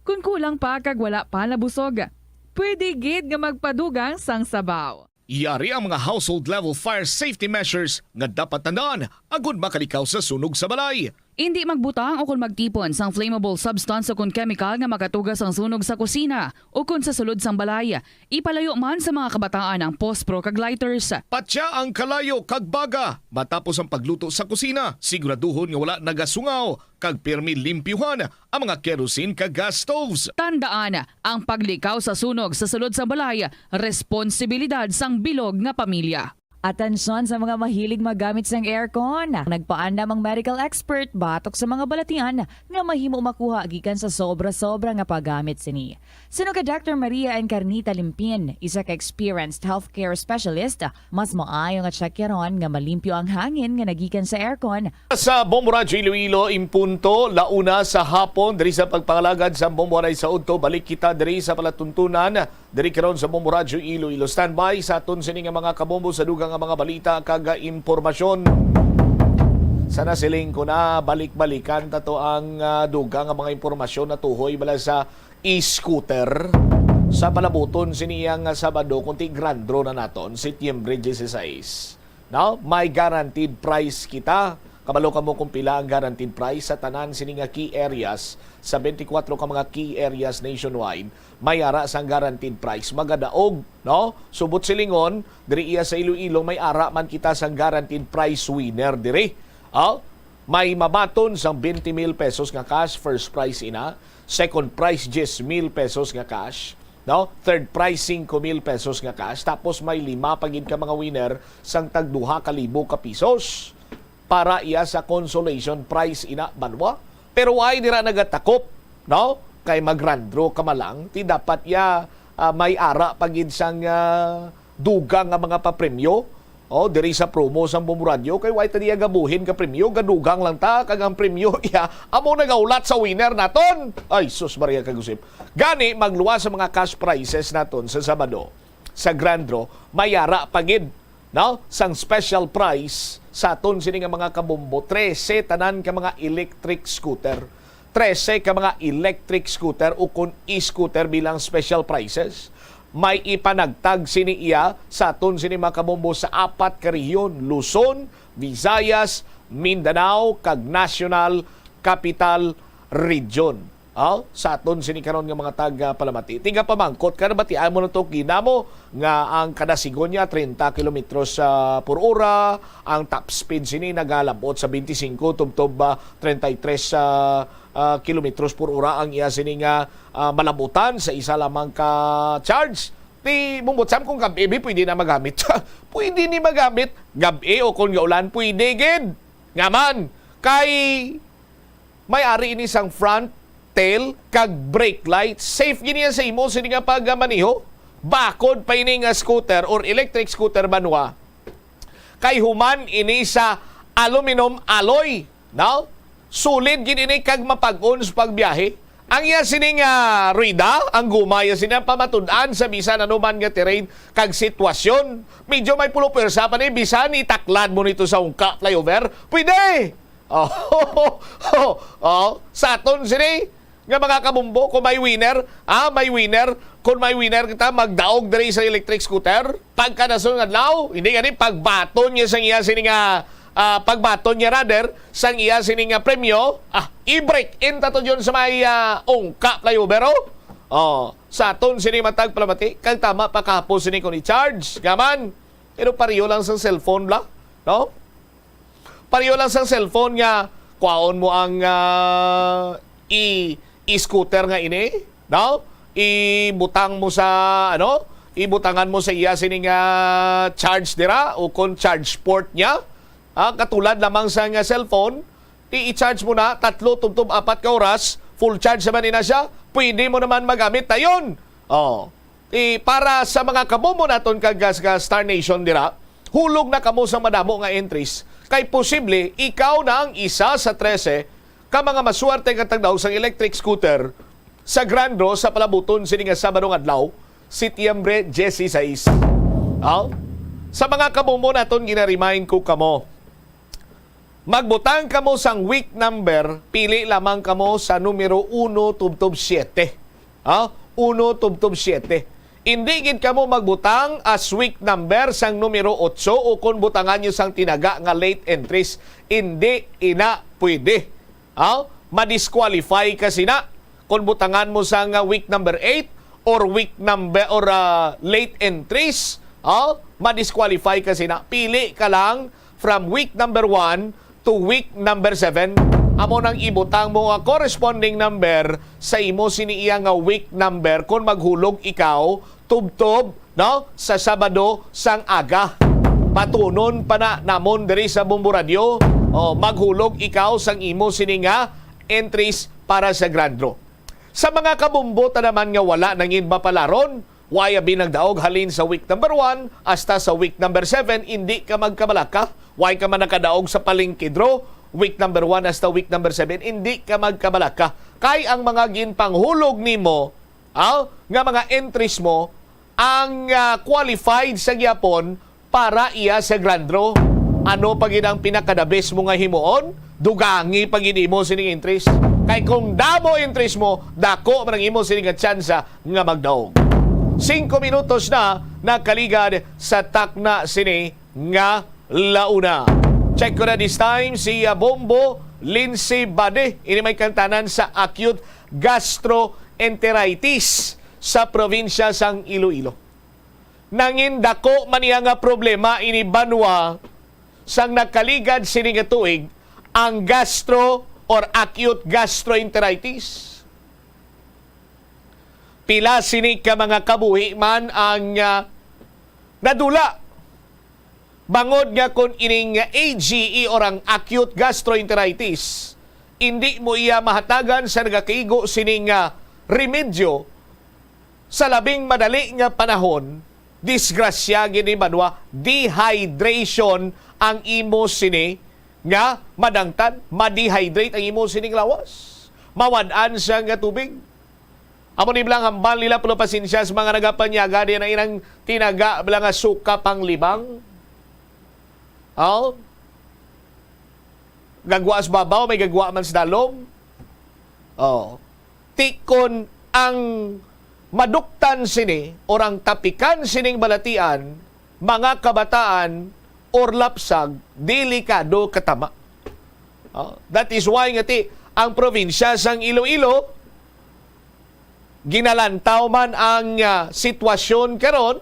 Kung kulang pa kag wala pa nabusog, pwede gid nga magpadugang sang sabaw. Yari ang mga household level fire safety measures nga dapat tandaan agud makalikaw sa sunog sa balay. Hindi magbutang o kung magtipon sang flammable substance o kung chemical nga makatugas ang sunog sa kusina o kung sa sulod sang balay. Ipalayo man sa mga kabataan ang pospro kag lighters. Patya ang kalayo kag baga matapos ang pagluto sa kusina. Siguraduhon nga wala nagasungaw kag pirmi limpyuhan ang mga kerosene kag gas stoves. Tandaan, ang paglikaw sa sunog sa sulod sang balay, responsibilidad sang bilog nga pamilya. Atensyon sa mga mahilig magamit sang aircon. Nagpaandam ang medical expert batok sa mga balatian nga mahimo makuha gikan sa sobra-sobra nga paggamit sini. Sino ka Dr. Maria Encarnita Limpin, isa ka experienced healthcare specialist, mas maayo nga checkyaron nga malimpyo ang hangin nga nagikan sa aircon. Sa Bombo Radio Iloilo, impunto, launa sa hapon, diri sa pagpangalagad sa Bombo Radio sa Udto, balik kita diri sa palatuntunan, diri karon sa Bombo Radio Iloilo. Standby sa aton sini nga mga kabombo sa dugang nga mga balita kag impormasyon. Sana siling ko na balik-balikan tato ang dugang nga mga impormasyon na tuhoy bala sa e-scooter sa palabuton siniyang Sabado kunti grandro na naton Setyembre 16. Now, may guaranteed price kita. Kabalo ka mo kung pila ang guaranteed price sa tanan sini nga key areas sa 24 ka mga key areas nationwide. May ara sang guaranteed price magadaog, no? Subot silingon diri iya sa Iloilo may ara man kita sang guaranteed price winner diri. May mabaton sang 20,000 pesos nga cash first prize ina, second prize 10,000 pesos nga cash, no? Third prize 5,000 pesos nga cash, tapos may 5 pagid ka mga winner sang tag 2,000 ka pesos para iya sa consolation prize ina banwa. Pero ay dira nagatakop, no? Kay magrandro ka malang, ti dapat ya may ara pagid sang dugang nga mga papremyo. Diri sa promo sa Bombo Radio kay way tadi gabuhin ka premyo, gadugang lang ta kag ang premyo iya amo nagaulat sa winner naton. Ay sus Maria kagusip. Gani magluwa sa mga cash prizes naton sa Sabado. Sa Grand Draw mayara pagid, no? Sang special prize sa aton sini nga mga kabombo 13 tanan ka mga electric scooter. 13 ka mga electric scooter o kun e-scooter bilang special prices. May ipanagtag sini iya sa aton sini mga kabombo sa 4 ka rehiyon: Luzon, Visayas, Mindanao, kag National Capital Region. Sa aton sini karon nga mga taga Palamati. Tinga pamangkot ka na batian mo na to kinamo nga ang kada sigon niya 30 kilometros per ora, ang top speed sini nagalabot sa 25 tubtob 33 kilometros per ora ang iya sini nga malabutan sa isa lamang ka charge. Ti bumbutsam kung gabi pwede na magamit. Pwede ni magamit gabi o kung gaulan pwede gid. Ngaman kay may-ari ini sang front tail kag brake light, safe gini sa imo sini nga pagmaniho. Bakod pa ini nga scooter or electric scooter banwa kay human ini sa aluminum alloy, no? Solid gid ini kag mapag-on sa pagbiyahe. Ang iya sini nga rueda, ang guma iya sini pamatud-an sa bisan anuman nga terrain kag sitwasyon. Medyo may pulo persa pa ni bisan itaklad mo nito sa ungka flyover. Pwede. Sa aton sini nga mga kabumbo, kung may winner, kung may winner kita, magdaog diri sa electric scooter, pagka nasunod adlaw, hindi gani, pagbaton niya sa iya sini nga, pagbaton niya rather, sang iya sini nga premyo, i-break in tato yun sa may ungka flyover, sa aton sini matag Palamati, kag tama pakapos sini kung i-charge, gaman, pero pariyo lang sa cellphone la, no? Pariyo lang sa cellphone nga, kwaon mo ang i-scooter nga ini, no? Ibutang mo sa ibutangan mo sa iya sini nga charge dira o kon charge port niya. Katulad lamang sa nga cellphone, i-charge mo na 3 tubtob 4 ka oras, full charge naman ina siya, pwede mo naman magamit tayon. Para sa mga kabombo naton kag Star Nation dira, hulog na kamo sa madamo nga entries, kay posible ikaw na ang isa sa 13 ka mga maswerte nga tagdaw sa electric scooter sa Grand Draw sa palabuton sini nga Sabado nga adlaw, Setyembre 16. Sa mga kabombo naton gina-remind ko kamo, magbutang kamo sang week number, pili lamang kamo sa numero 1 tubtob 7. 1 tubtob 7. Hindi gid kamo magbutang as week number sang numero 8 o kung butangan nyo sang tinaga nga late entries. Hindi ina pwede. Madisqualify kasi na kung butangan mo sang week number 8 or week number or late entries. Madisqualify kasi na. Pili ka lang from week number 1 to week number 7. Amo nang ibutang mo nga corresponding number sa imo siniiya nga week number kung maghulog ikaw tubtob, no, sa Sabado sang aga. Patunon pa na namon diri sa Bombo Radio, maghulog ikaw sang imo sini nga entries para sa Grand Draw. Sa mga kabumbo ta naman nga wala nangin mapalaron, waya binagdaog halin sa week number 1 hasta sa week number 7, hindi ka magkabalaka. Way ka man nakadaog sa palengke draw, week number 1 hasta week number 7, hindi ka magkabalaka. Kay ang mga ginpanghulog nimo, nga mga entries mo, ang qualified sa gyapon para iya sa Grand Draw. Ano pag ang pinakadabes mo nga himuon? Dugangi pag mo sining entries. Kay kung damo entries mo, dako man ang imo sining tsansa nga magdaog. 5 minutos na nakaligad sa takna sini nga launa. Check ko na this time si Bombo Lindsay Bade. Ini may kantanan sa acute gastroenteritis sa probinsya sang Iloilo. Nangin dako man iya nga problema ini banwa sang nakaligad sini nga tuig ang gastro or acute gastroenteritis. Pila sini ka mga kabuhi man ang nadula bangod nga kung ining AGE or ang acute gastroenteritis, hindi mo iya mahatagan sa nagakaigo sining remedyo sa labing madali nga panahon. Disgrasya gini banwa, dehydration ang imo sini nga madangtan, ma-dehydrate ang imo sining lawas. Mawadan siya nga tubig. Amo ni bilang hambal nila pulo pasensya sa mga nagapanyaga din ang inang tinaga bilang suka pang libang. Gagwa sa babaw, may gagwa man sa dalom. Tikon ang maduktan sini orang tapikan sining balatian, mga kabataan or lapsag, delikado katama. That is why ngati ang probinsya sang Iloilo ginalantaw man ang sitwasyon karon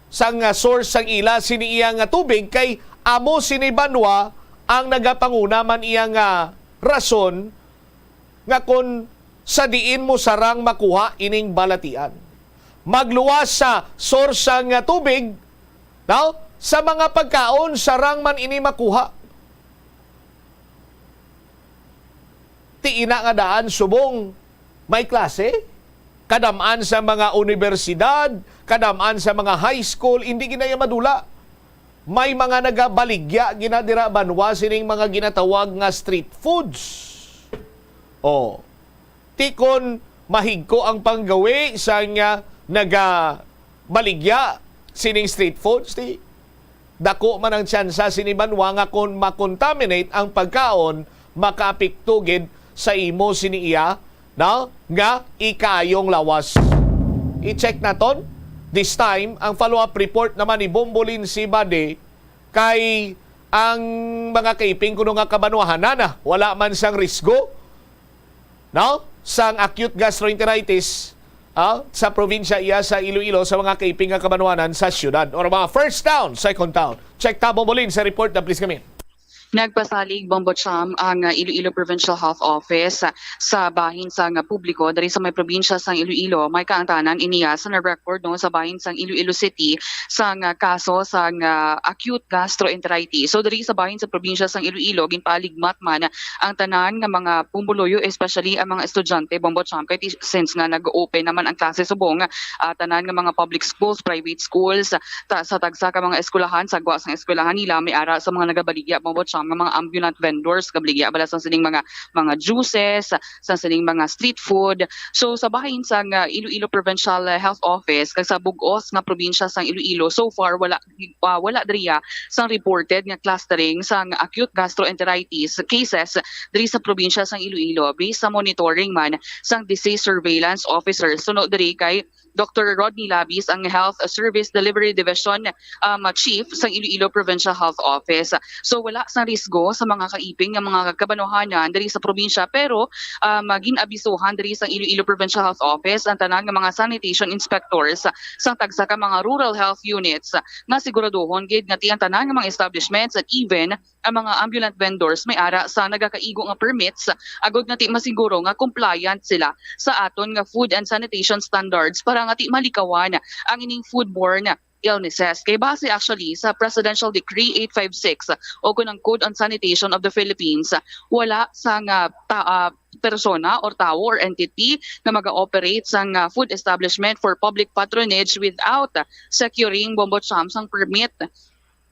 sang source sang ila sini iyang tubig kay amo sini Banwa ang nagapanguna man iyang rason nga kun sa diin mo sarang makuha ining balatian. Magluwas sa source sang tubig, no? Sa mga pagkaon sarang man ini makuha. Tiina nga daan subong may klase, kadamaan sa mga universidad, kadamaan sa mga high school, hindi ginaya madula. May mga nagabaligya ginadira Banwa sining mga ginatawag nga street foods. Tikon mahigko ang panggawi sa nga nagabaligya sining street foods, dako man ang tsansa sini Banwa nga kung makontaminate ang pagkaon, makaapekto gid sa imo sini iya, no? Nga ikayong lawas. I-check naton. This time, ang follow-up report naman ni Bombolin Sibade kay ang mga kaiping kuno nga kabanwahanan na wala man sang risgo, no? Sang acute gastroenteritis sa probinsya iya sa Iloilo sa mga kaiping nga kabanwahanan sa syudad or mga first town, second town. Check ta Bombolin sa report na please kami. Nagpasalig Bombocham ang Iloilo Provincial Health Office sa bahin sang publiko dari sa may probinsya sang Iloilo. May kaangtanan iniya sa na-record no, sa bahin sang Iloilo City sang kaso sang acute gastroenteritis. So dari sa bahin sa probinsya sang Iloilo ginpaligmat man ang tanan nga mga pumuluyo, especially ang mga estudyante Bombocham kay since nga nag-open naman ang klase subong tanan nga mga public schools, private schools sa tagsa ka mga eskwelahan, sagwa sang eskwelahan nila may ara sa mga nagabaligya Bombocham ng mga ambulant vendors kabligya bala sa sining mga juices, sa sining mga street food. So sa bahin sang Iloilo Provincial Health Office kag sa bug-os nga probinsya sang Iloilo, so far wala diriya sang reported nga clustering sang acute gastroenteritis cases diri sa probinsya sang Iloilo based sa monitoring man sang disease surveillance officer. Sunod diri kay Dr. Rodney Labis ang Health Service Delivery Division Chief sang Iloilo Provincial Health Office. So wala sang risgo sa mga kaiping nga mga kabanuhanan diri sa probinsya, pero ginabisuhan diri sa Iloilo Provincial Health Office ang tanan nga mga sanitation inspectors sang tagsa ka mga rural health units nga siguraduhon gid nga ang tanan nga mga establishments at even ang mga ambulant vendors may ara sa nagakaigo nga permits agod nga masiguro nga compliant sila sa aton nga food and sanitation standards para nga malikawan ang ining foodborne illnesses. Kay base actually sa Presidential Decree 856 o kunang Code on Sanitation of the Philippines, wala sang persona or tao or entity na mag-operate sang food establishment for public patronage without securing Bombocham sang permit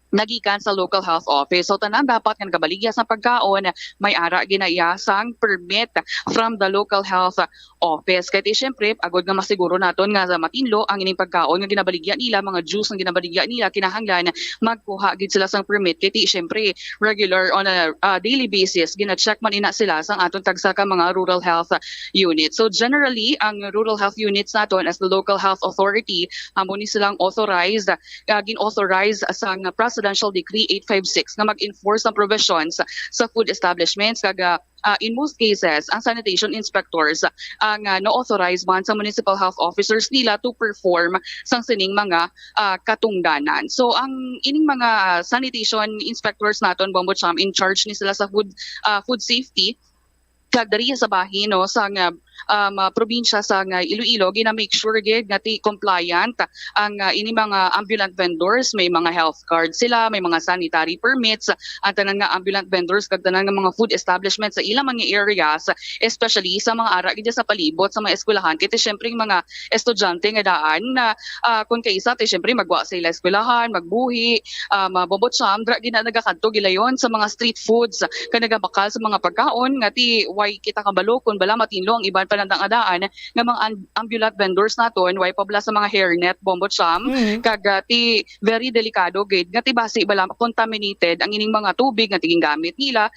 nagikan sa local health office. So tanan dapat nga kabaligya sa pagkaon may ara ginaya sang permit from the local health office. Kaya syempre agod nga masiguro naton nga sa matinlo ang ining pagkaon nga ginabaligya nila, mga juice nga ginabaligya nila, kinahanglan magkuha gid sila sang permit. Kaya syempre regular on a daily basis gina-check man ina sila sang aton tagsa ka mga rural health unit. So generally ang rural health units naton as the local health authority amo ni silang authorized gin-authorize sang Presidential Decree 856 na mag-enforce ng provisions sa food establishments kaga in most cases ang sanitation inspectors ang no-authorize man sa municipal health officers nila to perform sang sining mga katungdanan. So ang ining mga sanitation inspectors naton Bombocham in charge ni sila sa food safety kag diri sa bahin no sang probinsya sa Iloilo gina-make sure gid nga compliant ang ini mga ambulant vendors, may mga health cards sila, may mga sanitary permits ang tanan nga ambulant vendors kag tanan nga mga food establishments sa ilang mga areas, especially sa mga ara gid sa palibot sa mga eskwelahan kay syempre mga estudyante nga daan na kun kaysa syempre magwa sa ila eskwelahan, magbuhi, Bombocham dra gid nagakadto gilayon sa mga street foods kanagabakal sa mga pagkaon nga why kita kabalo kun bala matinlo ang iban panandang-adaan nga mga ambulant vendors naton way pabla sa mga hairnet bombo cham kag ti very delikado gid nga ti base bala contaminated ang ining mga tubig nga tiging gamit nila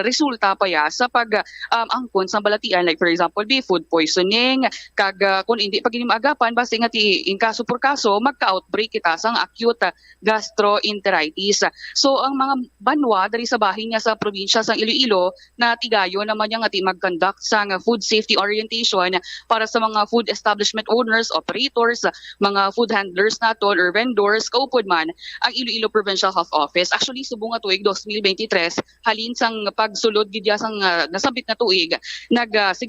resulta pa ya sa pag angkon sa balatian, like for example food poisoning kag kung hindi pag inimagapan base nga ti in kaso por kaso magka-outbreak kita sang acute gastroenteritis. So ang mga banwa dari sa bahin niya sa probinsya sang Iloilo na tigayo naman yang ati mag-conduct sang food safety orientation para sa mga food establishment owners, operators, mga food handlers naton or vendors kaupod man ang Iloilo Provincial Health Office. Actually subong nga tuig 2023 halin sang pagsulod gidya sang nasabit na tuig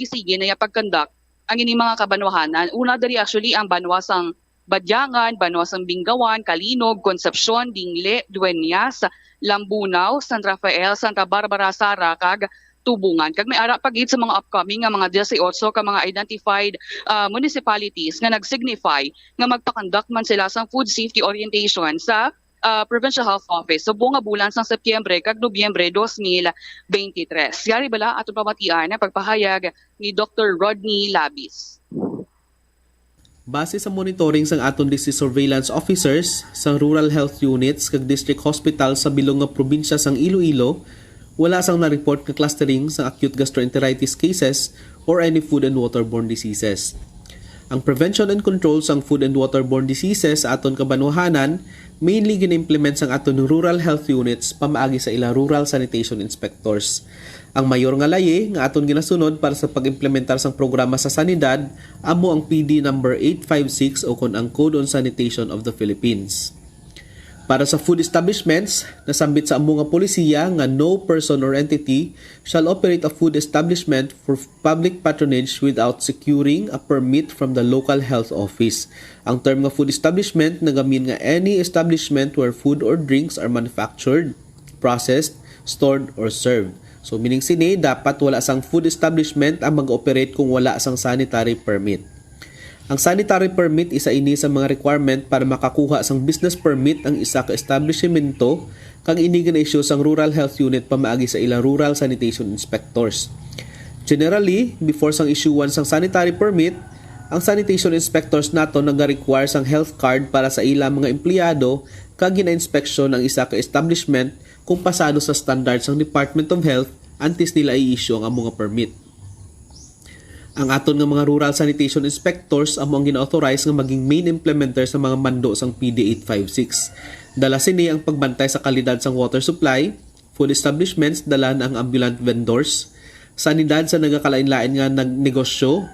sige na ya pag-conduct ang ini mga kabanwahanan. Una dari actually ang banwa sang Badyangan, banwa sang Bingawan, Kalinog, Concepcion, Dingle, Dueñas, Lambunaw, San Rafael, Santa Barbara, Sara, kag Tubungan. Kag may ara pagit sa mga upcoming nga mga 18 ka mga identified municipalities nga nag-signify nga magpa-conduct man sila sang food safety orientation sa Provincial Health Office. So buong bulan sang Setyembre kag Nobyembre 2023. Yari bala ato pamatian na pagpahayag ni Dr. Rodney Labis. Base sa monitoring sang aton disease surveillance officers sa rural health units kag district hospital sa bilong nga probinsya sang Iloilo, wala sang na-report nga clustering sa acute gastroenteritis cases or any food and waterborne diseases. Ang prevention and control sang food and waterborne diseases sa aton kabanwahanan mainly gina-implement sang aton rural health units pamaagi sa ila rural sanitation inspectors. Ang mayor nga laye nga aton ginasunod para sa pag-implementar sang programa sa sanidad amo ang PD number 856 o kon ang Code on Sanitation of the Philippines. Para sa food establishments, nasambit sa amo nga polisiya nga no person or entity shall operate a food establishment for public patronage without securing a permit from the local health office. Ang term nga food establishment nagamin nga any establishment where food or drinks are manufactured, processed, stored, or served. So meaning sini, dapat wala sang food establishment ang mag-operate kung wala sang sanitary permit. Ang sanitary permit isa ini sa mga requirement para makakuha sang business permit ang isa ka establishmento kang ini gina-issue sang rural health unit pamaagi sa ilang rural sanitation inspectors. Generally, before sang issuean sang sanitary permit, ang sanitation inspectors nato naga-require sang health card para sa ilang mga empleyado kag gina-inspeksyon ang isa ka establishment kung pasado sa standards ng Department of Health antes nila i-issue ang among permit. Ang aton nga mga rural sanitation inspectors amo ang gina-authorize nga maging main implementer sa mga mando sang PD 856. Dala sini ang pagbantay sa kalidad sang water supply, food establishments dalan ang ambulant vendors, sanidad sa nagakalain-lain nga nagnegosyo,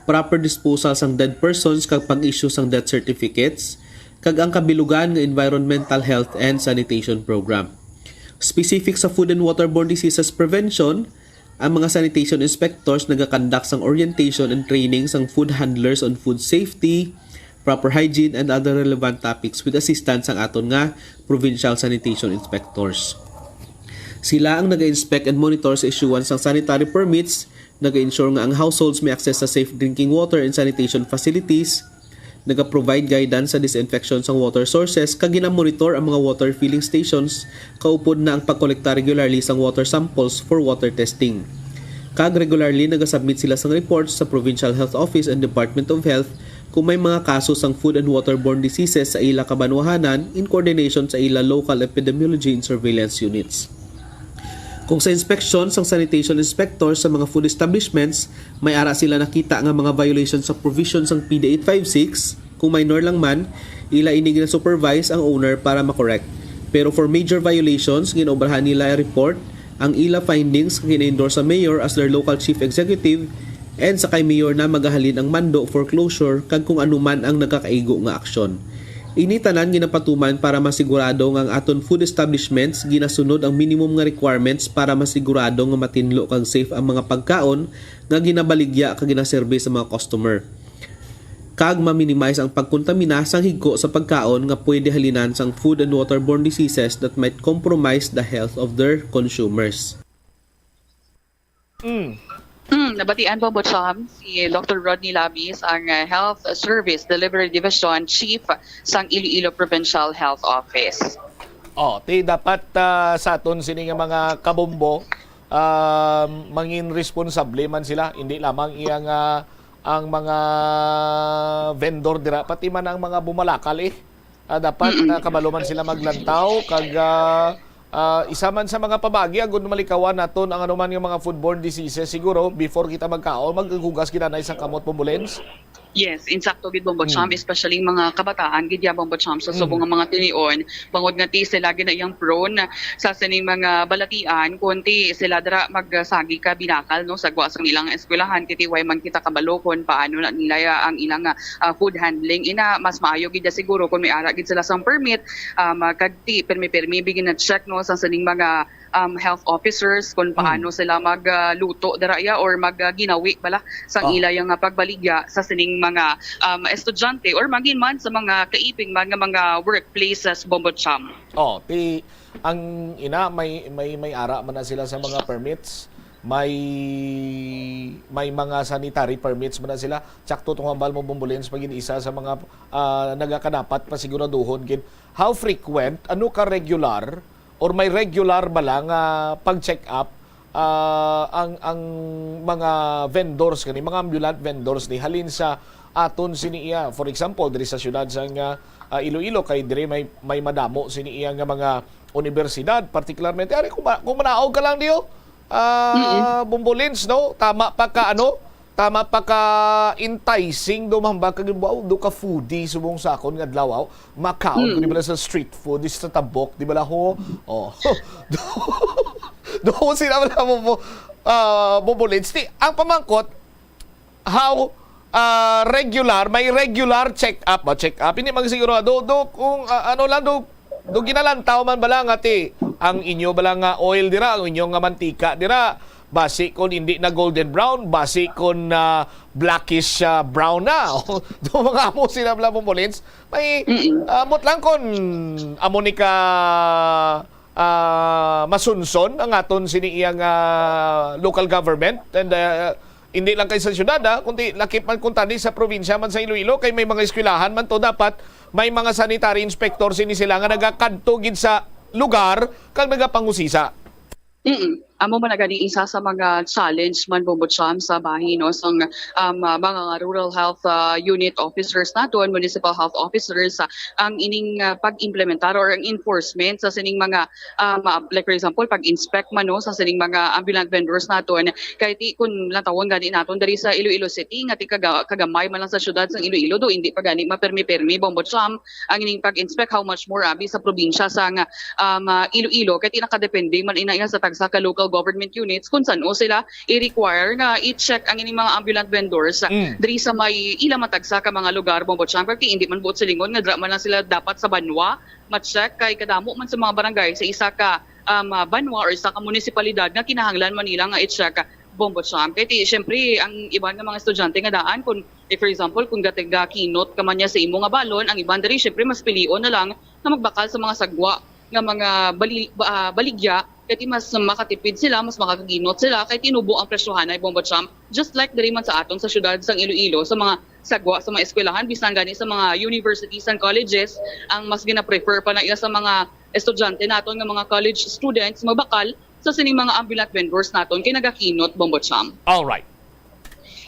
proper disposal sang dead persons kag pag-issue sang death certificates, kag ang kabilugan nga environmental health and sanitation program. Specific sa food and waterborne diseases prevention, ang mga sanitation inspectors nagakandak sang orientation and training sang food handlers on food safety, proper hygiene, and other relevant topics with assistance sang aton nga provincial sanitation inspectors. Sila ang naga-inspect and monitor sa issuance sang sanitary permits, naga-ensure nga ang households may access sa safe drinking water and sanitation facilities, naga-provide guidance sa disinfection sang water sources, kag gina-monitor ang mga water filling stations, kaupod na ang pagkolekta regularly sang water samples for water testing. Kag regularly naga-submit sila sang reports sa Provincial Health Office and Department of Health kung may mga kaso sang food and waterborne diseases sa ila kabanwahanan in coordination sa ila local epidemiology and surveillance units. Kung sa inspection sang sanitation inspectors sa mga food establishments, may ara sila nakita nga mga violations sa provisions sang PD 856, kung minor lang man, ila ini gina-supervise ang owner para makorek. Pero for major violations, ginobrahan nila i-report ang ila findings gina-endorse sa mayor as their local chief executive and sa kay mayor na magahalin ang mando for closure kag kung anuman ang nagakaigo nga aksyon. Ini tanan ginapatuman para masigurado nga ang aton food establishments ginasunod ang minimum nga requirements para masigurado nga matinlo kag safe ang mga pagkaon nga ginabaligya kag ginaserbe sa mga customer. Kag ma-minimize ang pagkontamina sang higko sa pagkaon nga pwede halinan sang food and waterborne diseases that might compromise the health of their consumers. Nabatian po Botcham si Dr. Rodney Labis, ang Health Service Delivery Division Chief sang Iloilo Provincial Health Office. Dapat sa aton sini nga mga kabombo mangin responsable man sila, hindi lamang iyang ang mga vendor dira, pati man ang mga bumalakal dapat kabalo man sila maglantaw kag isa man sa mga pamagi agud malikawan naton ang anuman nga mga foodborne diseases. Siguro before kita magkaon maghugas kinanay sa kamot pumulens. Yes, insakto gid Bombo Cham, especially mga kabataan gid ya Bombo Cham sa subong nga mga tinion, bangod nga ti sila gid na iyang prone sa sining mga balatian, kunti sila dara magsagi ka binakal no sagwa sa ilang eskwelahan, kiti way man kita kabalo kon paano na nila ang ilang food handling. Ina mas maayo gid siguro kung may ara gid sila sang permit, kagti permi bigin na check no sa sining mga health officers kung paano sila magluto daraya or magginawi bala sang ilayang pagbaligya sa sining mga estudyante or maging man sa mga kaiping mga workplaces Bombo Cham. Ang ina may ara man na sila sa mga permits, may mga sanitary permits man na sila. Tsakto tong hambal mo Bombolens pagin isa sa mga nagakadapat pasiguraduhon gid. How frequent, ano ka regular or may regular ba lang pag-check up ang mga vendors kani, mga ambulant vendors ni halin sa aton siniya. For example, diri sa syudad sa Iloilo kay diri may madamo siniya nga mga universidad, particularmente ari kung manaog ka lang diyo Bombolens no, tama pa ka enticing do mahamba kag do ka foodie subong sakon nga adlaw makaon di bala sa street food di sa tabok di bala ho do sila wala mo Bombolens ang pamangkot how may regular check up hindi magsiguro do kung ano lang do ginalantaw man bala nga ang inyo bala nga oil dira, ang inyo nga mantika dira basi kon hindi na golden brown, basi kon blackish brown na. Do mga amo sila bala Bombolens, may amot lang kon amo ni ka masunson ang aton siniyang local government and hindi lang kay sa syudad kundi lakip man kung tani sa probinsya man sa Iloilo kay may mga eskwelahan man to dapat may mga sanitary inspector sini sila nga nagakadto gid sa lugar kag nagapangusisa. Amo man gani isa sa mga challenge man Bombo Cham sa bahin no sang mga rural health unit officers naton, municipal health officers ang ining pag-implementar or ang enforcement sa sining mga like for example pag-inspect man no sa sining mga ambulant vendors naton kay ti kun latawon gani naton diri sa Iloilo City nga ti kagamay man lang sa syudad sang Iloilo do hindi pa gani mapermi Bombo Cham ang ining pag-inspect, how much more abi sa probinsya sang Iloilo kay ti nakadepende man ina sa tagsa ka local government units kung saan sila i-require nga i-check ang ining mga ambulant vendors diri sa may ilang matagsa ka mga lugar Bombo Cham kay hindi man buot silingon nga dra man lang sila dapat sa banwa ma-check kay kadamo man sa mga barangay sa isa ka banwa or isa ka munisipalidad nga kinahanglan man nila nga i-check Bombo Cham kay syempre ang iban nga mga estudyante nga daan kung for example kung gatiga kinot ka man niya sa imo nga balon ang iban diri syempre mas pilion na lang na magbakal sa mga sagwa nga mga baligya kaya mas makatipid sila, mas makakaginot sila, kaya tinubo ang presyohan ay Bombo Cham. Just like diri man sa aton sa syudad sang Iloilo, sa mga sagwa, sa mga eskwelahan, bisan gani sa mga universities and colleges, ang mas gina-prefer pa na ila sa mga estudyante naton nga mga college students, magbakal sa sining mga ambulant vendors naton kay nagakinot Bombo Cham. All right.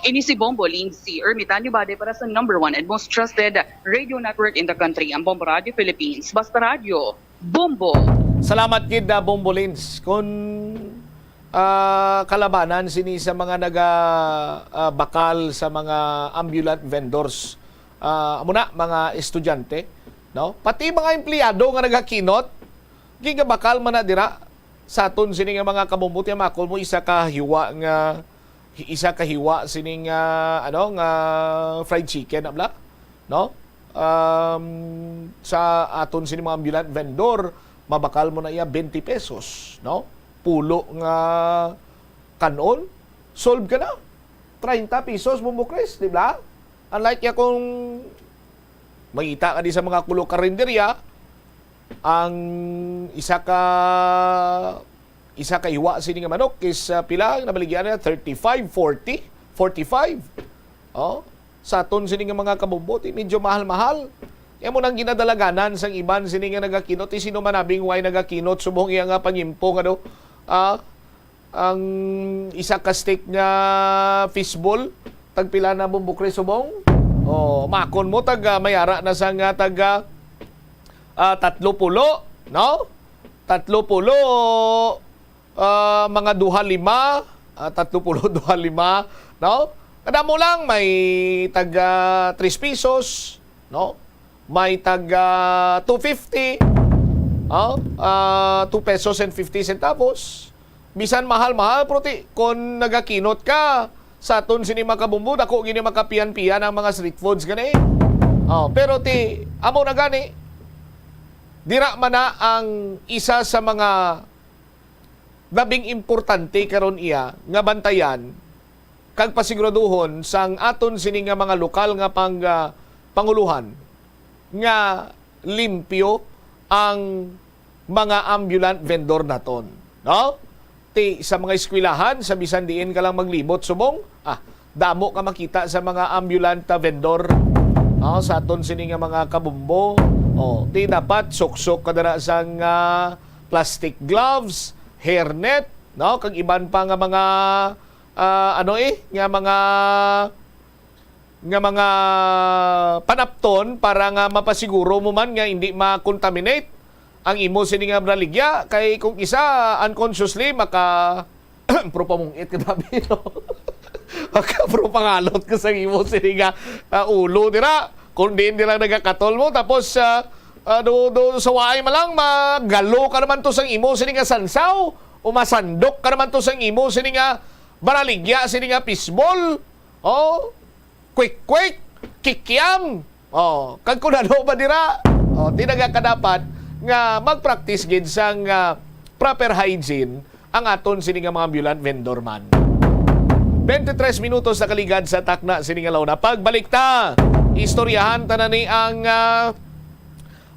Ini si Bombo Lindsay Ermitanyo Bade para sa #1 and most trusted radio network in the country, ang Bombo Radio Philippines. Basta Radio, Bombo. Salamat gid Bombolens kung kalabanan sini sa mga bakal sa mga ambulant vendors. Muna mga estudyante, no? Pati mga empleyado nga nagakinot, gigabakal man na dira sa aton sini nga mga kabumbuti makol mo isa ka hiwa sining nga fried chicken abla, no? Sa aton sini mga ambulant vendor mabakal mo na iya 20 pesos, no? Pulo nga kanon, solve ka na. 30 pesos Bombo Chris, di ba? Unlike ya kung makita ka di sa mga kulo karinderya, ang isa ka hiwa sini nga manok is pila na baligyan na 35, 40, 45. Oh, sa aton sini nga mga kabumbuti medyo mahal-mahal. Kaya mo nang ginadalaganan sang iban sini nga nagakinot sino man abing way nagakinot subong iya nga panyimpo nga do ang isa ka stick nga fishball tagpila na bumbukre subong. Makon mo mayara na sa nga 30, no? 30 mga 2-5, 30-2-5, no? Kada mo lang may taga 3 pesos, no? May taga 250, 2 pesos and 50 centavos. Bisan mahal-mahal, proti, kung nagakinot ka sa aton sini makabumbu, dako gini makapian-pian ang mga street foods gani. Pero amo na gani, dira man na ang isa sa mga labing importante karon iya nga bantayan kag pasiguraduhon sang aton sini nga mga lokal nga panguluhan nga limpyo ang mga ambulant vendor naton, no? Sa mga eskwelahan, sa bisan diin ka lang maglibot subong, damo ka makita sa mga ambulant vendor, sa aton sini nga mga kabumbo. Dapat suksok ka dara sang plastic gloves, hairnet, no? Kag iban pa nga mga nga mga panapton para nga mapasiguro mo man nga hindi ma-contaminate ang imo sini nga braligya, kay kung isa unconsciously maka propamungit ka dabi, no? Maka propangalot ka sa imo sini nga ulo dira, kung din dira nagakatol mo tapos do sa waay malang magalo ka naman to sang imo sini nga sansaw o masandok ka naman to sang imo sini nga baraligya sini nga pisbol, quick kikiam, kag kunano ba dira, di nagakadapat nga mag-practice gid sang proper hygiene ang aton sini nga mga ambulant vendor man. 23 minutos na kaligad sa takna sini nga launa. Pagbalik ta, istoryahan ta na ni ang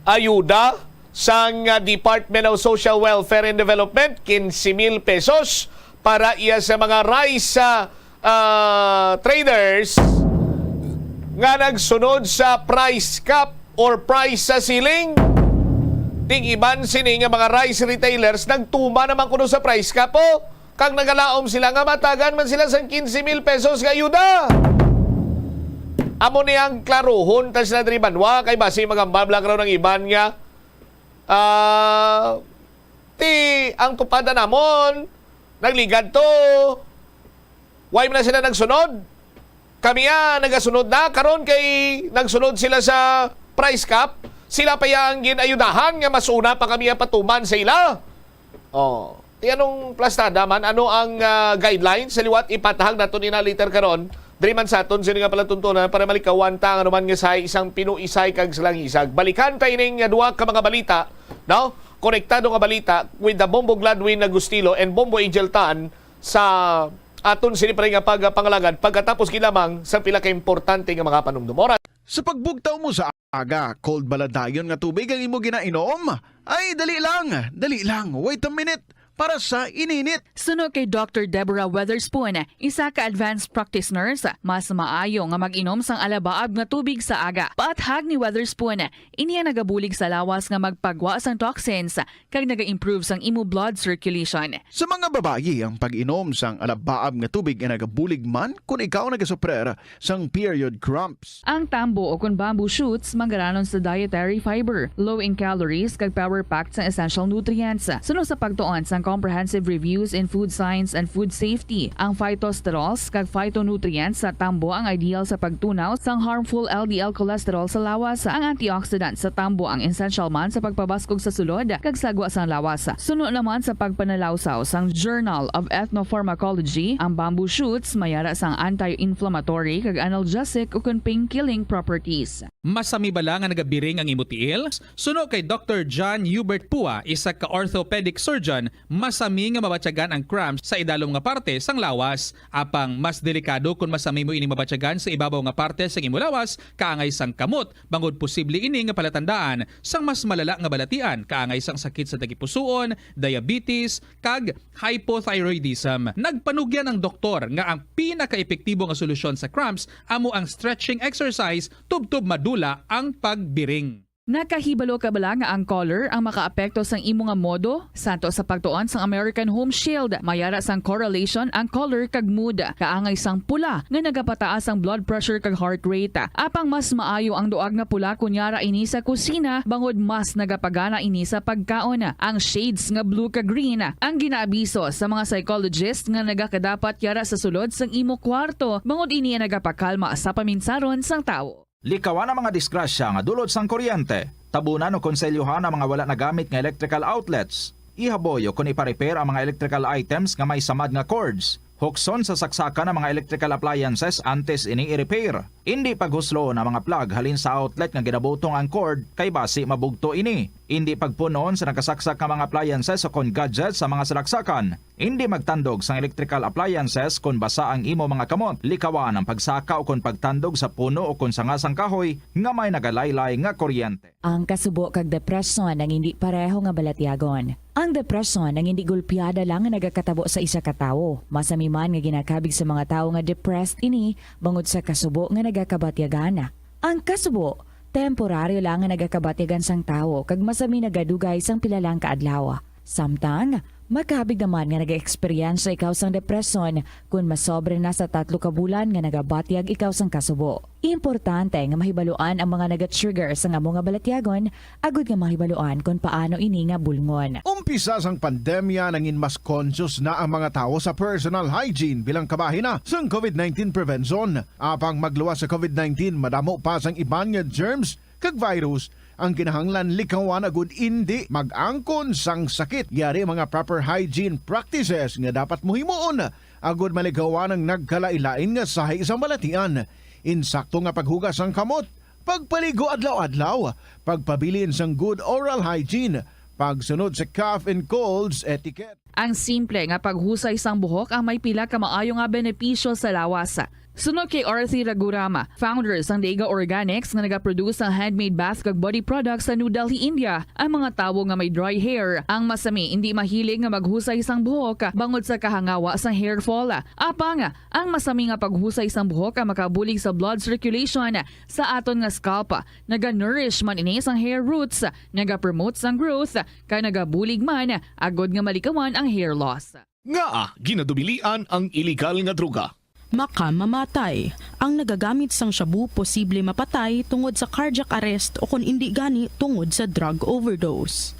ayuda sang Department of Social Welfare and Development, 15,000 pesos para iya sa mga rice traders nga nagsunod sa price cap or price ceiling. Ting iban sini nga mga rice retailers nagtuma naman kuno sa price cap kag nagalaom sila nga matagan man sila sa 15,000 pesos nga ayuda. Amo niyang klarohon ta sila diri banwa kay basi magambabla raw ng iban nga ang tupada namon nagligad to. Why man sila nagsunod? Kami nagasunod na karon kay nagsunod sila sa price cap. Sila pa yang ginayudahan nga mas una pa kami patuman sa ila. Anong plastada man, ano ang guidelines sa liwat ipatahag naton ina later karon. Diri man sa aton sino nga pala tuntunan para malikawan ta ano man nga say isang pinuisay kag silang isag. Balikan tay ning duha ka mga balita, no? Konektado nga balita with the Bombo Gladwin Agustilo and Bombo Angel Tan sa aton sini pa rin nga pagpangalagad pagkatapos gilamang sa pila ka importante nga mga panumdum. Sa pagbugtaw mo sa aga, cold baladayon nga tubig ang imo ginainom? Ay, dali lang. Wait a minute. Para sa ininit. Suno kay Dr. Deborah Weatherspoon, isa ka advanced practice nurse, mas maayo nga mag-inom sang alabaab nga tubig sa aga. Paathag ni Weatherspoon, iniya nagabulig sa lawas nga magpagwa sang toxins kag naga-improve sang imo blood circulation. Sa mga babayi, ang pag-inom sang alabaab nga tubig ay nagabulig man kung ikaw nagasuprer sang period cramps. Ang tambo o kung bamboo shoots manggaranon sa dietary fiber, low in calories kag power-packed sang essential nutrients. Suno sa pagtuon sang comprehensive reviews in food science and food safety. Ang phytosterols kag phytonutrients sa tambo ang ideal sa pagtunaw sang harmful LDL cholesterol sa lawas. Ang antioxidants sa tambo ang essential man sa pagpabaskog sa sulod kag sagwa sang lawas. Suno naman sa pagpanalawsaw sang Journal of Ethnopharmacology, ang bamboo shoots mayara sang anti-inflammatory kag analgesic o pain-killing properties. Masami bala nga nagabiring ang imutiil? Suno kay Dr. John Hubert Pua, isa ka orthopedic surgeon, masami nga mabatyagan ang cramps sa idalom nga parte sang lawas. Apang mas delikado kung masami mo ini mabatyagan sa ibabaw nga parte sang imo lawas, kaangay sang kamot, bangod posible ini nga palatandaan sang mas malala nga balatian, kaangay sang sakit sa tagipusoon, diabetes, kag hypothyroidism. Nagpanugyan ang doktor nga ang pinaka-epektibo nga solusyon sa cramps amo ang stretching exercise tubtob madula ang pagbiring. Nakahibalo ka bala nga ang color ang makaapekto sang imo nga modo? Santo sa pagtuon sang American Home Shield, mayara sang correlation ang color kag mood. Kaangay sang pula nga nagapataas ang blood pressure kag heart rate. Apang mas maayo ang duag nga pula kunyara ini sa kusina, bangod mas nagapagana ini sa pagkaon. Ang shades nga blue kag green ang ginaabiso sa mga psychologist nga nagakadapat yara sa sulod sang imo kwarto, bangod ini nagapakalma sa paminsaron sang tawo. Likawan ang mga disgrasya nga dulot sang kuryente. Tabunan o konselyuhan ang mga wala nagamit nga electrical outlets. Ihaboyo kung ipa-repair ang mga electrical items nga may samad nga cords. Hukson sa saksakan ng mga electrical appliances antes ini i-repair. Hindi paghuslo na mga plug halin sa outlet nga ginabutong ang cord kay basi mabugto ini. Hindi pagpunon sa nakasaksak nga mga appliances o kon gadgets sa mga salaksakan. Hindi magtandog sa electrical appliances kung basa ang imo mga kamot. Likawan ang pagsaka o kung pagtandog sa puno o kung sangasang kahoy nga may nagalaylay nga kuryente. Ang kasubo kag depresyon ang hindi pareho nga balatyagon. Ang depresyon ang hindi gulpiyada lang nga nagakatabo sa isa ka tawo. Masami man nga ginakabig sa mga tawo nga depressed ini bangod sa kasubo nga nagakabatyagan. Ang kasubo temporaryo lang nga nagakabatyagan sang tawo kag masami nagadugay sang pilalang kaadlaw. Samtang makabig naman nga nag-experience ikaw sang depresyon kung masobre na sa 3 ka bulan nga nagabatyag ikaw sang kasubo. Importante nga mahibaluan ang mga naga-trigger sa nga mga balatyagon, agud nga mahibaluan kung paano ini nga bulngon. Umpisa sang pandemya nangin mas conscious na ang mga tao sa personal hygiene bilang kabahin na sang COVID-19 prevention. Apang magluwas sa COVID-19, madamo pa sang iban nga germs kag virus ang kinahanglan likawan agud hindi mag-angkon sang sakit. Yari mga proper hygiene practices nga dapat muhimuon agud maligawan ang nagkalailain nga sahay isang balatian. Insakto nga paghugas sang kamot, pagpaligo adlaw-adlaw, pagpabilin sang good oral hygiene, pagsunod sa cough and colds etiquette. Ang simple nga paghusay sang buhok ang may pila ka maayo nga benepisyo sa lawas. Sunod kay Arthi Ragurama, founder sang Dega Organics nga nagaproduce ng handmade bath kag body products sa New Delhi, India. Ang mga tawo nga may dry hair, ang masami hindi mahilig nga maghusay sang buhok bangod sa kahangawa sang hair fall. Apang ang masami nga paghusay sang buhok ang makabulig sa blood circulation sa aton nga scalp. Naga-nourish man ini sang hair roots, naga-promote sang growth, kay nagabulig man agod nga malikawan ang hair loss. Nga ginadubilian ang iligal nga droga. Makamamatay. Ang nagagamit sang shabu posible mapatay tungod sa cardiac arrest o kung hindi gani tungod sa drug overdose.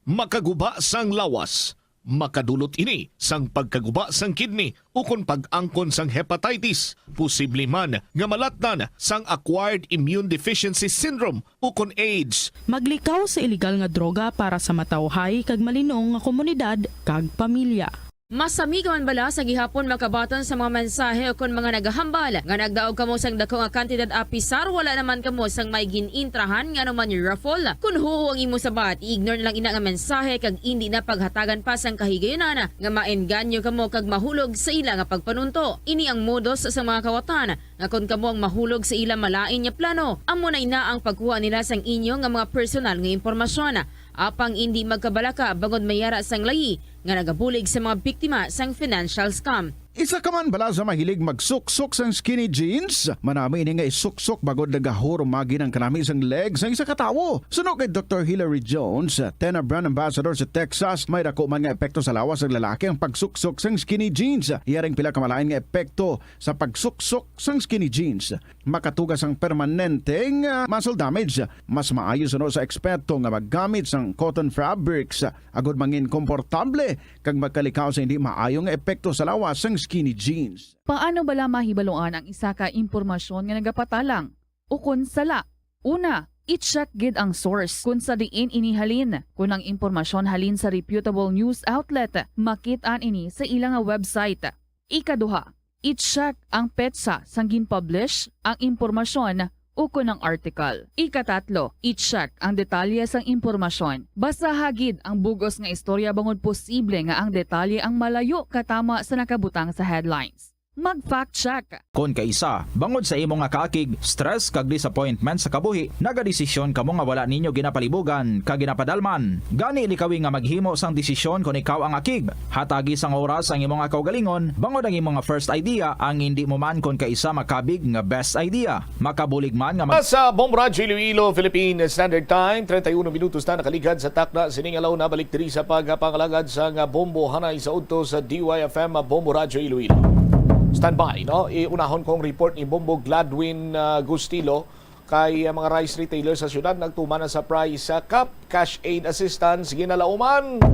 Makaguba sang lawas. Makadulot ini sang pagkaguba sang kidney o kung pag-angkon sang hepatitis. Posible man nga malatnan sang acquired immune deficiency syndrome o kung AIDS. Maglikaw sa iligal nga droga para sa matawhay kag malinong nga komunidad kag pamilya. Masami ka man bala sa gihapon makabaton sa mga mensahe o kung mga nagahambal nga nagdaog kamo sang dako nga kantidad apisar wala naman kamo sang may ginintrahan nga naman yung raffle. Kung huo ang imo sabat, ignore na lang ina nga mensahe kag hindi na paghatagan pa sang kahigayonan nga maenganyo kamo kag mahulog sa ila nga pagpanunto. Ini ang modos sa mga kawatan nga kung kamo ang mahulog sa ila malain nga plano, amo na ina ang pagkuha nila sang inyo nga mga personal nga impormasyon. Apang hindi magkabalaka bangod mayara sang layi nga nagabulig sa mga biktima sang financial scam. Isa ka man bala sa mahilig magsuksok sang skinny jeans? Manami ini nga isuksok bagod nagahurumagi ng kanami sang legs ng isa katawo. Suno kay Dr. Hilary Jones, Tena brand ambassador sa Texas, may dako man nga epekto sa lawas ng lalaki ang pagsuksok sang skinny jeans. Iyaring pila kamalain nga epekto sa pagsuksok sang skinny jeans. Makatugas ang permanenteng muscle damage. Mas maayo suno sa eksperto nga maggamit sang cotton fabrics agod mangin komportable kag magkalikaw sa hindi maayo nga epekto sa lawas sang skinny jeans. Paano bala mahibaluan ang isa ka impormasyon nga nagapatalang? O kun sala? Una, i-check gid ang source kung sa diin inihalin. Kung ang impormasyon halin sa reputable news outlet, makit-an ini sa ilang website. Ikaduha, i-check ang petsa sang gin-publish ang impormasyon o kun ang article. Ikatatlo, i-check ang detalye sang impormasyon. Basta hagid ang bugos nga istorya bangod posible nga ang detalye ang malayo katama sa nakabutang sa headlines. mag-fact check. Kung kaisa, bangod sa imong nga kaakig, stress kag disappointment sa kabuhi, nagadesisyon kamo nga wala ninyo ginapalibugan kag ginapadalman. Gani likawi nga maghimo sang desisyon kung ikaw ang akig. Hatagi sang oras ang imong nga kaugalingon, bangod ang imong nga first idea ang hindi mo man kung kaisa makabig nga best idea. Makabulig man nga Sa Bombo Radio Iloilo, Philippine Standard Time, 31 minutos na nakaligad sa takna sining alaw na balik diri sa pagpangalagad sa nga Bombo Hanay sa udto sa DYFM Bombo Radio Iloilo. Standby, no? Iunahon kong report ni Bombo Gladwin Gustilo kay mga rice retailers sa syudad nagtuman na sa price cap, cash aid assistance, ginalauman.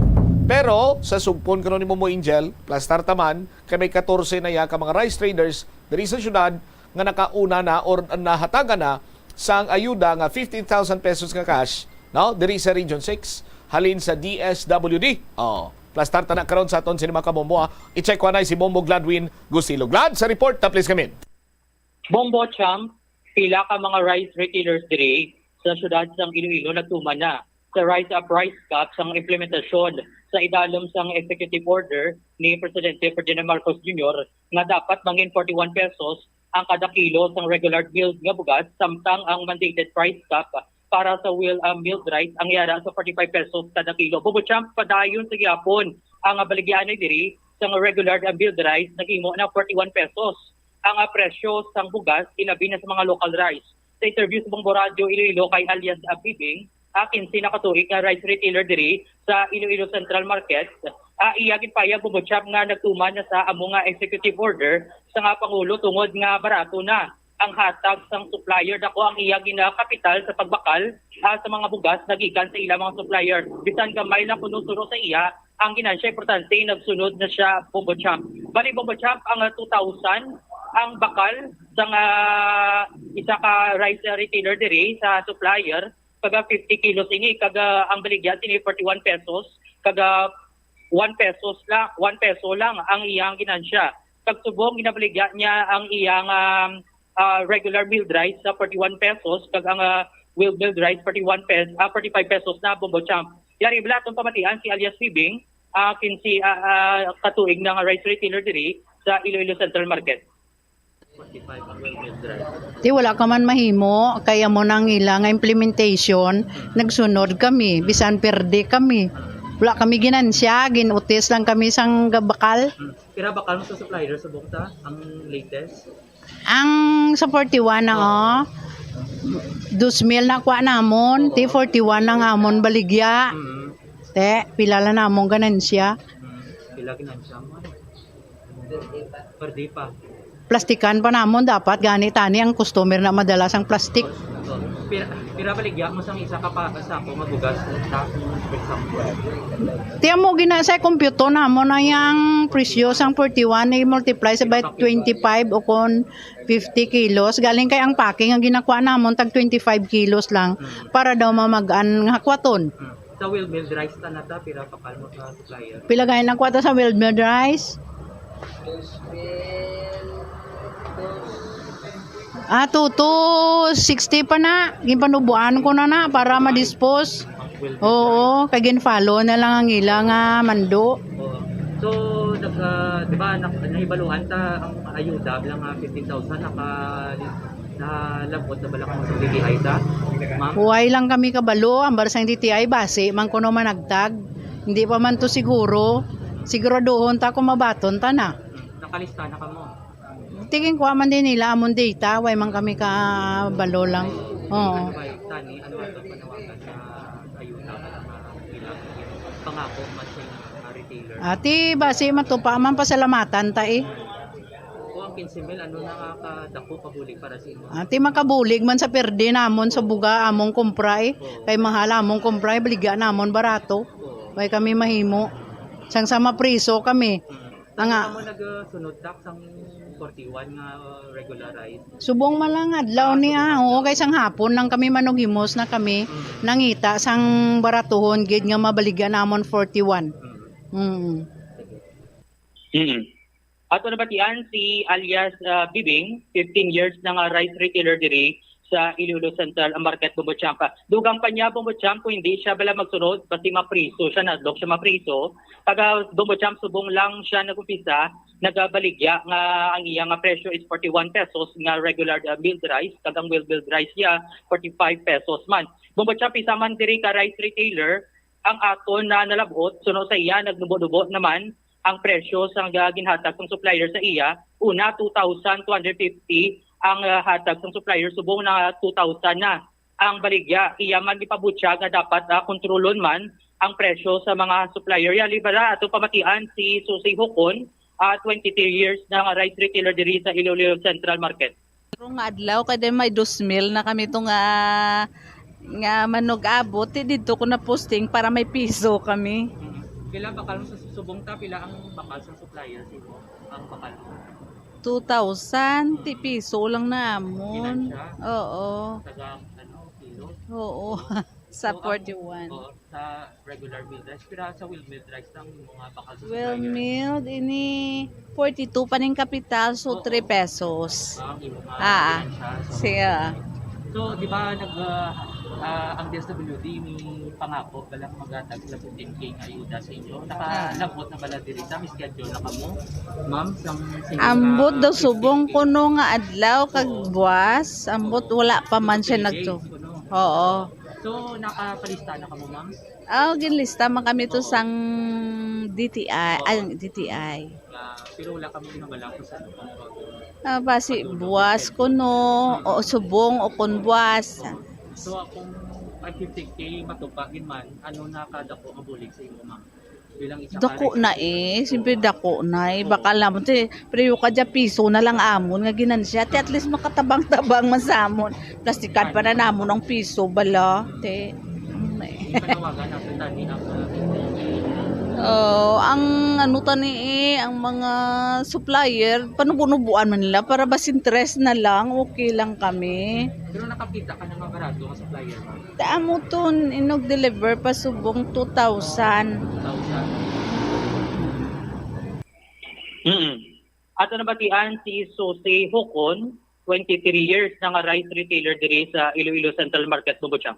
Pero sa sugpon karon ni Momo Angel, plus tartaman, kay may 14 na ya ka mga rice traders diri sa syudad nga nakauna na or nahatagan na sang ayuda nga 15,000 pesos nga cash, no? Diri sa Region 6 halin sa DSWD. Plus tarta na karon sa aton sinima ka Bombo. I-check ko na si Bombo Gladwin Gustilo. Glad sa report, please come in. Bombo Champ, pila ka mga rice retailers diri sa syudad sang Iloilo nagtuman na sa price cap sang implementasyon sa idalom sang executive order ni Presidente Ferdinand Marcos Jr. nga dapat mangin 41 pesos ang kada kilo sang regular milled nga bugas samtang ang mandated price cap para sa milled rice ang yara sa 45 pesos kada kilo. Bombo Champ, padayon sa gihapon ang baligyan diri sa regular milled rice nagimo na 41 pesos. Ang presyo sang bugas ilabi na sa mga local rice. Sa interview sa Bombo Radio Iloilo kay alias Bibing, akin sinakatuig nga rice retailer diri sa Iloilo Central Market, iyagin payag Bombo Champ nga nagtuman na sa amo nga executive order sa nga Pangulo tungod nga barato na ang hatag sang supplier dako ang iya ginakapital sa pagbakal sa mga bugas nagikan sa ilang mga supplier. Bisan gamay lang kuno sa iya, ang ginansya importante nagsunod na siya Bombo Champ. Bali Bombo Champ ang 2,000 ang bakal sang isa ka rice retailer diri sa supplier kaga 50 kilos ini kaga ang baligyan tini 41 pesos kaga 1 peso lang ang iyang ginansya. Pagtubong ginabaligyan niya ang iyang regular milled rice sa 41 pesos kag ang milled rice 45 pesos na Bombo Champ. Yari bala itong pamatian si alias Bibing kinsi katuig ng rice retailer diri sa Iloilo Central Market. Di wala ka man mahimo kaya mo nang ilang implementation nagsunod kami bisan perde kami. Wala kami ginansya, ginutis lang kami sang bakal. Kira bakal mo sa supplier sa bukta ang latest? Ang sa 41 na 2,000 na kuha namon, ti 41 na amon baligya. Te, pilala namon ganansya. Pila ginansya mo? Perde pa. Plastikan pa namon dapat gani tani ang customer na madalas ang plastic. Pira baligya mo sang isa ka pa sa ako magugas ta for example. Tiya mo gina sa computer namon na yang presyo sang 41 ay multiply sa by 25 o kon 50 kilos galing kay ang packing ang ginakuha namon tag 25 kilos lang para daw mamagaan nga hakwaton. Sa well milled rice ta nata pira pakal mo sa supplier. Pila gay nang kwata sa well milled rice? 260 pa na. Gipanubuan ko na para ma-dispose. Oo, kay gin-follow na lang ang ilang mando. So, di ba, naibaluhan ta ang ayuda bilang 15,000 nalabot na balak mo sa DTI ta? Ma'am? Huway lang kami kabalo. Ang barsang DTI base, man ko naman nagtag. Hindi pa man to siguro. Siguraduhon ta kung mabaton ta na. Nakalista na ka mo? Tingin ko man din nila amon data, way man kami ka balo lang. Oo. Tani, ano ato panawagan na ayuda pangako man sa retailer. Ati base matupa man pasalamatan ta eh. Kung ang 15,000 ano nakakadako pabulig para sa imo? Ati makabulig man sa perde namon sa buga among kumpra eh. Kay mahal among kumpra eh, baligya namon barato. Way kami mahimo. Sang sama priso kami. Nga mo nagsunod tak sang 41 nga regularized. Subong malang adlaw niya. Oo, kay sang hapon nang kami manugimos na kami nangita sang baratuhon gid nga mabaligyan namon 41. Ato nabatian si alias Bibing, 15 years na nga rice retailer diri sa Iloilo Central Market Bombo Champ. Dugang pa niya Bombo Champ kung hindi siya bala magsunod pati mapriso siya nadlok siya mapriso. Pag Bombo Champ subong lang siya nagumpisa nagabaligya nga ang iya nga presyo is 41 pesos nga regular milled rice, kag ang well-milled rice niya 45 pesos man. Bumbatsa pisa man diri ka rice retailer ang aton na nalabot suno sa iya nagnubo-nubo naman ang presyo sa ginhatag ng supplier sa iya. Una 2,250 ang hatag ng supplier, subong na 2,000 na ang baligya. Iya man ipabutya nga dapat kontrolon man ang presyo sa mga supplier. Ya libera ato pamatian si Susie Hukon, 23 years na nga rice retailer diri sa Iloilo Central Market. Pero nga adlaw kada may 2,000 na kami itong nga manog abot dito ko na posting para may piso kami. Pila bakal sa subong ta, pila ang bakal sa supplier siguro ang bakal? 2,000 ti piso lang na amon. Oo. Taga kilo? Oo. Sa 41. Sa regular milled rice, pero sa milled rice lang mga bakal sa Well milled ini 42 pa ning kapital, so 3 pesos. Siya. So, di ba ang DSWD may pangako balang magatag sa 15K nga ayuda sa inyo? Nakalabot na bala diri sa may schedule na kamo? Ma'am, ambot daw subong kuno nga adlaw kag buwas, ambot wala pa man siya nagto. Oo. So, nakapalista na kamo, ma'am? Ginlista man kami to sang DTI, DTI. Pero wala kami ginabala kung saan basi buwas kuno o subong o kun buwas. So, kung 15K matupagin man, ano na kada ko ang bulig sa imo, ma'am? Bilang isa dako na siyempre dako na baka lamon pero ka dya piso na lang amon nga ginansya at least makatabang-tabang man sa amon plastikan pa na namon ang piso bala panawagan natin tani ang ano tani ang mga supplier panubunubuan man nila para bas interest na lang okay lang kami. Pero nakakita ka ng mga barato ng supplier, ma'am? Amo to inog-deliver pa subong 2,000. Ato nabatian si Susie Hukon, 23 years na nga rice retailer diri sa Iloilo Central Market, Bumbotsang.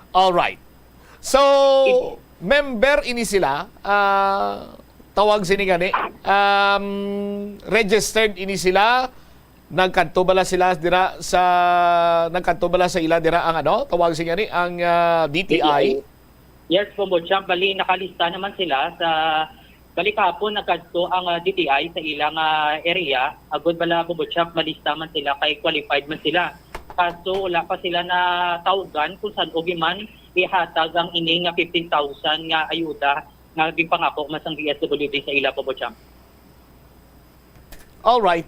Alright. So, member ini sila, tawag sini gani, registered ini sila, nagkanto bala sila dira sa ila dira ang tawag sini gani ang DTI. Yes, Bumbotsang, bali nakalista naman sila sa bali kahapon nagkanto ang DTI sa ilang area. Agud bala Bumbotsang, malista man sila kay qualified man sila. Kaso wala pa sila na tawagan kung saan ogi man ihatag ang ini nga 15,000 nga ayuda nga gipangako mas ang DSWD sa ila, Bumbotsang. All right.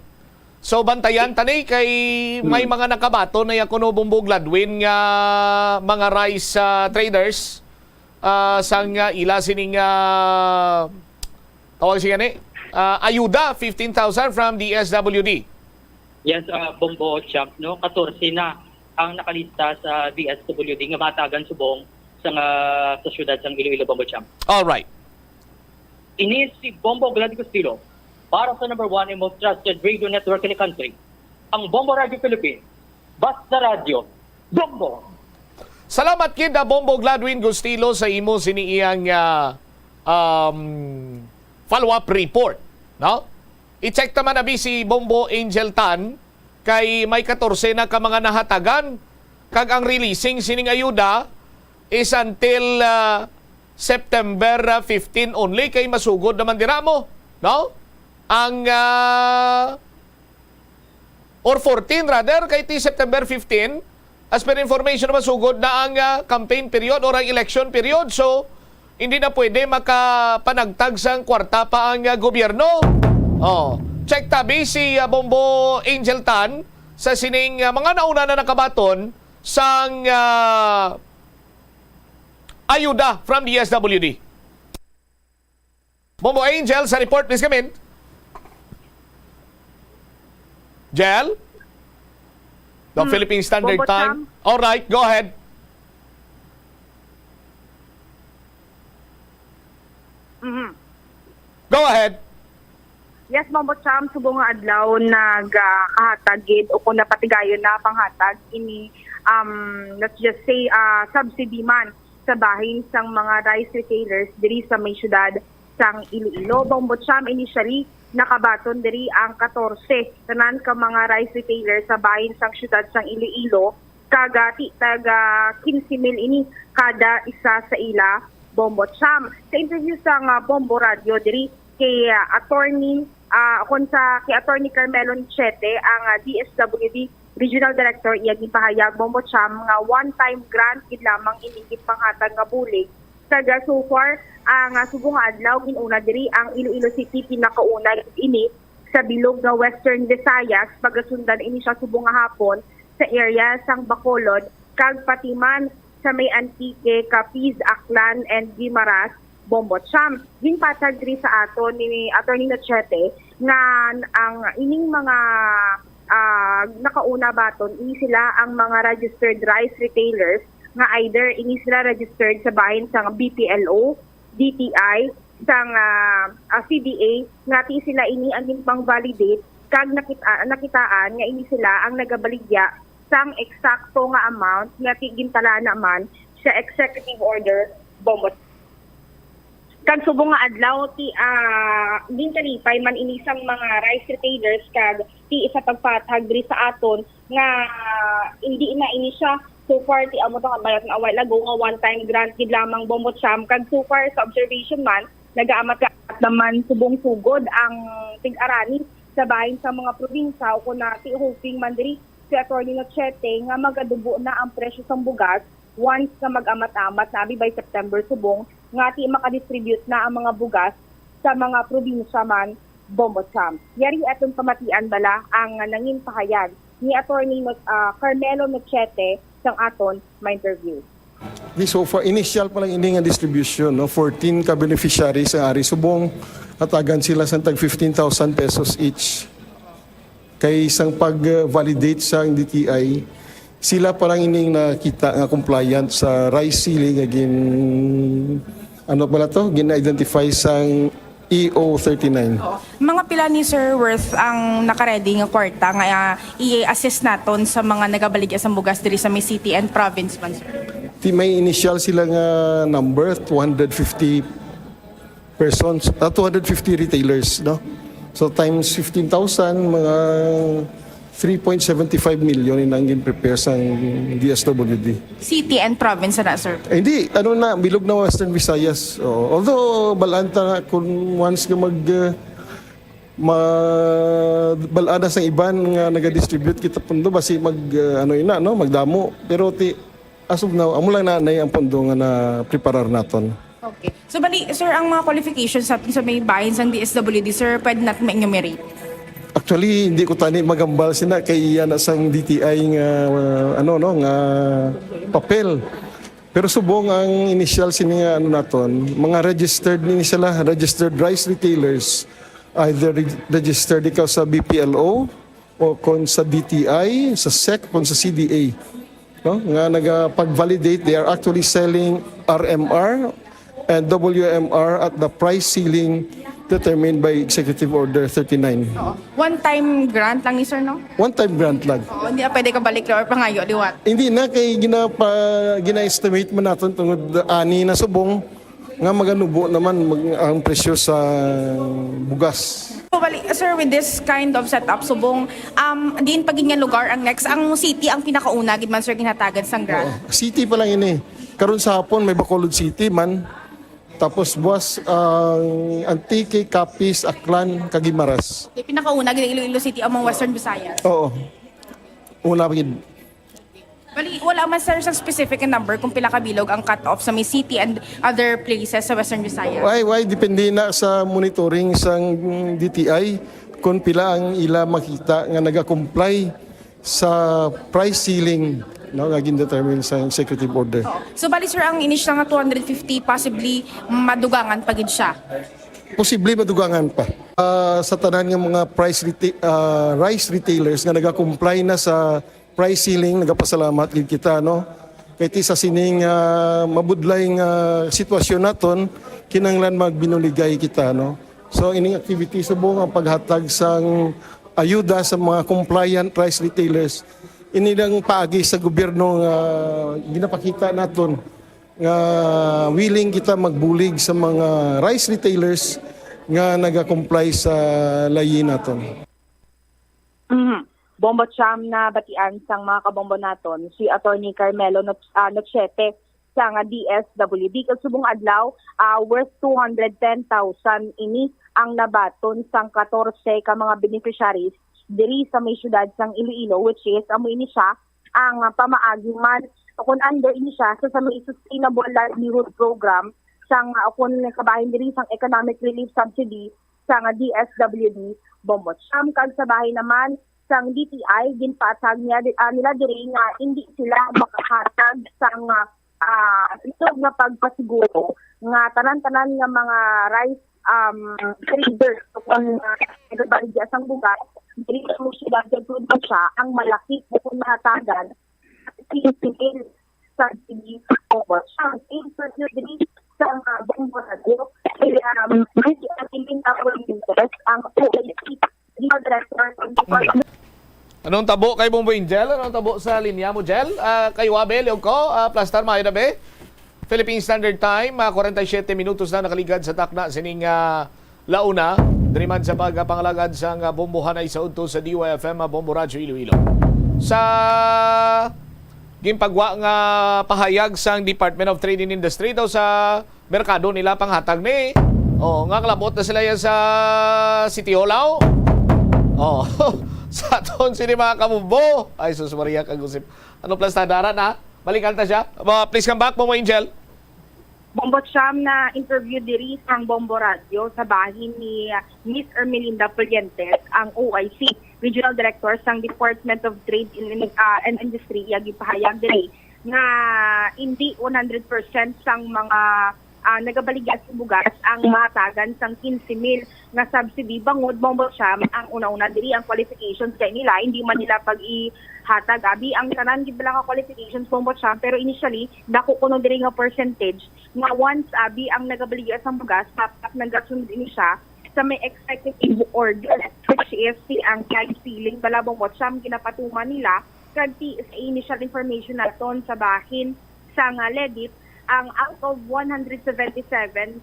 So bantayan tani kay may mga nakabato na kuno Bumbog Gladwin nga mga rice traders sang ila sining tawag siya ni ayuda 15,000 from DSWD. Yes, Bumbotsang, no? 14 na ang nakalista sa DSWD nga matagan subong sa syudad sang Iloilo, Bumbotsang. All right. Ini si Bombo Glad Castillo para sa number 1 and most trusted radio network in the country, ang Bombo Radio Philippines. Basta Radio, Bombo! Salamat kid Bombo Gladwin Gustilo sa imo siniiyang follow-up report, no? I-check naman na si Bombo Angel Tan kay may 14 na ka mga nahatagan kag ang releasing sining ayuda is until September 15 only kay masugod naman dira mo, no? Ang or 14 rather kay ti September 15 as per information na masugod na ang campaign period or ang election period, so hindi na pwede makapanagtag sang kwarta pa ang gobyerno. Check tabi si Bombo Angel Tan sa sining mga nauna na nakabaton sang ayuda from DSWD. Bombo Angel, sa report, please come in. Jel? The Philippine Standard Bombo Time. All right, go ahead. Go ahead. Yes, Bumbotsang, subong nga adlaw nagkahatagid o kung napatigayon na panghatag ini let's just say subsidy man sa bahin sang mga rice retailers diri sa may syudad sang Iloilo. Bombotsam initially nakabaton diri ang 14 tanan ka mga rice retailer sa bahin sang syudad sang Iloilo kagati taga 15,000 ini kada isa sa ila Bombotsam. Sa interview sang Bombo Radio diri kay attorney kay attorney Carmelo Nichete ang DSWD Regional Director iya gipahayag Bombotsam nga one-time grant gid lamang inigit panghatag nga bulig taga so far ang subong adlaw ginuna diri ang Iloilo City pinakauna ini sa bilog nga Western Visayas pagasundan ini siya subong nga hapon sa area sang Bacolod kag patiman sa may Antique, Capiz, Aklan and Guimaras, Bombotsam. Ginpatag diri sa aton ni Attorney Nochete nga ang ining mga nakauna baton ini sila ang mga registered rice retailers nga either ini sila registered sa bahin sang BPLO, DTI, sang CDA, nga ti sila ini ang pang-validate kag nakitaan nga ini sila ang nagabaligya sang eksakto nga amount nga ti gintala naman sa executive order Bombotsam. Kag subong nga adlaw ti gintalipay man ini sang mga rice retailers kag ti isa pagpatag diri sa aton nga hindi na ini siya so far ti amo tong bayad na away lago nga one-time grant gid lamang Bombotsam kag so far sa observation man nagaamat naman subong sugod ang tig-arani sa bahin sa mga probinsya o na ti hoping man diri si Atty. Nochete nga magadubo na ang presyo sang bugas once na mag-amat-amat nabi by September subong nga ti makadistribute na ang mga bugas sa mga probinsya man Bombotsam. Yari atong kamatian bala ang nangin pahayag ni Atty. Carmelo Nochete sang aton ma-interview. So far, initial pa lang ini nga distribution, no? 14 ka beneficiaries ang ari subong hatagan sila sa tag 15,000 pesos each. Kay isang pag-validate sa DTI, sila pa lang ining nakita nga compliant sa rice ceiling agin ano pala to? Gina-identify sang EO39. Mga pila ni Sir Worth ang nakaredy nga kwarta nga i-assist naton sa mga nagabaligya sa bugas diri sa may city and province man, sir? May initial sila nga number, 250 persons, 250 retailers, no? So times 15,000, mga 3.75 million inang gin-prepare sa DSWD. City and province na, sir? Hindi, ano na, bilog na Western Visayas. Although, balanta na kung once ka balada sa iban nga naga-distribute kita pundo, basi magdamo. Pero as of now, amo lang na ang pundo nga na-preparar naton. Okay. So bali, sir, ang mga qualifications sa may bahin sang DSWD, sir, pwede natin ma-enumerate? Actually, hindi ko tani magambal sina kay iya na sang DTI nga nga papel. Pero subong ang initial sini nga naton, mga registered ni sila, registered rice retailers, either registered ikaw sa BPLO o kon sa DTI, sa SEC, kon sa CDA. No? Nga nagapag-validate, they are actually selling RMR and WMR at the price ceiling determined by Executive Order 39. One-time grant lang ni sir, no? One-time grant lang. Hindi na pwede ka balik or pangayo, liwat? Hindi na, kay gina-estimate man natin tungod ani na subong nga maganubo naman ang presyo sa bugas. So, bali, sir, with this kind of setup, subong, diin pagin nga lugar ang next, ang city ang pinakauna, gid man sir, ginatagan sang grant? City pa lang ini. Karon sa hapon may Bacolod City man. Tapos buwas Antique, Capiz, Aklan, Caguimaras. Okay, pinakauna, Iloilo City, among Western Visayas. Oo. Una pa gid. Bali, wala man sir sa specific number kung pila kabilog ang cut-off sa may city and other places sa Western Visayas. Why? Depende na sa monitoring sang DTI kung pila ang ila makita nga naga-comply sa price ceiling, no, nga gin-determine sa executive order. So bali sir, ang initial nga 250 possibly madugangan pagid siya? Posible madugangan pa. Sa tanan nga mga rice retailers nga naga-comply na sa price ceiling, nagapasalamat gid kita, no? Kay ti sa sining mabudlay nga sitwasyon naton, kinanglan magbinuligay kita, no? So ining activity subong ang paghatag sang ayuda sa mga compliant rice retailers. Inilang paagi sa gobyerno nga ginapakita naton nga willing kita magbulig sa mga rice retailers nga naga-comply sa layi naton. Bombo Cham na batian sang mga kabombo naton si Attorney Carmelo Nochete sang DSWD kasubong adlaw worth 210,000 ini ang nabaton sang 14 ka mga beneficiaries diri sa may syudad sang Iloilo, which is amo ini siya ang pamaagi man kung under ini siya sa may Sustainable Livelihood Program sang kung kabahin diri sang Economic Relief Subsidy sang DSWD Bombo Cham kag sa bahay naman sang DTI ginpatag nila diri nga hindi sila makahatag sang isog nga pagpasiguro nga tanan-tanan nga mga rice traders kung nagbaligya sang bugas diri sa syudad sa siya ang malaki kung mahatagan PPL sa city of Siya interview diri sa Bombo Radio may ating interest ang OAC Director ng Anong tabo kay Bombo Angel? Anong tabo sa linya mo, Jel? Kay Wabel, yung ko, Plastar, mayo na be? Philippine Standard Time, 47 minutos na nakaligad sa takna sining launa. Diriman sa pagpangalagad sa bombohan ay sa unto sa DYFM, Bombo Radyo Iloilo. Sa gimpagwa nga pahayag sang Department of Trade and Industry daw sa merkado nila panghatag ni. Nga kalabot na sila yan sa City Olaw. Sa aton sini mga kamumbo. Ay, sus Maria kagusip. Ano plus tadaran ha? Balikan ta siya. Please come back, Bombo Angel. Bombo Cham na interview diri sang Bombo Radio sa bahin ni Miss Ermelinda Pulientes, ang OIC, Regional Director sang Department of Trade and Industry, yagi pahayag diri nga hindi 100% sang mga nagabaligya sa bugas ang matagan sang 15,000 na subsidy bangod Bombo Cham ang una-una diri ang qualifications kay nila hindi man nila pag-ihatag abi ang tanan gid lang ang qualifications Bombo Cham pero initially dako kuno diri nga percentage nga once abi ang nagabaligya sa bugas tapos nagasunod ini siya sa may executive order which is ang price ceiling bala Bombo Cham ginapatuman nila kag sa initial information naton sa bahin sa nga LEDIT ang out of 177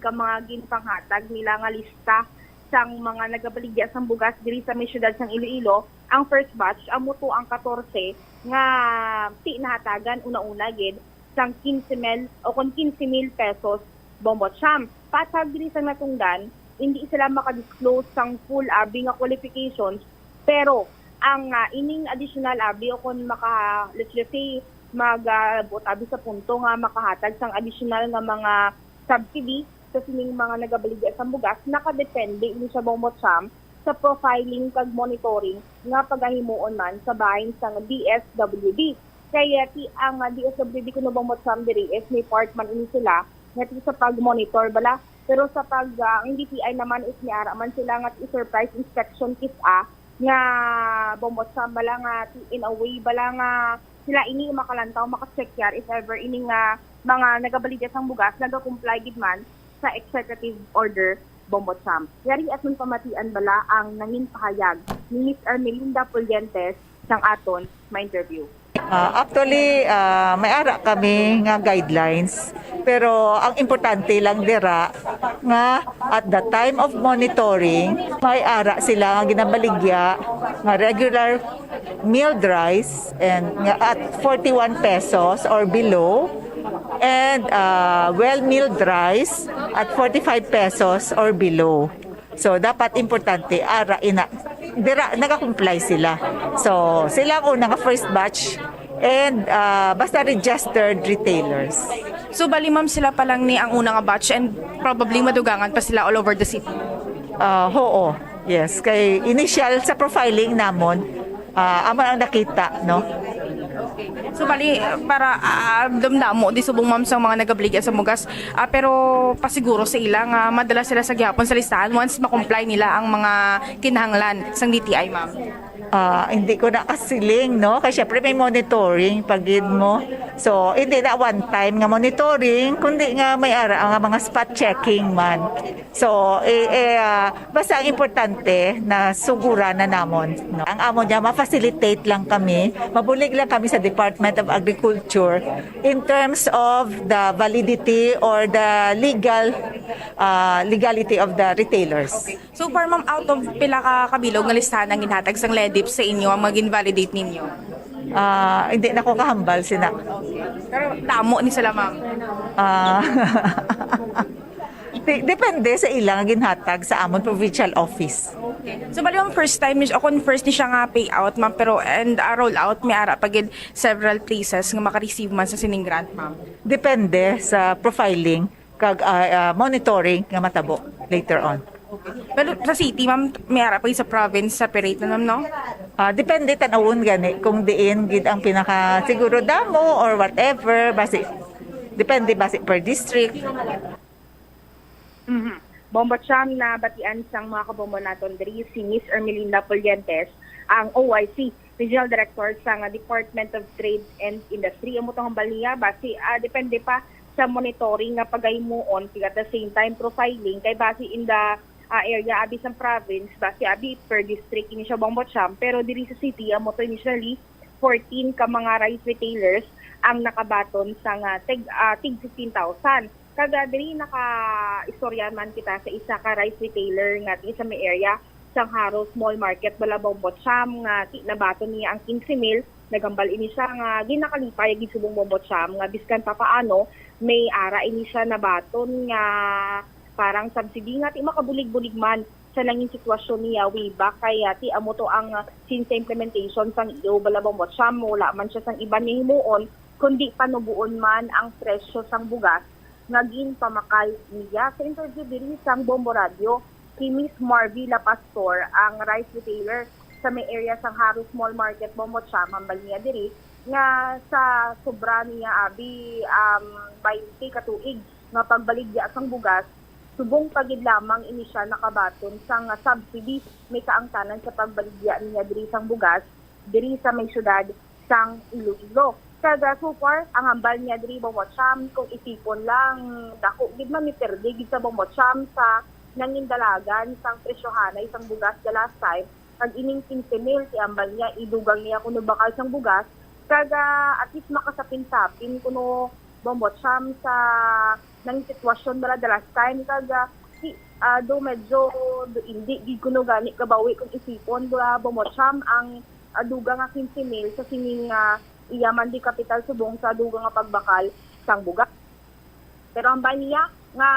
ka mga ginpanghatag nila nga lista sang mga nagabaligya sang bugas diri sa may syudad sang Iloilo, ang first batch amo to ang 14 nga tinahatagan una-una gid sang 15,000 o kon 15,000 pesos Bombo Cham. Patag diri sa natungdan, hindi sila maka-disclose sang full abi nga qualifications pero ang ining additional abi o kon let's say mag-abi sa punto nga makahatag sang additional nga mga subsidy sa sining mga nagabaligya sa bugas, nakadepende ini sa Bombo Cham sa profiling kag monitoring nga pagahimuon man sa bahin sang DSWD. Kaya ang DSWD kuno Bombo Cham diri is may part man ini sila nga sa pag-monitor bala. Pero sa ang DTI naman is niara man sila nga i-surprise inspection kit nga Bombo Cham bala nga in a way bala nga sila ini makalantaw maka-check yar if ever ini nga mga nagabaligya sang bugas naga-comply gid man sa executive order Bombo Cham. Yari at pamatian bala ang nangin pahayag ni Miss Ermelinda Pulientes sang aton ma-interview. Actually, may ara kami nga guidelines pero ang importante lang dira nga at the time of monitoring may ara sila nga ginabaligya nga regular milled rice and nga at 41 pesos or below and well milled rice at 45 pesos or below. So dapat importante ara dira naka-comply sila. So sila ang unang first batch and basta registered retailers. So bali ma'am sila pa lang ni ang unang batch and probably madugangan pa sila all over the city. Oo. Yes, kay initial sa profiling namon amo ang nakita, no? So bali para damdamo di subong ma'am sa mga nagabaligya sa bugas pero pasiguro sa ila nga madala sila sa gihapon sa listahan once ma-comply nila ang mga kinahanglan sang DTI ma'am. hindi ko na kasiling, no? Kasi syempre may monitoring pagid mo. So, hindi na one time nga monitoring, kundi nga may ara nga mga spot checking man. So, basta ang importante na sugura na namon. No? Ang amo niya, ma-facilitate lang kami, mabulig lang kami sa Department of Agriculture in terms of the validity or the legality of the retailers. So far, ma'am, out of pila ka kabilog nga listahan ang ginhatag sang LEDIP sa inyo ang mag-invalidate ninyo? Hindi na ko kahambal sina. Pero tamo ni sila, ma'am. Depende sa ilang ginhatag sa amon provincial office. So bali ma'am, first time o kung first ni siya nga payout, ma'am, pero and roll out may ara pagid several places nga maka-receive man sa sining grant, ma'am. Depende sa profiling kag monitoring nga matabo later on. Pero sa city, ma'am, may ara pagid sa province separate na, ma'am, no? Depende tanawon gani kung diin gid ang pinaka siguro damo or whatever base depende base per district. Bombo Cham na batian sang mga kabombo naton diri si Miss Ermelinda Pulientes, ang OIC Regional Director sa Department of Trade and Industry. Amo tong baliya base depende pa sa monitoring nga pagaymuon at the same time profiling kay base in the area abi sa province base abi per district ini siya Bombo Cham, pero diri sa city amo to initially 14 ka mga rice retailers ang nakabaton sa tig 15,000. Kada diri naka-istorya man kita sa isa ka rice retailer nga sa may area sang Haro Small Market bala Bombo Cham nga nabaton niya ang 15,000. Nagambal ini siya nga ginakalipay gid subong Bombo Cham nga biskan pa paano may ara ini siya nabaton nga parang subsidy nga ti makabulig-bulig man sa nanging sitwasyon niya way back kaya ti amo to ang since implementation sang iyo bala Bombo Cham wala man siya sang iban ni himuon kundi panubuon man ang presyo sang bugas naging pamakal niya. Sa interview diri sang Bombo Radio, si Miss Marvila Pastor, ang rice retailer sa may area sang Haro Small Market, Bombo Cham, hambal niya diri, nga sa sobra niya abi 20 katuig nga pagbaligya sang bugas, subong pagid lamang ini siya nakabaton sang subsidy may kaangtanan sa pagbaligya niya diri sang bugas, diri sa may syudad sang Iloilo. Kada so far, ang hambal niya diri Bombo Cham, kung isipon lang, dako gid man miterde gid sa Bombo Cham sa nangindalagan sang presyohanay sang bugas the last time, kag ining 15,000 ti hambal niya idugang niya kuno bakal sang bugas, kada at least makasapin-sapin kuno Bombo Cham sa nang sitwasyon dala the last time, kaga do medyo hindi gid kuno gani kabawi kung isipon dula Bombo Cham ang dugang nga 15,000 sa sining iyaman di kapital subong sa dugang nga pagbakal sang bugas. Pero ang baniya nga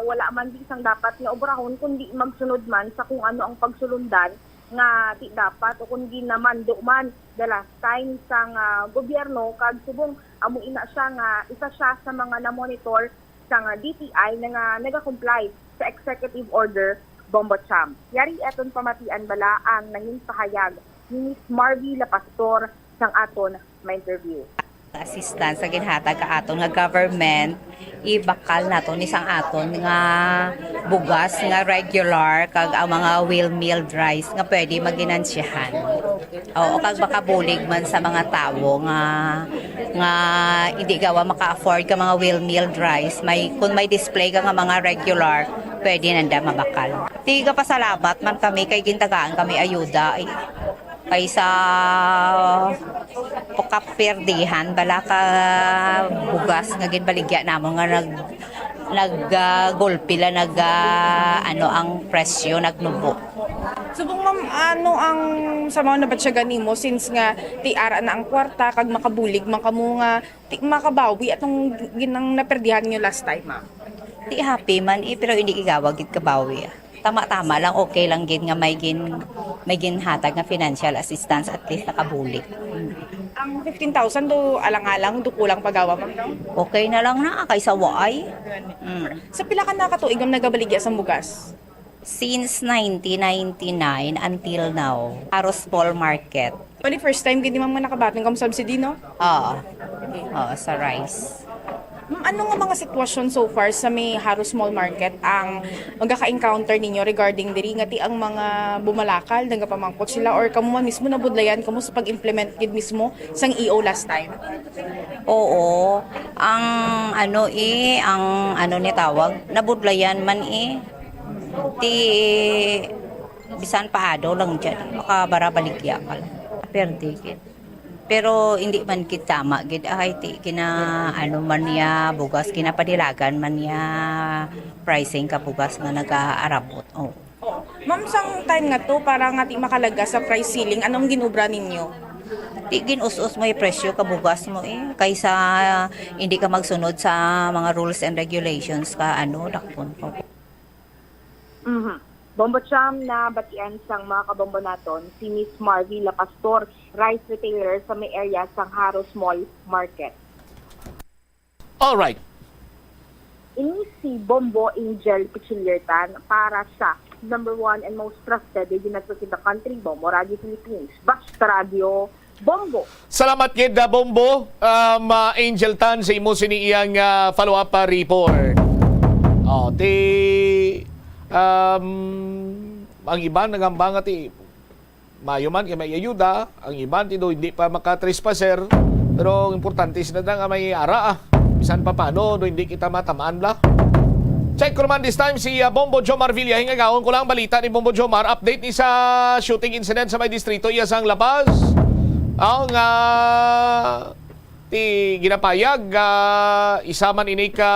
wala man di sang dapat nga obrahon kundi magsunod man sa kung ano ang pagsulundan nga di dapat o kundi naman do man the last time sang gobyerno kag subong amo ina siya nga isa siya sa mga na-monitor sang DTI na naga-comply sa executive order Bombo Cham. Yari eton pamatian bala ang nanging pahayag ni Miss Marvila Pastor sang aton ma-interview. Assistance sa ginhatag ka aton nga government ibakal naton isang aton nga bugas nga regular kag ang mga wheel milled rice nga pwede maginansyahan. O kag baka bulig man sa mga tawo nga hindi gawa maka-afford ka mga wheel milled rice, kung may display ka nga mga regular pwede nanda mabakal. Tiga pasalamat man kami kay gintagaan kami ayuda kay sa pokaperdihan bala ka bugas nga ginbaligya namon nga nag-golpila ang presyo nagnubo. Subong ma'am, ano ang samaw na batsyagan nimo since nga ti ara na ang kwarta kag makabulig man kamo nga ti makabawi atong ginang naperdihan niyo last time, ma'am? Ti happy man pero hindi igawag gid kabawi. Tama-tama lang, okay lang gid nga may ginhatag nga financial assistance at least nakabulig. Ang 15,000 do alang-alang do kulang pagawa, ma'am? Okay na lang na kaysa waay. Sa pila ka nakatuig ang nagabaligya sa bugas? Since 1999 until now, Haro Small Market. Only first time gid ma'am nakabaton kam subsidy, no? Oo, sa rice. Ano nga mga sitwasyon so far sa may Haro Small Market ang magkaka-encounter ninyo regarding diri nga ti ang mga bumalakal nagapamangkot sila or kamo man mismo nabudlayan kamo sa pag-implement gid mismo sang EO last time? Oo, ang ang ni tawag, nabudlayan man ti bisan paado lang dyan, makabara baligya ka lang. Perdikit. Pero hindi man kit tama gid ay ti kina man niya bugas kinapadilagan man niya pricing ka bugas nga nagaarabot. Oh. Ma'am, sang time nga to para nga ti makalaga sa price ceiling, anong ginubra ninyo? Di ginus-us mo yung presyo kabugas mo kaysa hindi ka magsunod sa mga rules and regulations ka dakpon po. Bombo Cham, na batian sang mga kabombo naton si Miss Marvy La Pastor, rice retailer sa may area sang Haro Small Market. Alright. Ini si Bombo Angel Pichiliertan para sa number 1 and most trusted dito sa country, Bombo Radio Philippines. Basta Radio Bombo. Salamat kid Bombo. Angel Tan sa imo siniyang follow-up report. Ang iban nagambang ati mayuman kay may ayuda, ang iban ti do hindi pa makatrespasser, pero ang importante sila nga may ara bisan pa paano do hindi kita matamaan la. Check ko naman this time si Bombo Jomar Villa. Hingagaon ko lang balita ni Bombo Jomar, update ni sa shooting incident sa may distrito iya sang La Paz. Ang ti ginapayag isa man ini ka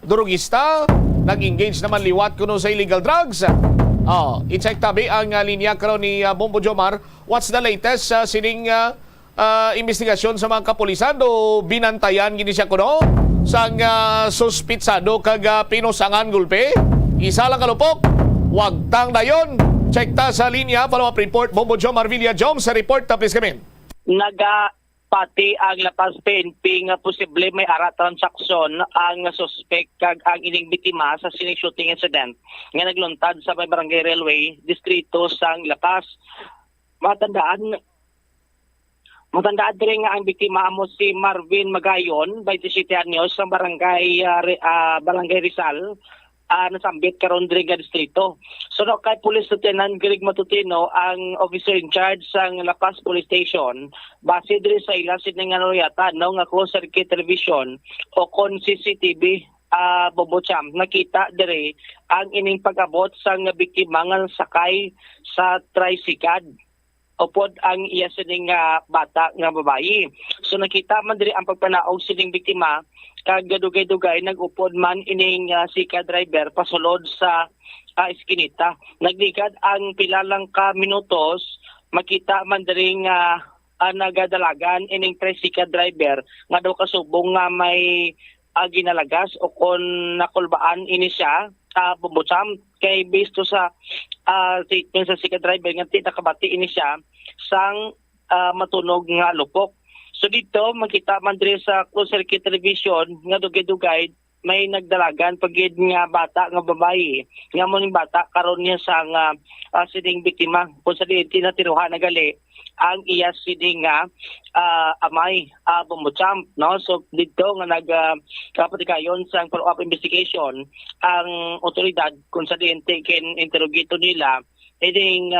drugista nag-engage naman liwat kuno sa illegal drugs. I-check tabi ang linya karon ni Bombo Jomar. What's the latest sining investigasyon sa mga kapulisan do binantayan gini siya kuno sang suspitsado kag pinosangan gulpe? Isa lang kalupok. Wag tang dayon. Check ta sa linya follow-up report Bombo Jomar Villa Joms sa report ta please come in. Pati ang Lapas PNP nga posible may ara transaksyon ang suspect kag ang ining biktima sa sining shooting incident nga nagluntad sa may barangay railway distrito sang Lapas. Matandaan diri nga ang biktima amo si Marvin Magayon, 27 anyos sa barangay Rizal. Nasambit karon diri nga distrito. So kay Police Lieutenant Greg Matutino ang officer in charge sang La Paz Police Station, base diri sa ila sining nga nga closed circuit television o kon CCTV Bombo Cham, nakita diri ang ining pag-abot sang biktima nga sakay sa tricycle upod ang iya sining bata nga babayi. So nakita man diri ang pagpanaog sining biktima kag dugay-dugay nag-upod man ining sika driver pasulod sa iskinita. Nagligad ang pila lang ka minutos, makita man diri nga nagadalagan ining tricycle driver nga daw kasubong nga may ginalagas o kon nakulbaan ini siya Bombo Cham kay based to sa statement sa sika driver nga nakabati ini siya sang matunog nga lupok. So dito makita man diri sa closed circuit television nga dugay-dugay may nagdalagan pagid nga bata nga babayi nga mo ning bata karon niya sang sining biktima kung sa tinatiruhan na gali ang iya sining amay Bombo Cham, no? So dito nga nagkapatikayon sa follow-up investigation ang otoridad kung sa taken interrogito nila ining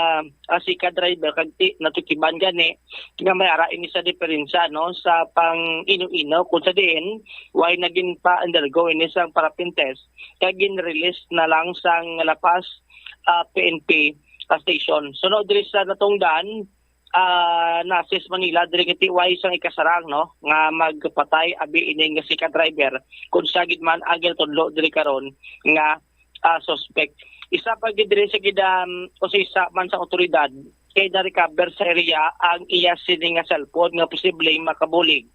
sika driver kag natukiban gani nga may ara ini sa diferensya no sa pang ino-ino kung sa diin why naging pa undergo ini sang parapin test kag gin-release na lang sang Lapas PNP station. So no diri sa natungdan Nasis Manila diri nga tiway sang ikasarang no nga magpatay abi ining sika driver kung sa gid man agil tudlo diri karon nga suspect. Isa pa gid diri sa o isa man sa otoridad kay na-recover sa area ang iya sining nga cellphone nga posible makabulig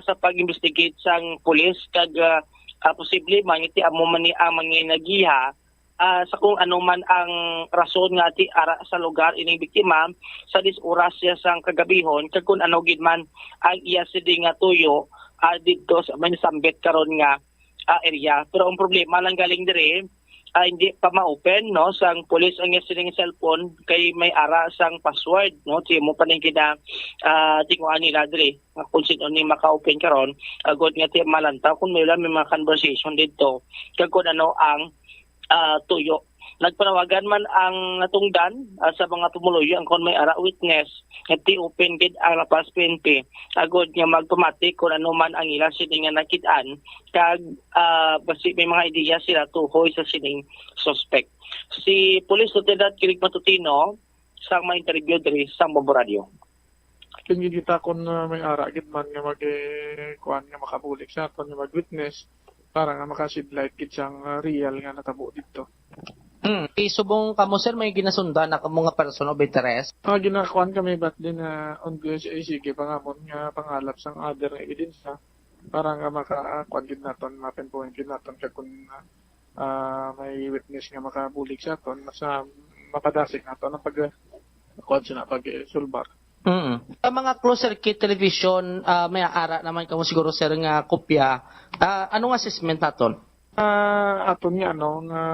sa pag-investigate sang pulis kag posible man iti amo man ni ang manginagiha sa kung ano man ang rason nga ti ara sa lugar ining biktima sa oras siya sang kagabihon kag kun ano gid man ang iya sining nga tuyo didto sa may sambit karon nga area. Pero ang problema lang galing diri hindi pa ma-open no sang pulis ang sining cellphone kay may ara sang password no ti mo pa ning kina tinguan nila diri kung sino ni maka-open karon agod nga ti malanta kung may mga conversation dito kag kun ano ang tuyo. Nagpanawagan man ang natungdan sa mga tumuluyo ang kon may ara witness nga ti open gid ang lapas PNP agod nga mag-automatic kung ano man ang ilang sining nga nakit-an kag basi may mga ideya sila tuhoy sa sining suspect. Si Police Lieutenant Kirig Matutino sang ma-interview diri sang Bombo Radio. Kung kita kon may ara gid man nga kuan nga makabulik sa aton nga mag-witness para nga makasidlight gid siyang real nga natabo dito. Subong kamo sir may ginasundan na kamo nga person of interest? Ginakuan kami ba't din na ongoing sa sige pangamon nga pangalap sang other nga ebidensya para nga makakuan gid naton mapinpoint gid naton kag kun may witness nga makabulik sa aton sa mapadasig naton ang pag sulbar. Sa mga closed circuit television may ara naman kamo siguro sir nga kopya. Anong assessment naton? Aton nga ano nga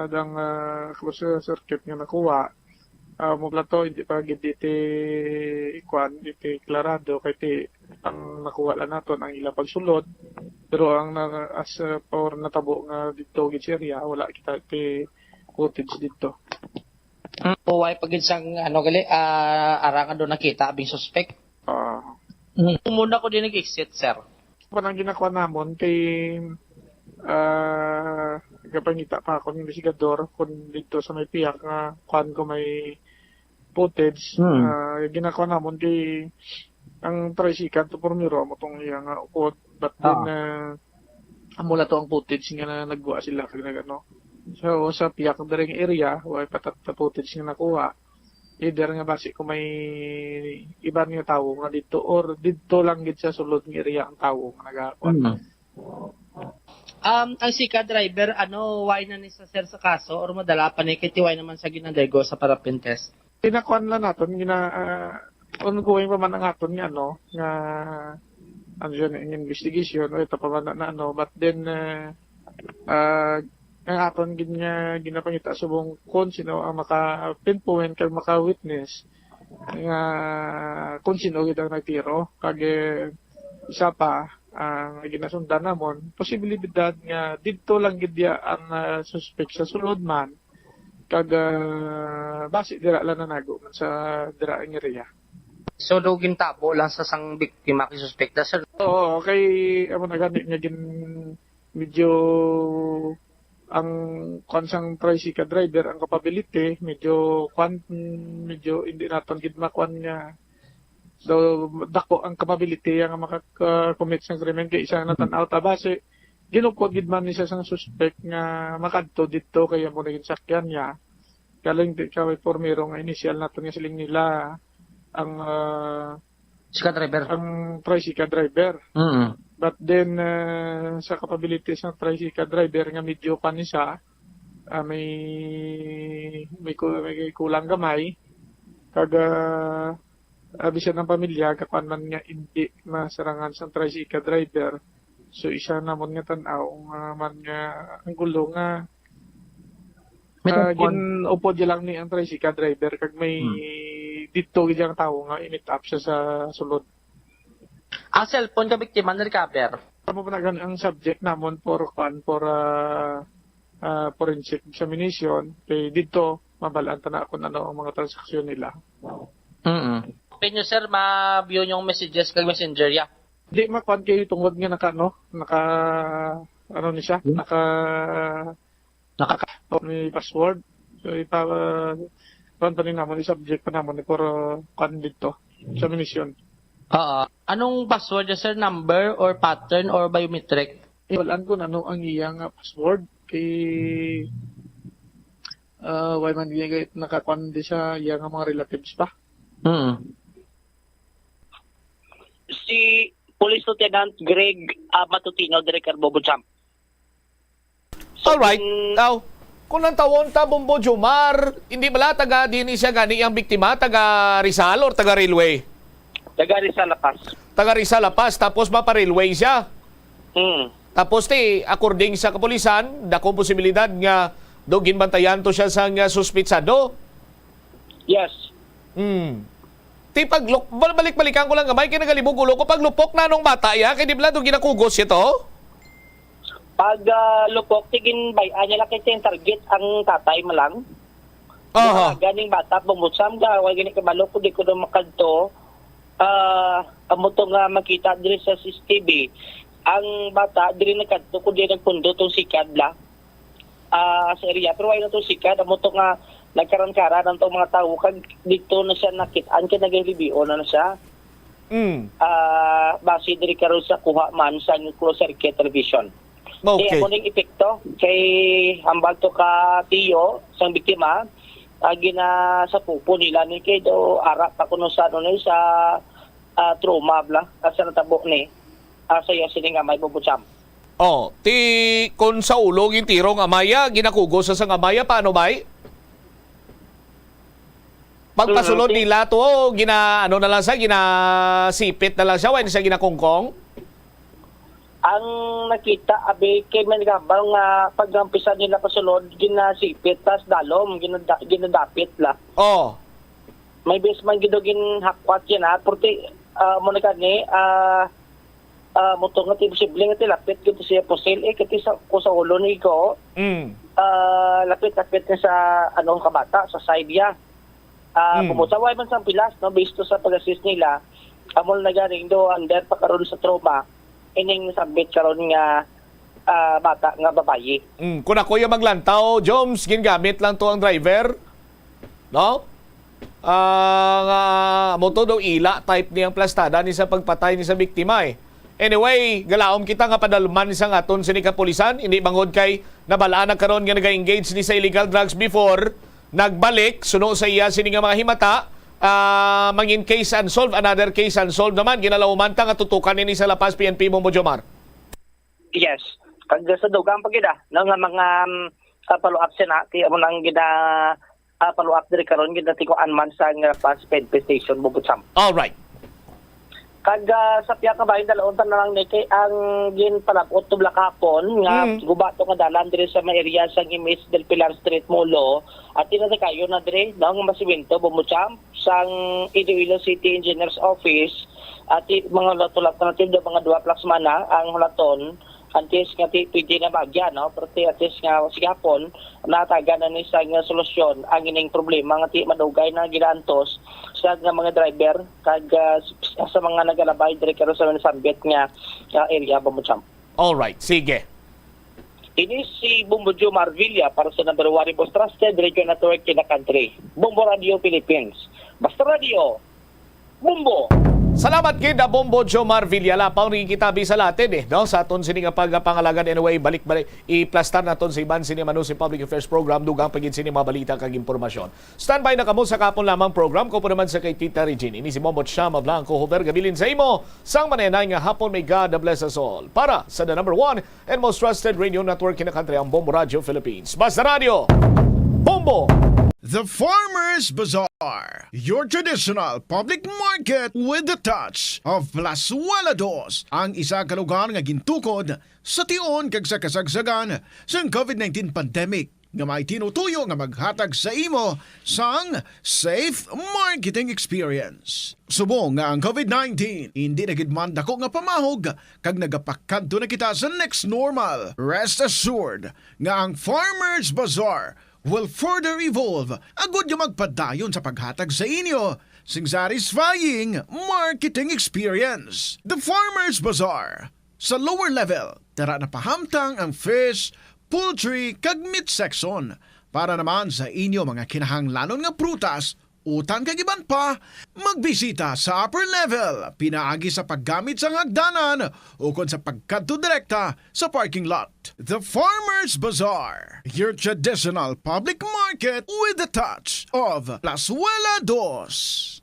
dang closed circuit nga nakuha mula to hindi pa gid iti ikuan iti klarado kay ti ang nakuha lang naton ang ilang pagsulod pero ang as for natabo nga dito gid area wala kita ti footage dito. Why pagid sang ano gali arangan do nakita abing suspect? Muna ko din nag-exit sir. Parang ginakuha namon kay kapangita pa ako ng investigador kung dito sa may piyak nga kuan ko may footage ginakuha namon kay ang trisikan to pormiro mo tong iya nga ukot but then amula to ang footage nga nagbuwa sila kag nagano so sa piyak daring area way patat footage nga nakuha either nga basi ko may iban nga tawo nga dito or dito lang gid sa sulod nga area ang tawo nga nagakuan. Ang sika driver, why na ni sa sir sa kaso or madala pa ni kitiway naman sa ginadego sa parapin test? Pinakuan lang naton, ongoing pa man ang aton nga, yung investigation, ito pa man na but then, ang aton ginapangita subong kung sino ang maka-pinpoint kag maka-witness, nga kung sino gid ang nagtiro, kag isa pa, ang ginasundan namon posibilidad nga didto lang gid ang suspect sa sulod man kag basi dira lang nanago man sa dira ang area. So do gintabo lang sa sang biktima kay suspekta sir? Oo, kay amo na gani nga medyo ang konsang tricycle driver ang capability medyo hindi naton gid makuan nga so dako ang capability nga maka-commit sang krimen kay isa na tan-aw ta base ginukod gid man ni siya sang suspect nga makadto dito kaya mo naging sakyan niya kaling di kaway pormero nga initial naton nga siling nila ang tricycle driver. But then sa capability sang tricycle driver nga medyo panisa may kulang gamay kag bisan ng pamilya kakuan man nga hindi masarangan sa tricycle driver so isa namon nga tan-aw man nga ang gulo nga ginupod lang ni ang tricycle driver kag may dito gid ang tawo nga init up siya sa sulod. Ang cellphone ka biktima na recover. Amo pa ang subject namon for forensic examination kay dito mabalaan ta na kung ano ang mga transaksyon nila. Open nyo sir, ma-view yung messages kag messenger ya. Di makuan kayo tungod nga ano ni siya, may password. So pa rin namon, i-subject pa namon for kuan dito, examination. Anong password niya sir? Number or pattern or biometric? Walaan ko na ano ang iyang password kay why man gigay nakakuan di siya iyang mga relatives pa. Si Police Lieutenant Greg Matutino, Director Bombo Champ. Alright. Now, kung nang tawon ta Bombo Jomar, hindi bala taga din siya gani ang biktima, taga Rizal or taga Railway? Taga Rizal Lapas. Taga Rizal Lapas, tapos mapa Railway siya? Tapos according sa kapulisan, dakong posibilidad nga do ginbantayan to siya sa nga suspitsado. Yes. Balik-balikan ko lang gamay kay nagalibog ulo ko paglupok na nung bata ya kay di bla do ginakugos ito. Pag lupok, tigin bayan niya lang kay target ang tatay mo lang. Ganing bata, bumutsam ka, wala gani kabalo ko, di ko na makadto. Amo to nga makita diri sa CCTV. Ang bata, diri nakadto ko, di nagpundo tong sikad la. Sa area, pero wala na tong sikad, amo to nga nagkaran-karan ng tong mga tao, kag dito na siya nakitaan, kaya nag-review na siya. Base diri karon sa kuha man sa closed circuit television. Okay. Kaya mo ning epekto kay hambal to ka tiyo sang biktima, gina sa pupo nila ni kay do ara pa kuno sa ano sa trauma bla sa natabo ni sa iya sining amay bubutsam. Kon sa ulo gintirong amaya ginakugos sa amaya paano bay? Pagpasulod nila to gina ano na lang sa ginasipit na lang siya wala siya ginakungkong. Ang nakita abi kay manigabang nga pagampisa nila pasulod ginasipit tas dalom ginadapit la. May bes man gidogin hakwat yan porte mo na kani moto nga posible nga tilapit kito siya posil kiti sa ko sa ulo ni ko. Lapit na sa anong kabata sa side ya. Pumusaway man sa pilas no based sa pag-assist nila amol na galing do under pa karon sa trauma ining sabit karon nga bata nga babayi. Kung ako yung maglantaw, Joms, gingamit lang to ang driver. No? Moto daw ila type niyang plastada ni sa pagpatay ni sa biktima eh. Anyway, galaom kita nga padalman ni sa aton sini kapulisan, hindi bangod kay nabalaan na karon nga naga-engage ni sa illegal drugs before, nagbalik, suno sa iya sini nga mga himata, mangin case unsolved, another case unsolved naman, ginalauman ta nga tutukan ni sa Lapas PNP mo Jomar. Yes. Kag sa dugang pagida nga mga follow-up sina kay amo nang gina follow-up diri karon ginatikuan man sa Lapas PNP station Bubutsam. All right. Kag sa piya ka bahin dalawon ta na lang ni kay ang ginpalabot to blakapon nga gubato nga dalan diri sa mga area sa Imis del Pilar Street Molo at tinada kayo na diri nang masimento Bubutsam sang Iloilo City Engineers Office at mga loto-lot na do mga 2 plus mana ang hulaton antes nga pwede na bagya no pero antes nga sigapon nataga na ni sa nga solusyon ang ining problema nga ti madugay na gilantos sa nga mga driver kag sa mga nagalabay dire karon sa sambit nga area Bubutsam. All right, sige. Ini si Bumbo Jomar Villa para sa number 1 most trusted radio network in the country. Bumbo Radio Philippines. Basta Radio. Bumbo. Salamat kay da Bombo Jomar Villalapaw rin kita bisa latin no? Sa aton sini nga pagpangalagan anyway balik-balik i-plastar naton sa iban sini manu si Public Affairs Program dugang pagin sini mabalita kag impormasyon. Standby na kamo sa kapon lamang program ko po naman sa kay Tita Regine. Ini si Mombot Shama Blanco Hover gabilin sa imo sang manenay nga hapon may God bless us all. Para sa the number 1 and most trusted radio network in the country ang Bombo Radio Philippines. Basta Radio Bombo. The Farmers Bazaar, your traditional public market with the touch of Plazuela Dos, ang isa ka lugar nga gintukod sa tion kag sa kasagsagan sa COVID-19 pandemic nga may tinutuyo nga maghatag sa imo sang safe marketing experience. Subong nga ang COVID-19 hindi na gid man dako nga pamahog kag nagapakadto na kita sa next normal. Rest assured nga ang Farmers Bazaar will further evolve agud yung magpadayon sa paghatag sa inyo sing satisfying marketing experience. The Farmers Bazaar. Sa lower level, tara na pahamtang ang fish, poultry, kag meat section para naman sa inyo mga kinahanglanon nga prutas, utan kag iban pa, magbisita sa upper level, pinaagi sa paggamit sa hagdanan o kon sa pagkadto direkta sa parking lot. The Farmers Bazaar, your traditional public market with the touch of Plazuela Dos.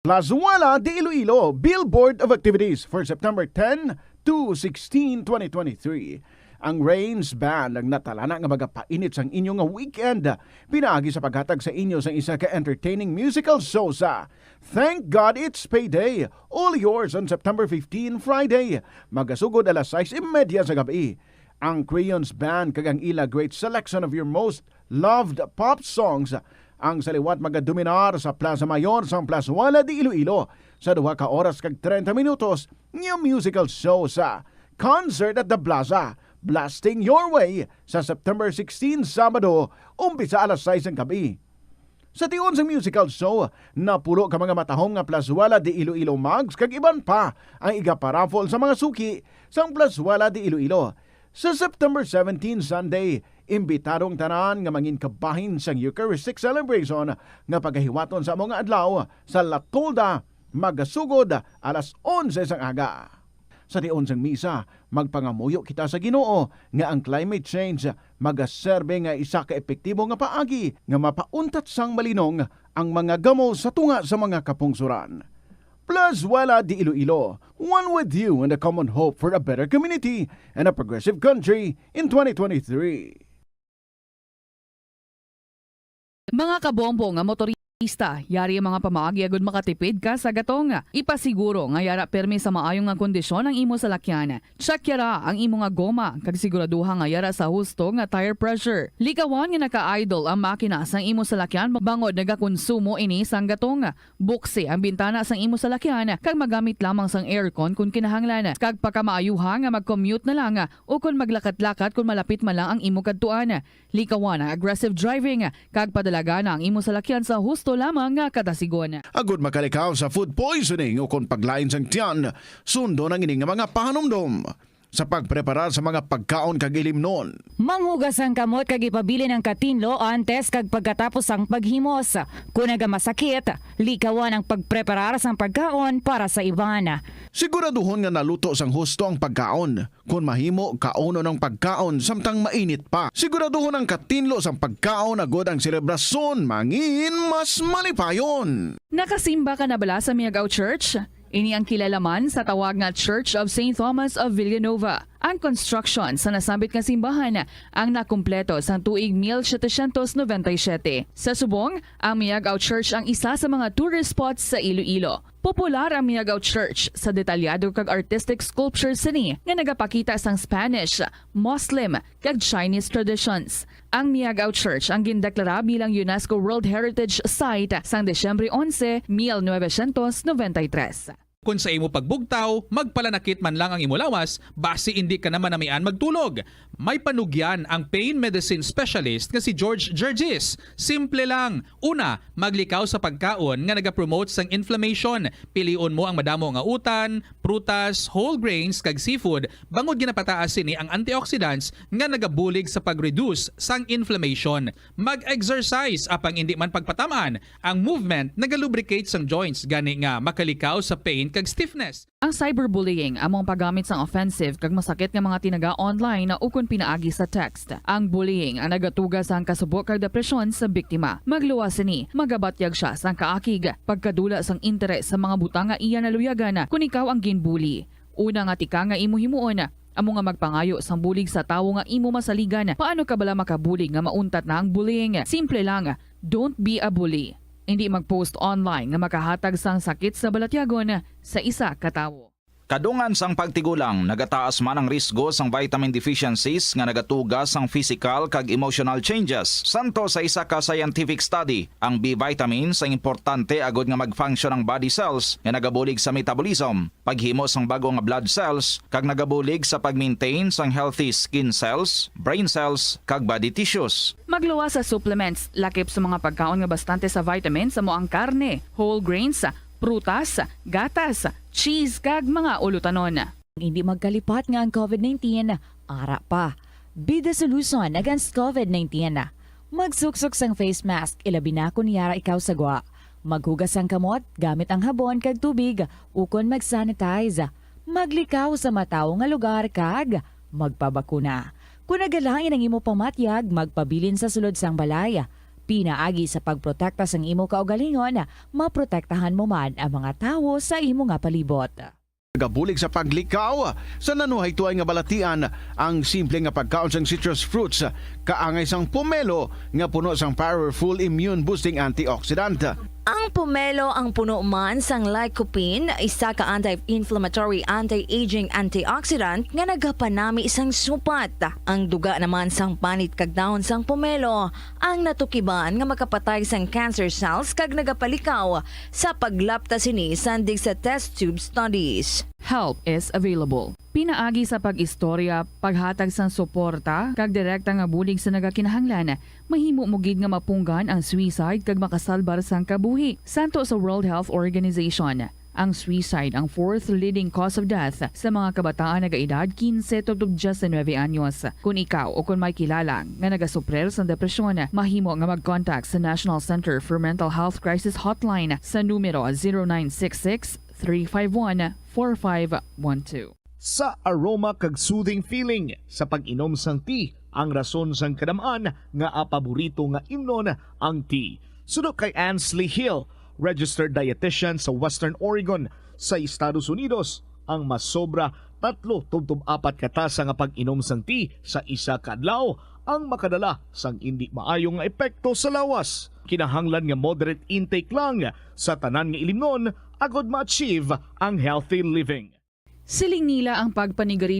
Plazuela de Iloilo Billboard of Activities for September 10 to 16, 2023. Ang Rains Band ang natalana nga magapainit sang inyo nga weekend. Pinaagi sa paghatag sa inyo sang isa ka entertaining musical show sa Thank God It's Payday. All yours on September 15, Friday. Magasugod alas 6:30 sa gabi. Ang Crayons Band kag ang ila great selection of your most loved pop songs ang saliwat magadominar sa Plaza Mayor sa Plaza Wala de Iloilo sa 2 ka oras kag 30 minutos new musical show sa Concert at the Plaza Blasting Your Way sa September 16 Sabado umpisa alas 6 ng gabi. Sa tiyon sa musical show, napulo ka mga matahong nga Plazuela de Iloilo mugs kag iban pa ang igaparaffle sa mga suki sa Plazuela de Iloilo. Sa September 17 Sunday, imbitadong tanan nga mangin kabahin sang Eucharistic celebration nga pagahiwaton sa mga adlaw sa La Tolda, magasugod alas 11 sang aga. Sa tiyon sang misa, magpangamuyo kita sa Ginoo nga ang climate change magaserbe nga isa ka epektibo nga paagi nga mapauntat sang malinong ang mga gamo sa tunga sa mga kapungsuran. Plazuela de Iloilo, one with you in the common hope for a better community and a progressive country in 2023. Mga kabombo nga motorista, yari ang mga pamaagi agud makatipid ka sa gatong. Ipasiguro nga yara permi sa maayong nga kondisyon ang imo salakyan. Check yara ang imo nga goma kag siguraduha nga yara sa husto nga tire pressure. Likawan nga naka-idle ang makina sang imo salakyan bangod nagakonsumo ini sang gatong. Buksi ang bintana sang imo salakyan kag magamit lamang sang aircon kung kinahanglan. Kag pakamaayuha nga mag-commute na lang o kung maglakat-lakat kung malapit man lang ang imo kadtuan. Likawan ang aggressive driving kag padalaga na ang imo salakyan sa husto lamang nga katasigon. Agud makalikaw sa food poisoning o kung paglain sang tiyan, sundo ng ining mga pahanumdom sa pagprepara sa mga pagkaon kag ilimnon. Manghugas ang kamot kag ipabili ng katinlo antes kag pagkatapos ang paghimos. Kung nagamasakit, likawan ang pagpreparar sang pagkaon para sa iban. Siguraduhon nga naluto sang husto ang pagkaon. Kung mahimo, kauno ng pagkaon samtang mainit pa. Siguraduhon ang katinlo sang pagkaon agud ang selebrasyon mangin mas malipayon. Nakasimba ka na bala sa Miagaw Church? Ini ang kilalaman sa tawag nga Church of St. Thomas of Villanova. Ang construction sa nasabit nga simbahan ang nakumpleto sa tuig 1797. Sa subong, ang Miagaw Church ang isa sa mga tourist spots sa Iloilo. Popular ang Miagaw Church sa detalyado kag artistic sculptures sini nga nagapakita sang Spanish, Muslim kag Chinese traditions. Ang Miagaw Church ang gindeklara bilang UNESCO World Heritage Site sang Desyembre 11, 1993. Kung sa imo pagbugtaw, magpalanakit man lang ang imo lawas, base hindi ka naman namian magtulog. May panugyan ang pain medicine specialist nga si George Gergis. Simple lang. Una, maglikaw sa pagkaon nga nagapromote sang inflammation. Piliun mo ang madamo nga utan, prutas, whole grains kag seafood bangod ginapataas ni ang antioxidants nga nagabulig sa pag-reduce sang inflammation. Mag-exercise apang hindi man pagpatamaan. Ang movement nagalubricate sang joints gani nga makalikaw sa pain kag stiffness. Ang cyberbullying among paggamit sang offensive kag masakit nga mga tinaga online na ukon pinaagi sa text. Ang bullying ang nagatuga sang kasubok kag depresyon sa biktima. Magluwas ni, magabatyag siya sang kaakig, pagkadula sang interes sa mga butang nga iya naluyagan kung ikaw ang ginbully. Una nga tika nga imo himuon, amo nga magpangayo sang bulig sa tawo nga imo masaligan. Paano ka bala makabulig nga mauntat na ang bullying? Simple lang, don't be a bully. Hindi mag-post online nga makahatag sang sakit sa balatyagon sa isa ka tawo. Kadungan sang pagtigulang, nagataas man ang risgo sang vitamin deficiencies nga nagatugas sang physical kag emotional changes. Santo sa isa ka scientific study, ang B vitamins ang importante agud nga mag-function ang body cells nga nagabulig sa metabolism, paghimo sang bago nga blood cells kag nagabulig sa pag-maintain sang healthy skin cells, brain cells kag body tissues. Magluwas sa supplements, lakip sa mga pagkaon nga bastante sa vitamins amo ang karne, whole grains, prutas, gatas, cheese kag mga ulutanon. Hindi magkalipat nga ang COVID-19, ara pa. Be the solution against COVID-19. Magsuksok sang face mask, ilabi na kung yara ikaw sagwa. Maghugas ang kamot, gamit ang habon kag tubig, ukon mag-sanitize. Maglikaw sa mataw nga lugar kag magpabakuna. Kung nagalain ang imo pamatyag, magpabilin sa sulod sang balay. Pinaagi sa pagprotekta sang imo kaugalingon, maprotektahan mo man ang mga tawo sa imo nga palibot. Gabulig sa paglikaw sa nanuhay tuay nga balatian ang simple nga pagkaon sang citrus fruits kaangay sang pomelo nga puno sang powerful immune boosting antioxidant. Ang pomelo ang puno man sang lycopene, isa ka anti-inflammatory, anti-aging antioxidant nga nagapanami isang supat. Ang duga naman sang panit kag dahon sang pomelo ang natukiban nga makapatay sang cancer cells kag nagapalikaw sa paglapta sini sandig sa test tube studies. Help is available. Pinaagi sa pag-istorya, paghatag sang suporta, kag direkta nga bulig sa nagakinahanglan, mahimo mo gid nga mapunggan ang suicide kag makasalbar sang kabuhi. Santo sa World Health Organization, ang suicide ang fourth leading cause of death sa mga kabataan nagaedad 15 to 19 anyos. Kung ikaw o kung may kilala nga nagasuprer sa depresyon, mahimo nga mag-contact sa National Center for Mental Health Crisis Hotline sa numero 0966-351-4512. Sa aroma kag soothing feeling sa pag-inom sang tea, ang rason sang kadamaan nga paborito nga imnon ang tea. Sunod kay Ansley Hill, registered dietitian sa Western Oregon sa Estados Unidos, ang mas sobra 3-4 katasa nga pag-inom sang tea sa isa ka adlaw ang makadala sang hindi maayong epekto sa lawas. Kinahanglan nga moderate intake lang sa tanan nga ilimnon agod ma-achieve ang healthy living. Siling nila ang pagpanigarilyo